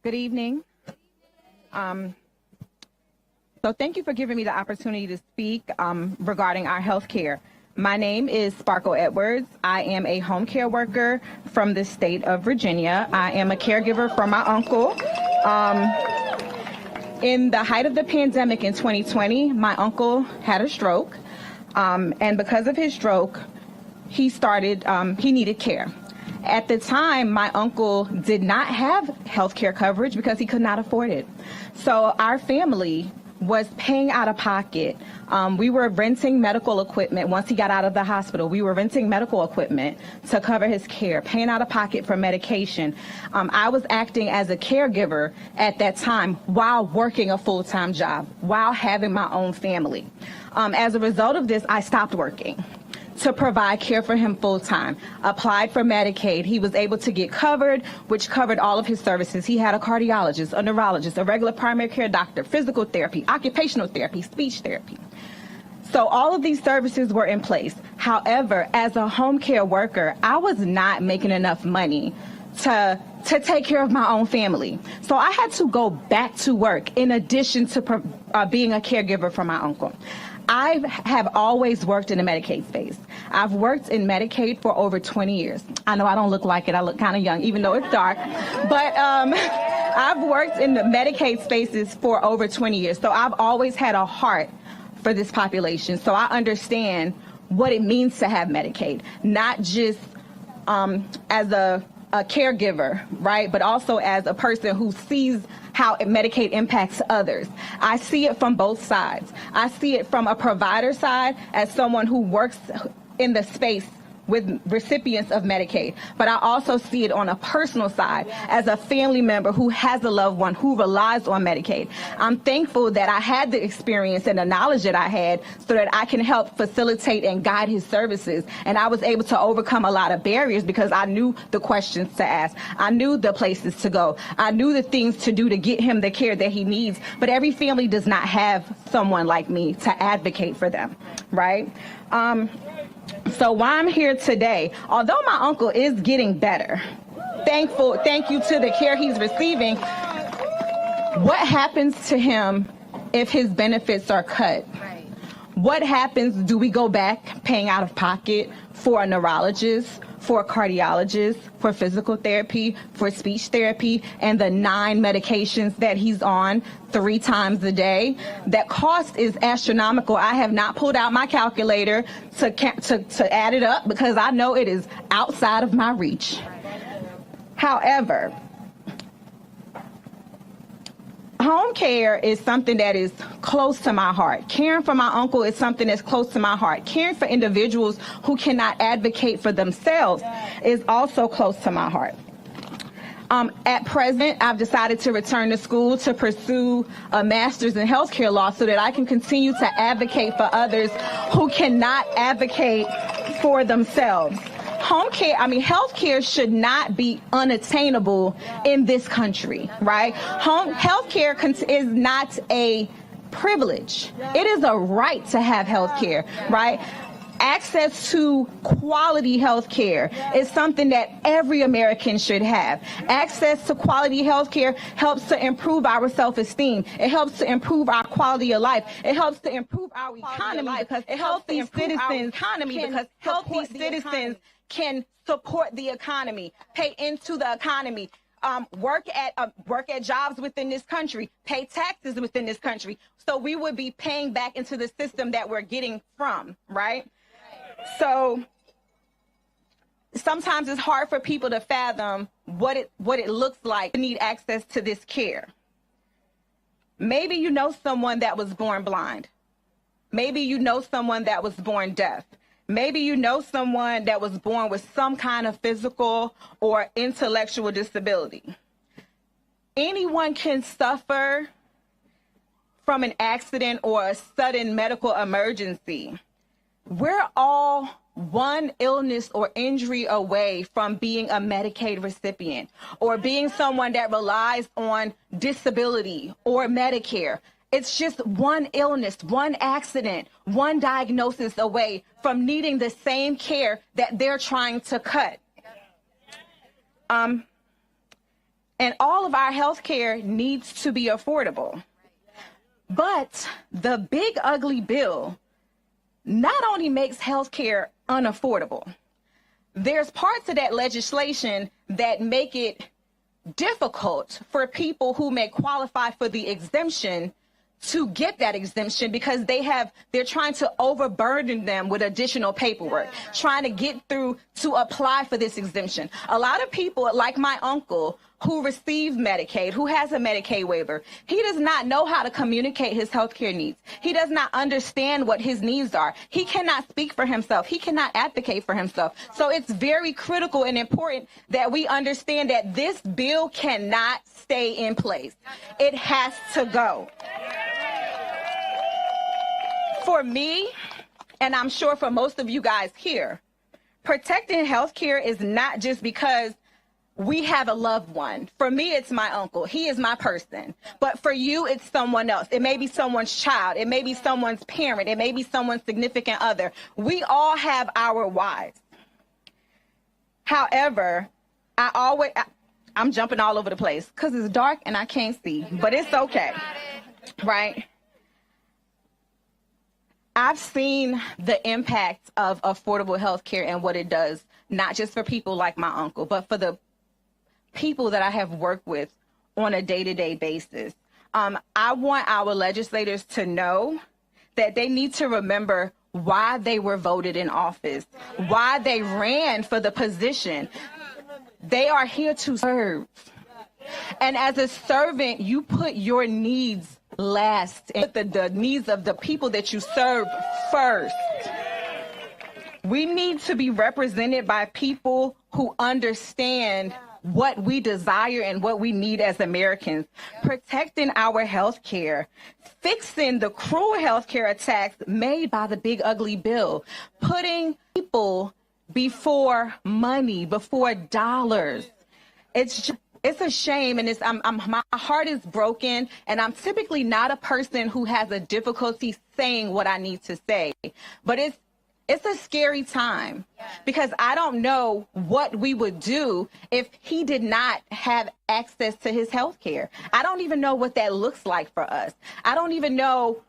Good evening. So thank you for giving me the opportunity to speak regarding our health care. My name is Sparkle Edwards. I am a home care worker from the state of Virginia. I am a caregiver for my uncle. In the height of the pandemic in 2020, my uncle had a stroke. And because of his stroke, he needed care. At the time, my uncle did not have health care coverage because he could not afford it. So our family was paying out of pocket. We were renting medical equipment. Once he got out of the hospital, we were renting medical equipment to cover his care, paying out of pocket for medication. I was acting as a caregiver at that time while working a full-time job, while having my own family. As a result of this, I stopped working to provide care for him full-time. Applied for Medicaid. He was able to get covered, which covered all of his services. He had a cardiologist, a neurologist, a regular primary care doctor, physical therapy, occupational therapy, speech therapy. So all of these services were in place. However, as a home care worker, I was not making enough money to take care of my own family. So I had to go back to work in addition to being a caregiver for my uncle. I have always worked in the Medicaid space. I've worked in Medicaid for over 20 years. I know I don't look like it. I look kind of young, even though it's dark. But I've worked in the Medicaid spaces for over 20 years. So I've always had a heart for this population. So I understand what it means to have Medicaid, not just as a caregiver, right? But also as a person who sees how Medicaid impacts others. I see it from both sides. I see it from a provider side as someone who works in the space with recipients of Medicaid. But I also see it on a personal side as a family member who has a loved one who relies on Medicaid. I'm thankful that I had the experience and the knowledge that I had so that I can help facilitate and guide his services. And I was able to overcome a lot of barriers because I knew the questions to ask. I knew the places to go. I knew the things to do to get him the care that he needs. But every family does not have someone like me to advocate for them, right? So why I'm here today, although my uncle is getting better, thank you to the care he's receiving, what happens to him if his benefits are cut? What happens? Do we go back paying out of pocket for a neurologist, for a cardiologist, for physical therapy, for speech therapy, and the 9 medications that he's on 3 times a day? That cost is astronomical. I have not pulled out my calculator to add it up because I know it is outside of my reach. However, home care is something that is close to my heart. Caring for my uncle is something that's close to my heart. Caring for individuals who cannot advocate for themselves is also close to my heart. At present, I've decided to return to school to pursue a master's in healthcare law so that I can continue to advocate for others who cannot advocate for themselves. Healthcare should not be unattainable in this country, right? Healthcare is not a privilege. It is a right to have healthcare, right? Access to quality health care is something that every American should have. Access to quality health care helps to improve our self-esteem. It helps to improve our quality of life. It helps to improve our economy because healthy citizens can support the economy, pay into the economy, work at jobs within this country, pay taxes within this country. So we would be paying back into the system that we're getting from, right? So sometimes it's hard for people to fathom what it looks like to need access to this care. Maybe you know someone that was born blind. Maybe you know someone that was born deaf. Maybe you know someone that was born with some kind of physical or intellectual disability. Anyone can suffer from an accident or a sudden medical emergency. We're all one illness or injury away from being a Medicaid recipient or being someone that relies on disability or Medicare. It's just one illness, one accident, one diagnosis away from needing the same care that they're trying to cut. And all of our health care needs to be affordable. But the big ugly bill not only makes health care unaffordable, there's parts of that legislation that make it difficult for people who may qualify for the exemption to get that exemption because they're trying to overburden them with additional paperwork, trying to get through to apply for this exemption. A lot of people, like my uncle, who received Medicaid, who has a Medicaid waiver, he does not know how to communicate his health care needs. He does not understand what his needs are. He cannot speak for himself. He cannot advocate for himself. So it's very critical and important that we understand that this bill cannot stay in place. It has to go. For me, and I'm sure for most of you guys here, protecting health care is not just because we have a loved one. For me, it's my uncle. He is my person. But for you, it's someone else. It may be someone's child. It may be someone's parent. It may be someone's significant other. We all have our whys. However, I'm jumping all over the place because it's dark and I can't see, but it's okay, right? I've seen the impact of affordable health care and what it does, not just for people like my uncle, but for the people that I have worked with on a day-to-day basis. I want our legislators to know that they need to remember why they were voted in office, why they ran for the position. They are here to serve. And as a servant, you put your needs last and put the needs of the people that you serve first. We need to be represented by people who understand what we desire and what we need as Americans, protecting our health care, fixing the cruel health care attacks made by the big ugly bill, putting people before money, before dollars. It's a shame, and my heart is broken, and I'm typically not a person who has a difficulty saying what I need to say, but it's a scary time because I don't know what we would do if he did not have access to his health care. I don't even know what that looks like for us. I wouldn't even know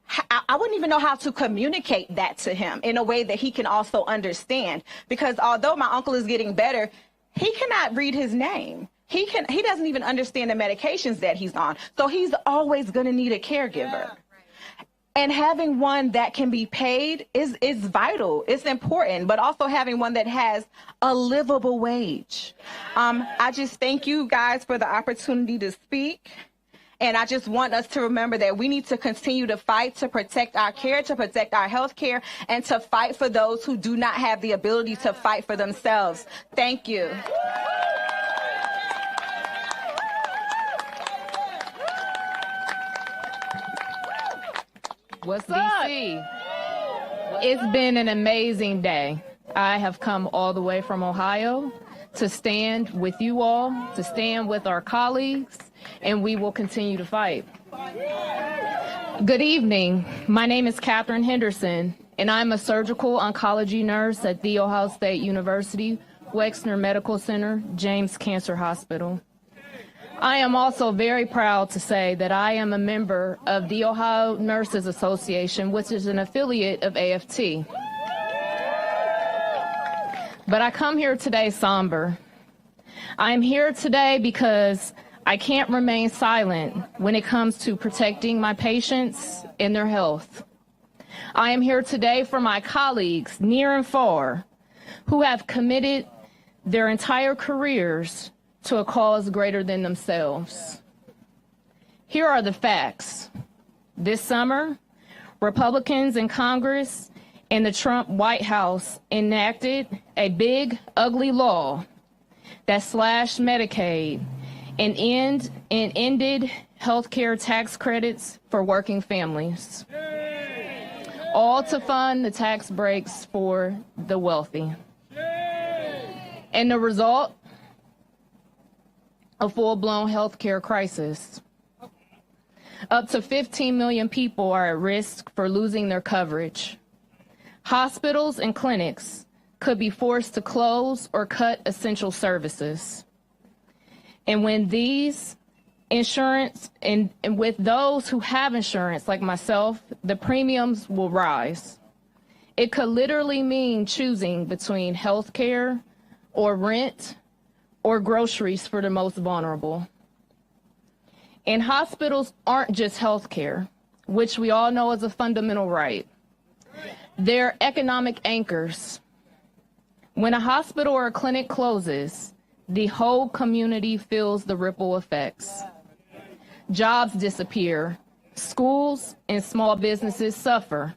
how to communicate that to him in a way that he can also understand, because although my uncle is getting better, he cannot read his name. He doesn't even understand the medications that he's on. So he's always going to need a caregiver. And having one that can be paid is vital. It's important, but also having one that has a livable wage. I just thank you guys for the opportunity to speak. And I just want us to remember that we need to continue to fight to protect our care, to protect our health care, and to fight for those who do not have the ability to fight for themselves. Thank you. What's DC? It's been an amazing day. I have come all the way from Ohio to stand with you all, to stand with our colleagues, and we will continue to fight. Good evening. My name is Katherine Henderson, and I'm a surgical oncology nurse at The Ohio State University, Wexner Medical Center, James Cancer Hospital. I am also very proud to say that I am a member of the Ohio Nurses Association, which is an affiliate of AFT. But I come here today somber. I'm here today because I can't remain silent when it comes to protecting my patients and their health. I am here today for my colleagues, near and far, who have committed their entire careers to a cause greater than themselves. Here are the facts. This summer, Republicans in Congress and the Trump White House enacted a big, ugly law that slashed Medicaid and ended health care tax credits for working families, all to fund the tax breaks for the wealthy. And the result? A full-blown health care crisis. Up to 15 million people are at risk for losing their coverage. Hospitals and clinics could be forced to close or cut essential services. And when these insurance, and with those who have insurance like myself, the premiums will rise. It could literally mean choosing between health care or rent or groceries for the most vulnerable. And hospitals aren't just health care, which we all know is a fundamental right. They're economic anchors. When a hospital or a clinic closes, the whole community feels the ripple effects. Jobs disappear. Schools and small businesses suffer.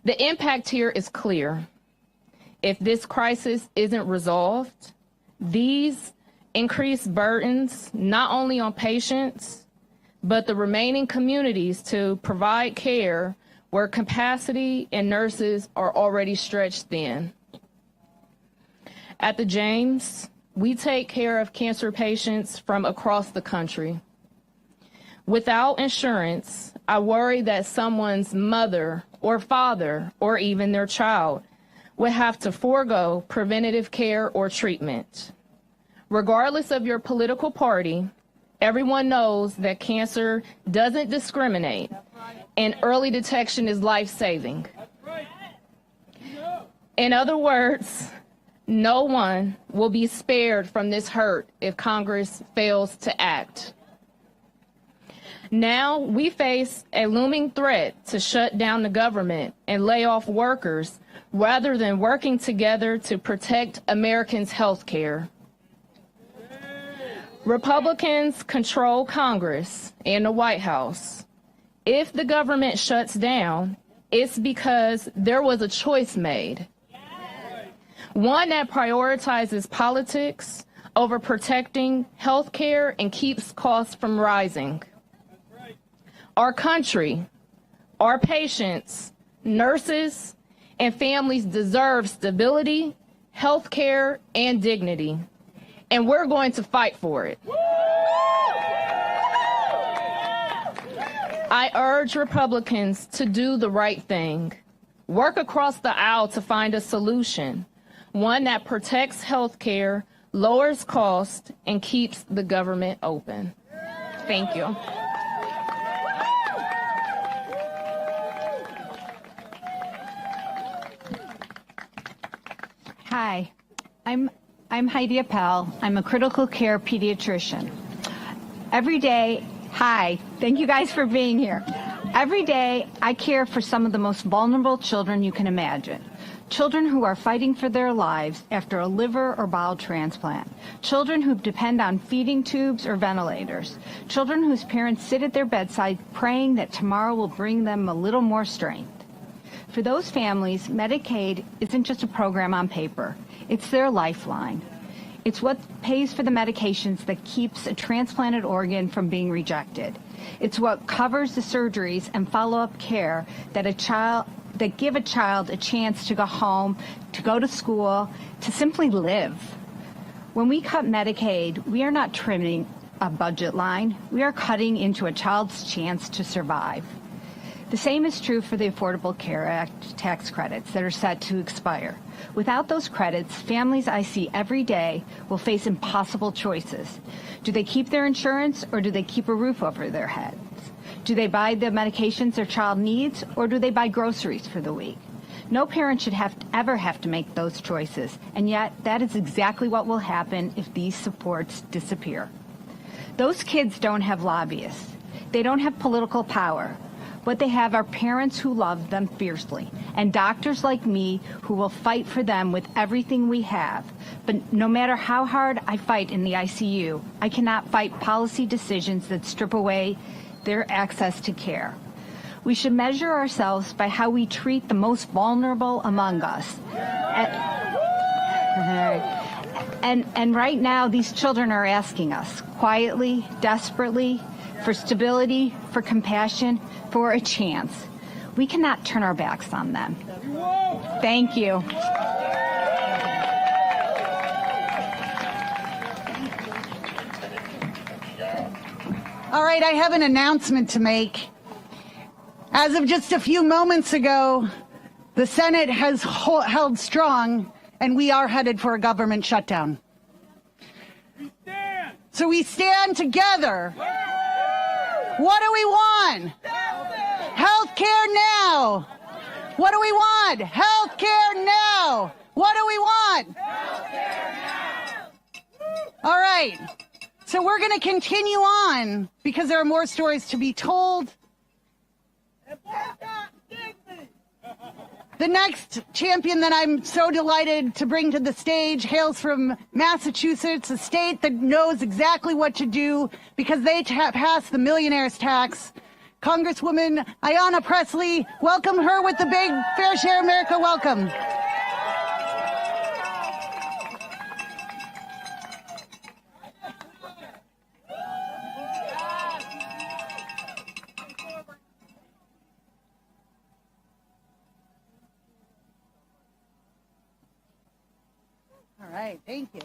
The impact here is clear. If this crisis isn't resolved, these increased burdens not only on patients, but the remaining communities to provide care where capacity and nurses are already stretched thin. At the James, we take care of cancer patients from across the country. Without insurance, I worry that someone's mother or father or even their child would have to forego preventative care or treatment. Regardless of your political party, everyone knows that cancer doesn't discriminate, and early detection is life-saving. In other words, no one will be spared from this hurt if Congress fails to act. Now we face a looming threat to shut down the government and lay off workers rather than working together to protect Americans' health care. Republicans control Congress and the White House. If the government shuts down, it's because there was a choice made. One that prioritizes politics over protecting health care and keeps costs from rising. Our country, our patients, nurses, and families deserve stability, health care, and dignity. And we're going to fight for it. I urge Republicans to do the right thing. Work across the aisle to find a solution, one that protects health care, lowers costs, and keeps the government open. Thank you. Hi, I'm Heidi Appel. I'm a critical care pediatrician. Every day, hi, thank you guys for being here. Every day, I care for some of the most vulnerable children you can imagine. Children who are fighting for their lives after a liver or bowel transplant. Children who depend on feeding tubes or ventilators. Children whose parents sit at their bedside praying that tomorrow will bring them a little more strength. For those families, Medicaid isn't just a program on paper. It's their lifeline. It's what pays for the medications that keeps a transplanted organ from being rejected. It's what covers the surgeries and follow-up care that give a child a chance to go home, to go to school, to simply live. When we cut Medicaid, we are not trimming a budget line. We are cutting into a child's chance to survive. The same is true for the Affordable Care Act tax credits that are set to expire. Without those credits, families I see every day will face impossible choices. Do they keep their insurance, or do they keep a roof over their heads? Do they buy the medications their child needs, or do they buy groceries for the week? No parent should ever have to make those choices, and yet that is exactly what will happen if these supports disappear. Those kids don't have lobbyists. They don't have political power. What they have are parents who love them fiercely, and doctors like me who will fight for them with everything we have. But no matter how hard I fight in the ICU, I cannot fight policy decisions that strip away their access to care. We should measure ourselves by how we treat the most vulnerable among us. And right now, these children are asking us, quietly, desperately, for stability, for compassion, for a chance. We cannot turn our backs on them. Thank you. All right, I have an announcement to make. As of just a few moments ago, the Senate has held strong, and we are headed for a government shutdown. So we stand together. What do we want? Health care now. What do we want? Health care now. What do we want? All right. So we're going to continue on because there are more stories to be told. The next champion that I'm so delighted to bring to the stage hails from Massachusetts, a state that knows exactly what to do because they passed the millionaire's tax. Congresswoman Ayanna Pressley, welcome her with the big Fair Share America welcome. All right, thank you.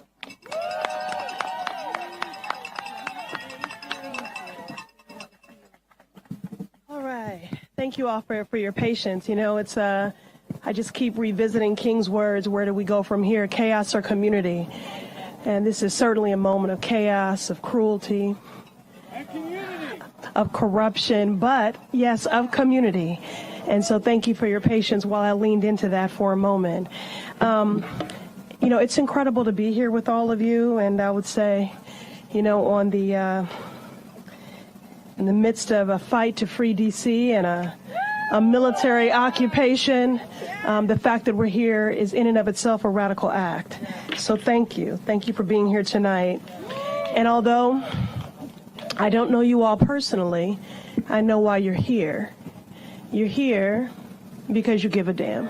All right, thank you all for your patience. You know, it's I just keep revisiting King's words, where do we go from here, chaos or community? And this is certainly a moment of chaos, of cruelty, of corruption, but yes, of community. And so thank you for your patience while I leaned into that for a moment. You know, it's incredible to be here with all of you, and I would say, you know, on the in the midst of a fight to free D.C. and a military occupation, the fact that we're here is in and of itself a radical act. So thank you for being here tonight. And although I don't know you all personally, I know why you're here. You're here because you give a damn.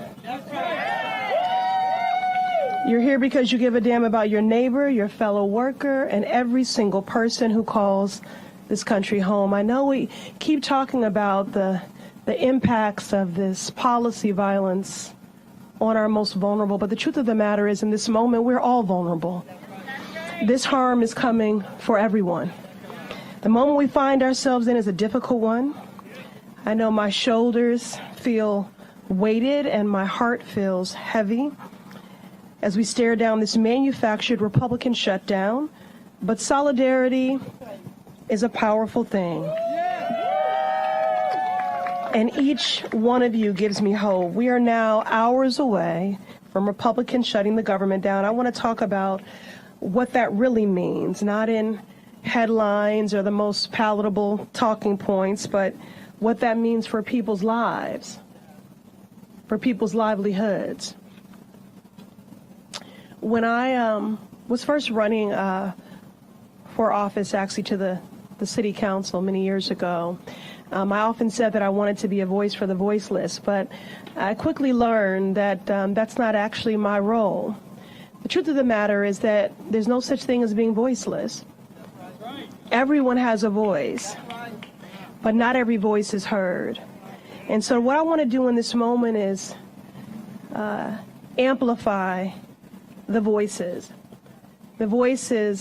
You're here because you give a damn about your neighbor, your fellow worker, and every single person who calls this country home. I know we keep talking about the impacts of this policy violence on our most vulnerable, but the truth of the matter is, in this moment, we're all vulnerable. This harm is coming for everyone. The moment we find ourselves in is a difficult one. I know my shoulders feel weighted and my heart feels heavy as we stare down this manufactured Republican shutdown, but solidarity is a powerful thing. And each one of you gives me hope. We are now hours away from Republicans shutting the government down. I want to talk about what that really means, not in headlines or the most palatable talking points, but what that means for people's lives, for people's livelihoods. When I was first running for office, actually to the city council many years ago, I often said that I wanted to be a voice for the voiceless, but I quickly learned that that's not actually my role. The truth of the matter is that there's no such thing as being voiceless. Everyone has a voice. but not every voice is heard. And so what I want to do in this moment is amplify the voices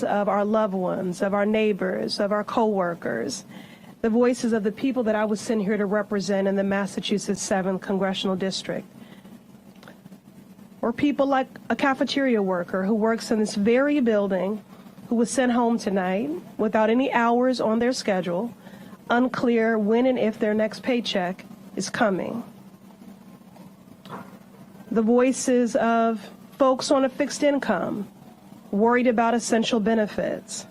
of our loved ones, of our neighbors, of our coworkers, the voices of the people that I was sent here to represent in the Massachusetts 7th Congressional District. Or people like a cafeteria worker who works in this very building who was sent home tonight without any hours on their schedule, unclear when and if their next paycheck is coming. The voices of folks on a fixed income, worried about essential benefits.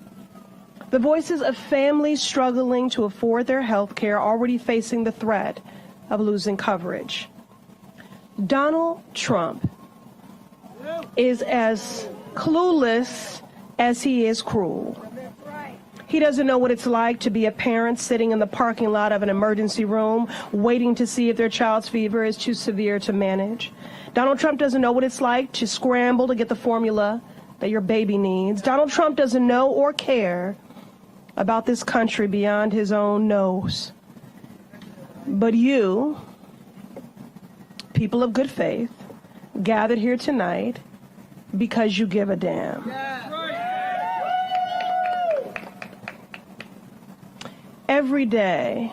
The voices of families struggling to afford their health care, already facing the threat of losing coverage. Donald Trump is as clueless as he is cruel. He doesn't know what it's like to be a parent sitting in the parking lot of an emergency room waiting to see if their child's fever is too severe to manage. Donald Trump doesn't know what it's like to scramble to get the formula that your baby needs. Donald Trump doesn't know or care about this country beyond his own nose. But you, people of good faith, gathered here tonight because you give a damn. Every day,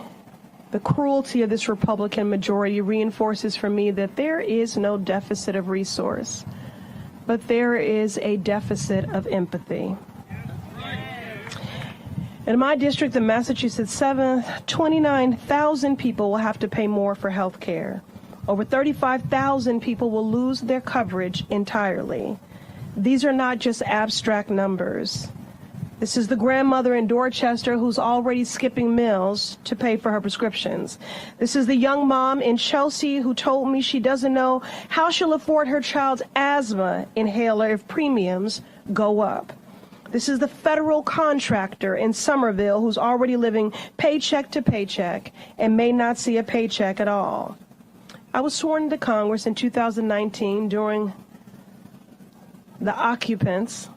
the cruelty of this Republican majority reinforces for me that there is no deficit of resource, but there is a deficit of empathy. In my district, the Massachusetts 7th, 29,000 people will have to pay more for health care. Over 35,000 people will lose their coverage entirely. These are not just abstract numbers. This is the grandmother in Dorchester who's already skipping meals to pay for her prescriptions. This is the young mom in Chelsea who told me she doesn't know how she'll afford her child's asthma inhaler if premiums go up. This is the federal contractor in Somerville who's already living paycheck to paycheck and may not see a paycheck at all. I was sworn into Congress in 2019 during the occupants'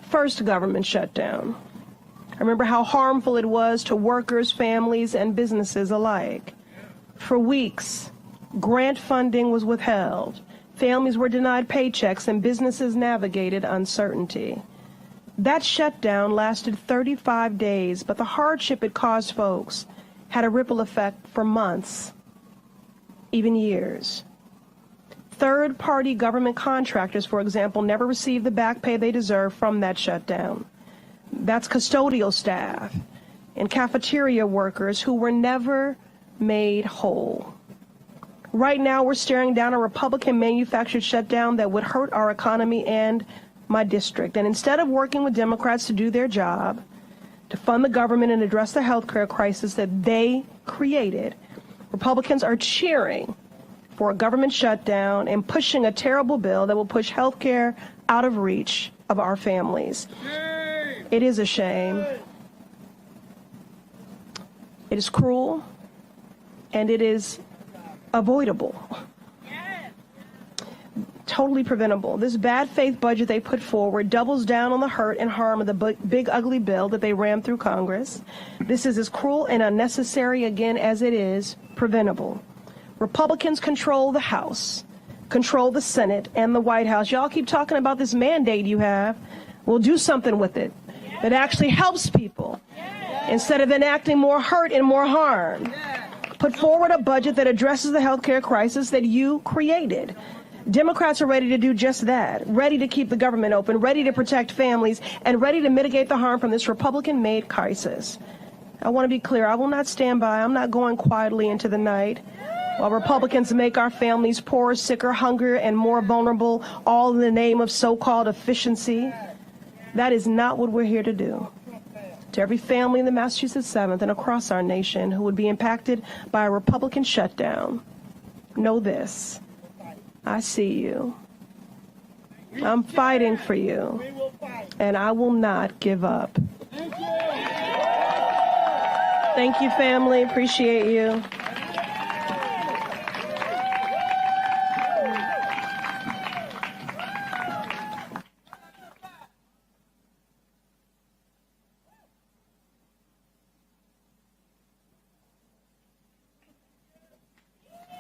first government shutdown. I remember how harmful it was to workers, families, and businesses alike. For weeks, grant funding was withheld. Families were denied paychecks and businesses navigated uncertainty. That shutdown lasted 35 days, but the hardship it caused folks had a ripple effect for months, even years. Third-party government contractors, for example, never received the back pay they deserve from that shutdown. That's custodial staff and cafeteria workers who were never made whole. Right now, we're staring down a Republican-manufactured shutdown that would hurt our economy and my district. And instead of working with Democrats to do their job, to fund the government and address the health care crisis that they created, Republicans are cheering for a government shutdown and pushing a terrible bill that will push health care out of reach of our families. Shame. It is a shame. It is cruel, and it is avoidable. Totally preventable. This bad faith budget they put forward doubles down on the hurt and harm of the big ugly bill that they rammed through Congress. This is as cruel and unnecessary again as it is preventable. Republicans control the House, control the Senate and the White House. Y'all keep talking about this mandate you have. We'll do something with it that actually helps people instead of enacting more hurt and more harm. Put forward a budget that addresses the health care crisis that you created. Democrats are ready to do just that, ready to keep the government open, ready to protect families, and ready to mitigate the harm from this Republican-made crisis. I want to be clear. I will not stand by. I'm not going quietly into the night while Republicans make our families poorer, sicker, hungrier, and more vulnerable, all in the name of so-called efficiency. That is not what we're here to do. To every family in the Massachusetts 7th and across our nation who would be impacted by a Republican shutdown, know this. I see you. I'm fighting for you, and I will not give up. Thank you, family. Appreciate you.